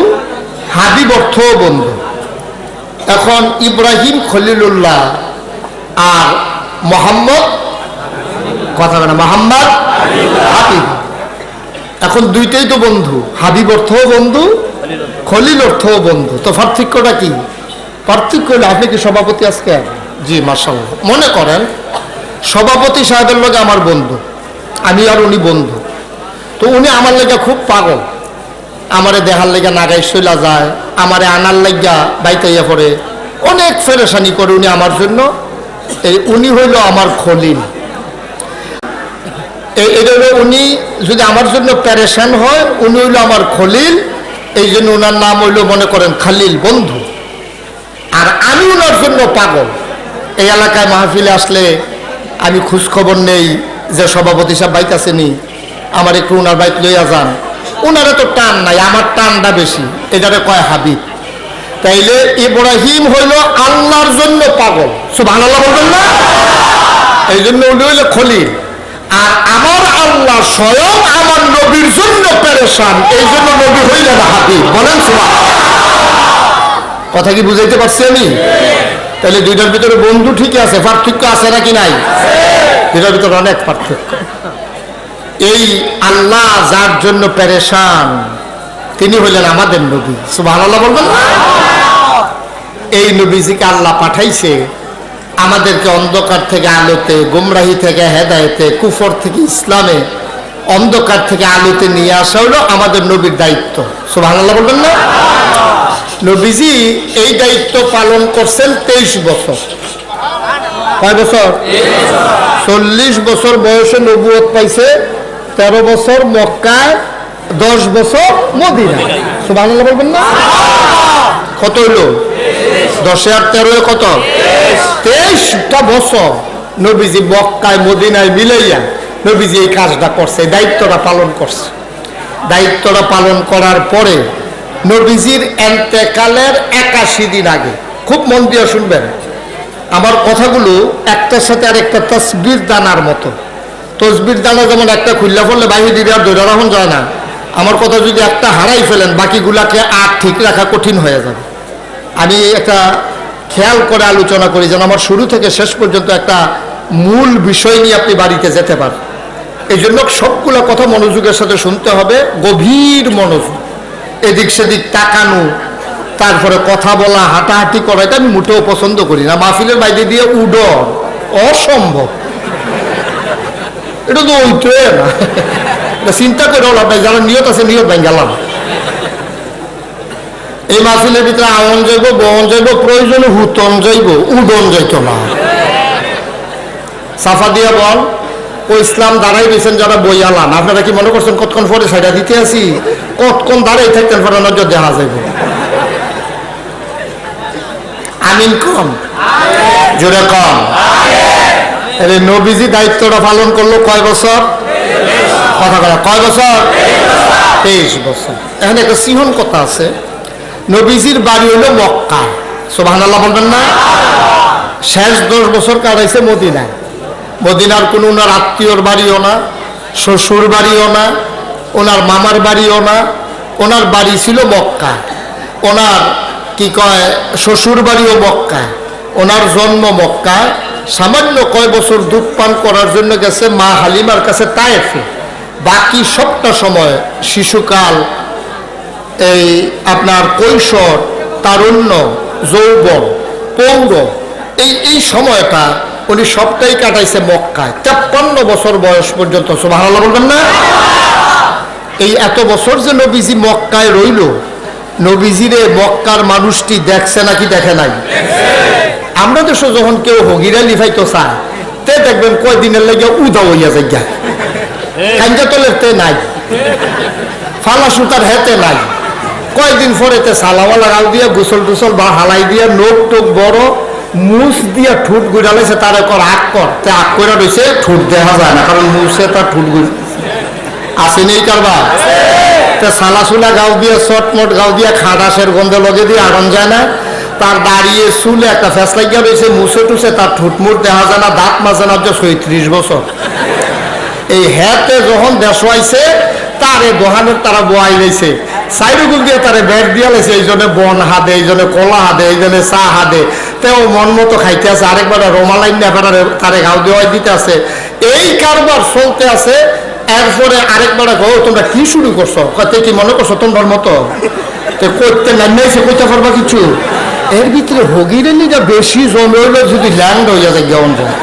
Speaker 1: হাবিব অর্থ বন্ধু। এখন ইব্রাহিম খলিলুল্লাহ আর মোহাম্মদ, কথা বলে মোহাম্মদ হাবিব, এখন দুইটাই তো বন্ধু। হাবিব অর্থ বন্ধু, খলিল অর্থ বন্ধু। তো পার্থক্যটা কি? পার্থক্য হলো, আপনি কি সভাপতি আজকে? জি মাশাআল্লাহ। মনে করেন সভাপতি সাহেবের লগে আমার বন্ধু, আমি আর উনি বন্ধু। তো উনি আমার লেগে খুব পাগল, আমারে দেহার লেগে নাগাই চলা যায়, আমারে আনার লেগা বাইতাইয়া পড়ে, অনেক ফেরেশানি করে উনি আমার জন্য। এই উনি হইল আমার খলিল। এটা হলো উনি যদি আমার জন্য প্যারেশান হয়, উনি হইল আমার খলিল। এই জন্য ওনার নাম হইল, মনে করেন, খালিল, বন্ধু। আর আমি ওনার জন্য পাগল। এই এলাকায় মাহফিলে আসলে আমি খোঁজ খবর নেই যে সভাপতি সাহেব বাইক আসেনি, আমার একটু ওনার বাইক লইয়া যান। ওনারা তো টান নাই, আমার টানটা বেশি। এটারে কয় হাবিব। তাইলে ইব্রাহিম হইল আল্লাহর জন্য পাগল। সুবহানাল্লাহ বলবেন না? এই জন্য উনি হইল খলিল। আর আমার আল্লাহ স্বয়ং আমার নবীর জন্য পেরেশান, এই জন্য নবী হইলেন হাবিব। বলেন সুবহানাল্লাহ। কথা কি বুঝাইতে পারছি আমি? তাহলে দুইটার ভিতরে বন্ধু ঠিকই আছে, পার্থক্য আছে নাকি নাই? দুইটার ভিতরে অনেক পার্থক্য। এই আল্লাহ যার জন্য পেরেশান, তিনি হইলেন আমাদের নবী। সুবহানাল্লাহ বলবেন না? এই নবীজিকে আল্লাহ পাঠাইছে আমাদেরকে অন্ধকার থেকে আলোতে, গুমরাহি থেকে হেদায়েতে, কুফর থেকে ইসলামে, অন্ধকার থেকে আলোতে নিয়ে আসা হলো আমাদের নবীর দায়িত্ব। সুবহানাল্লাহ বলবেন না? নবীজি এই দায়িত্ব পালন করছেন 23 বছর। কয় বছর? 40 বছর বয়সে নবুয়ত পাইছে, 13 বছর মক্কায়, 10 বছর মদিনায়। সুবহানাল্লাহ বলবেন না? কত হইলো? 10 আর 13 কত? 23টা বছর নবীজি মক্কায় মদিনায় মিলাইয়া নবীজি এই কাজটা করছে, দায়িত্বটা পালন করছে। দায়িত্বটা পালন করার পরে নবীজির এন্তেকালের 81 দিন আগে, খুব মন দিয়ে শুনবেন, আমার কথাগুলো একটার সাথে আরেকটা তসবির দানার মতো। তসবির দানা যেমন একটা খুললা পড়লে বাইরে দিদি আর ধরে রাখুন যায় না, আমার কথা যদি একটা হারাই ফেলেন বাকিগুলাকে আর ঠিক রাখা কঠিন হয়ে যাবে। আমি একটা খেয়াল করে আলোচনা করি যেন আমার শুরু থেকে শেষ পর্যন্ত একটা মূল বিষয় নিয়ে আপনি বাড়িতে যেতে পারেন। এই জন্য সবগুলো কথা মনোযোগের সাথে শুনতে হবে, গভীর মনোযোগ। এদিক সেদিক তাকানো, তারপরে কথা বলা, হাঁটাহাঁটি করা, এটা আমি মোটেও পছন্দ করি না। মাহফিলের বাইরে দিয়ে উডর অসম্ভব, এটা তো ওইটাই না। চিন্তা করে লাভ নাই, যারা নিয়ত আছে নিয়ত ভাই গেলাম। এই মাহফিলের ভিতরে আওয়ান যাইব, বহন যাইব, প্রয়োজনে হুতন যাইব, উডন যাইত না। সাফা দিয়া বল ও ইসলাম দাঁড়াই দিয়েছেন যারা বই আলান, আপনারা কি মনে করছেন কতক্ষণ পরে সাইডা দিতে আসি? কতক্ষণ দাঁড়াই থাকতেন পরে নজর দেখা যাইব। আমিন কম, জোরে কম। নবীজি দায়িত্বটা পালন করলো কয় বছর? কথা বলা, কয় বছর? 23 বছর। এখানে একটা সিহন কথা আছে, নবীজির বাড়ি হলো মক্কা। সুবহানাল্লাহ বলবেন না? শেষ 10 বছর কাটাইছে মদিনায়। মদিনার কোনো ওনার আত্মীয়র বাড়িও না, শ্বশুর বাড়িও না, ওনার মামার বাড়িও না, ওনার বাড়ি ছিল মক্কা। ওনার কি কয় শ্বশুর বাড়িও মক্কা, ওনার জন্ম মক্কায়। সামান্য কয় বছর দুধ পান করার জন্য গেছে মা হালিমার কাছে তায়েফে। বাকি সবটা সময় শিশুকাল, এই আপনার কৈশোর, তারুণ্য, যৌবন, পৌর, এই সময়টা উনি সবটাই কাটাইছে মক্কায়। 53 বছর বয়স পর্যন্ত। সুবহানাল্লাহ বলবেন না? এই এত বছর যে নবীজি মক্কায় রইল, নবীজিরে মক্কার মানুষটি দেখছে নাকি দেখে নাই? আমরা দেশে যখন কেউ হগিরা লিফাইতো চায়, তে দেখবেন কয়দিনের লেগে উদা হইয়া যায়, খাঞ্জা তলের তে নাই, ফালা সুতার হেতে নাই। কয়দিন পরে তে সালাওয়ালা গাল দিয়া গোসল টুসল বা হালাই দিয়া নোক টোক বড় মুছ দিয়া ঠুট গুড়ালাইছে, তার একর আগ কর, তে আগ করে রয়েছে, ঠুট দেখা যায় না, কারণ মুছে তার ঠুট গুড় আসে নেই কারবা। তে সালাসুলা গাও দিয়া চটমট গাও দিয়া খাটাসের গন্ধে লগে দিয়ে আরাম যায় না। তার দাঁড়িয়ে চুলে একটা ফ্যাস লাগিয়া রয়েছে, মুছে টুছে তার ঠুটমুট দেখা যায় না, দাঁত মাজে না, 36 বছর। এই হ্যাতে যখন দেশাইছে তারে দোহানের তারা বোয়াই লাইছে, সাইডগুল দিয়ে তারে ব্যাগ দিয়া লাইছে, এই জন্য বন হাদে, এই জন্য কলা হাদে, এই জন্য চা হাদে, তেও মন মতো খাইতে আছে। আরেকবার রোমালাইন নেফারে তারে গাও দেওয়াই দিতে আছে। এই কারবার চলতে আছে। এরপরে আরেকবার গো তোমরা কি শুরু করছো? কত কি মনে করছো তোমার মতো করতে নাইছে, কইতে পারবা কিছু? এর ভিতরে হগিরে নিটা বেশি জমে হইলো, যদি ল্যান্ড হইয়া যায় গেউন যায়,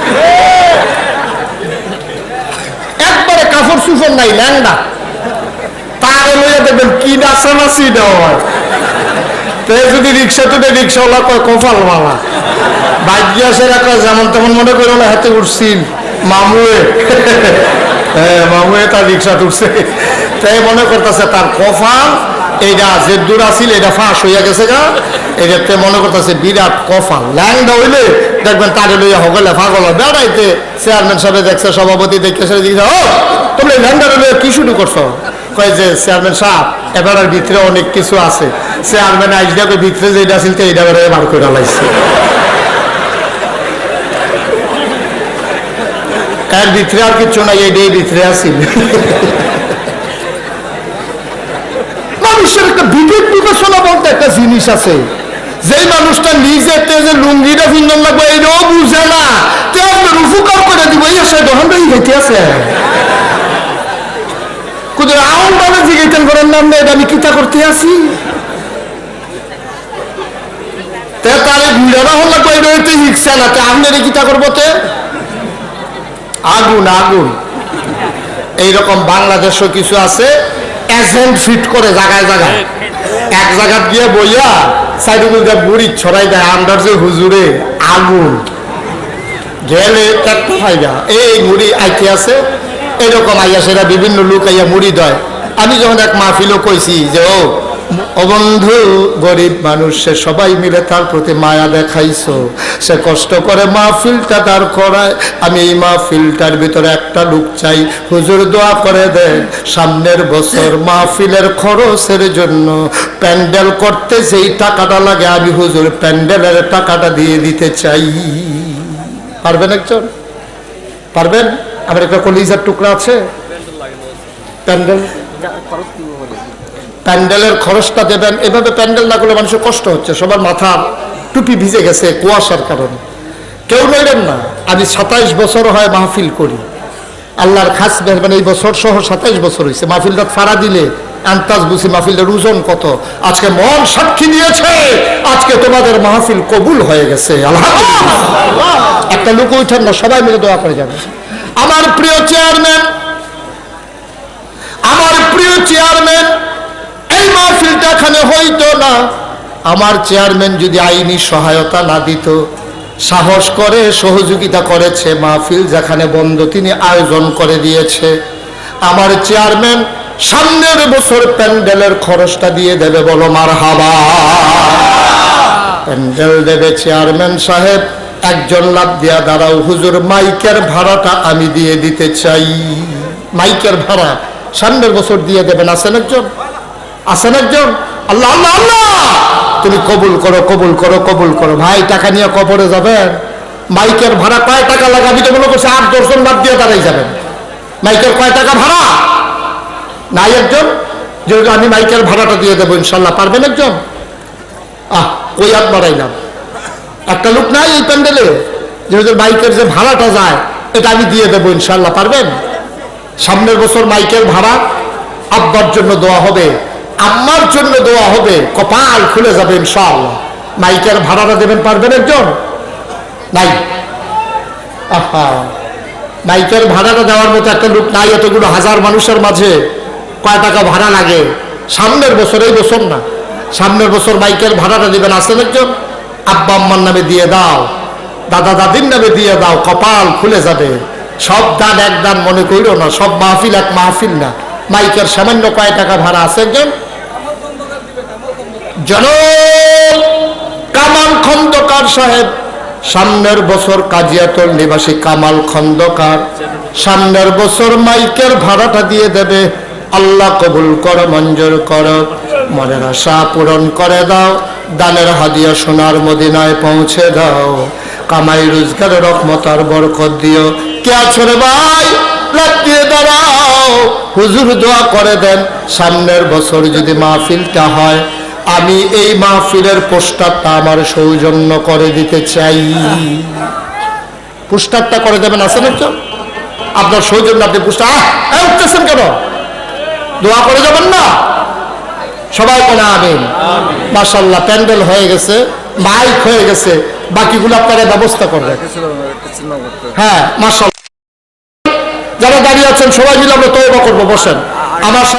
Speaker 1: একবারে কাপড় সুফর নাই ল্যান্ডা, তারে লইয়া দেখবেন কি নাচানাচি দেওয়া হয়। যদি রিক্সা তুলে রিক্সাওয়ালা কয় কপাল মালা, ভাগ্যাসে রাখা যেমন তেমন মনে করো না, হাতে উঠছিল মামুয়ে, হ্যাঁ মামুয়ে তার রিক্সা তুলছে, তাই মনে করতেছে তার কপাল এইটা যে দূর আসিল এটা ফাঁস হইয়া গেছে গা, এটাতে মনে করতেছে বিরাট কপাল। ল্যাংডা হইলে দেখবেন তারে লইয়া হগলে পাগল বেড়াইতে। চেয়ারম্যান সাহেব দেখছে, সভাপতি দেখে ও তোমরা ল্যাংডা লইয়া কি শুরু করছো? কয় যে চেয়ারম্যান সাহেব এবার ভিতরে অনেক কিছু আছে। চেয়ারম্যান আইসডাকে ভিতরে যেটা আসিল তো এইটা বেড়ে বার করে লাইছে, এর ভিতরে আর কিছু নাই, এইটাই ভিতরে আসিল। মানুষের একটা বিবেক বিবেচনা বলতে একটা জিনিস আছে, যেই মানুষটা নিজে যে লুঙ্গিটা ভিন্নন লাগবে এইটাও বুঝে না, তে আপনার উপকার করে দিব, এই আসে দোকানটাই হেঁটে আছে। কুদের আউন ভাবে জিগাইতেন করেন নাম নেই, আমি কিতা করতে আসি, তে তারে ভিড়ানো হল লাগবে এটা হইতে হিকছে না, তে আপনারে কিতা করবো? তে আগুন আগুন এইরকম বাংলাদেশও কিছু আছে এজেন্ট ফিট করে জায়গায় জায়গায়, এক জায়গা গিয়ে বইয়া সাইডে বুড়ি ছড়াই দেয়, আন্ডার যে হুজুরে আগুন গেলে একটা ফাইদা এই মুড়ি আইতে আছে, এরকম আইয়া সেটা বিভিন্ন লোক আইয়া মুড়ি দেয়। আমি যখন এক মাহফিলও কইছি যে ও বন্ধু, গরিব মানুষ, সে সবাই মিলে তার প্রতি মায়া দেখাইছো, সে কষ্ট করে মাহফিলটা তার করায়, আমি এই মাহফিলটার ভিতরে একটা লোক চাই, হুজুর দোয়া করে দেন সামনের বছর মাহফিলের খরচের জন্য প্যান্ডেল করতে যেই টাকাটা লাগে আমি হুজুর প্যান্ডেলের টাকাটা দিয়ে দিতে চাই। পারবেন একজন? পারবেন? আমার একটা কলিজার টুকরা আছে, প্যান্ডেলের খরচটা দেবেন। এভাবে প্যান্ডেল না করলে মানুষের কষ্ট হচ্ছে, সবার মাথা টুপি ভিজে গেছে কুয়াশার কারণে, কেউ নইলেন না। আমি 27 বছর হয় মাহফিল করি, আল্লাহর খাস মেহরবানি এই বছর সহ 27 বছর হয়েছে। মাহফিলটা ফাড়া দিলে আন্তাজ বুঝি মাহফিলটার ওজন কত। আজকে মন সাক্ষী দিয়েছে, আজকে তোমাদের মাহফিল কবুল হয়ে গেছে আলহামদুলিল্লাহ। একটা লোক উঠেন না, সবাই মিলে দোয়া করে যাবে। আমার প্রিয় চেয়ারম্যান, আমার প্রিয় চেয়ারম্যান, এই মাহফিলটা এখানে হইতো না আমার চেয়ারম্যান যদি আইনি সহায়তা না দিত। সাহস করে সহযোগিতা করেছে, মাহফিল যেখানে বন্ধ তিনি আয়োজন করে দিয়েছে। আমার চেয়ারম্যান সামনের বছর প্যান্ডেলের খরচটা দিয়ে দেবে, বলো মারহাবা। প্যান্ডেল দেবে চেয়ারম্যান সাহেব, একজন লাভ দিয়া দাঁড়াও, হুজুর মাইকের ভাড়াটা আমি দিয়ে দিতে চাই। মাইকের ভাড়া সামনের বছর দিয়ে দেবেন। আছেন একজন? আছেন একজন? আল্লাহ আল্লাহ আল্লাহ, তুমি কবুল করো, কবুল করো, কবুল করো। ভাই টাকা নিয়ে কবরে যাবেন, মাইকের ভাড়া কয় টাকা লাগে? আমি তো মনে করছি 8-10 জন বাদ দিয়ে দাঁড়াই যাবেন। মাইকের কয় টাকা ভাড়া? নাই একজন? যে আমি মাইকের ভাড়াটা দিয়ে দেবো ইনশাল্লাহ। পারবেন একজন? ওই হাত বাড়াইলাম। একটা লোক নাই এই প্যান্ডেলে যে মাইকের যে ভাড়াটা যায় এটা আমি দিয়ে দেবো ইনশাল্লাহ। পারবেন? সামনের বছর মাইকের ভাড়া আব্বার জন্য দোয়া হবে, আম্মার জন্য দোয়া হবে, কপাল খুলে যাবে ইনশাআল্লাহ। মাইকের ভাড়াটা দেবেন, পারবেন একজন? নাই। মাইকের ভাড়াটা দেওয়ার মতো একটা লোক নাই। এতগুলো হাজার মানুষের মাঝে কয় টাকা ভাড়া লাগে? সামনের বছর, এই বছর না, সামনের বছর মাইকের ভাড়াটা দিবেন। আসেন একজন? আব্বা আম্মার নামে দিয়ে দাও, দাদা দাদির নামে দিয়ে দাও, কপাল খুলে যাবে। সব দান এক দান মনে করিও না, সব মাহফিল এক মাহফিল না। মাইকের সামান্য কয় টাকা ভাড়া? আছে একজন? জনাব কামাল খন্দকার সাহেব, সামনের বছর কাজিয়াতল নিবাসী কামাল খন্দকার সামনের বছর মাইকের ভাড়াটা দিয়ে দেবে। আল্লাহ কবুল করো, মঞ্জুর করো, মনের আশা পূরণ করে দাও, দানের হাদিয়া সোনার মদিনায় পৌঁছে দাও, কামাই রোজগারের রহমত আর বরকত দিও। কে আছো রে ভাই? লাগিয়ে দাঁড়াও, হুজুর দোয়া করে দেন সামনের বছর যদি মাহফিলটা হয় আমি এই মাহফিলের পোস্টারটা আমার সৌজন্য করে দিতে চাই। পোস্টারটা করে দেবেন। আছেন একজন? আপনার সৌজন্য আপনি পোস্টার উঠতেছেন কেন? দোয়া করে যাবেন না? সবাই কোন আমিন। মাশাআল্লাহ, প্যান্ডেল হয়ে গেছে, মাইক হয়ে গেছে, বাকিগুলো আপনারা ব্যবস্থা করবেন। হ্যাঁ মাশাআল্লাহ, যারা দাঁড়িয়ে আছেন সবাই মিলে আমরা তওবা করবো। বসেন আমার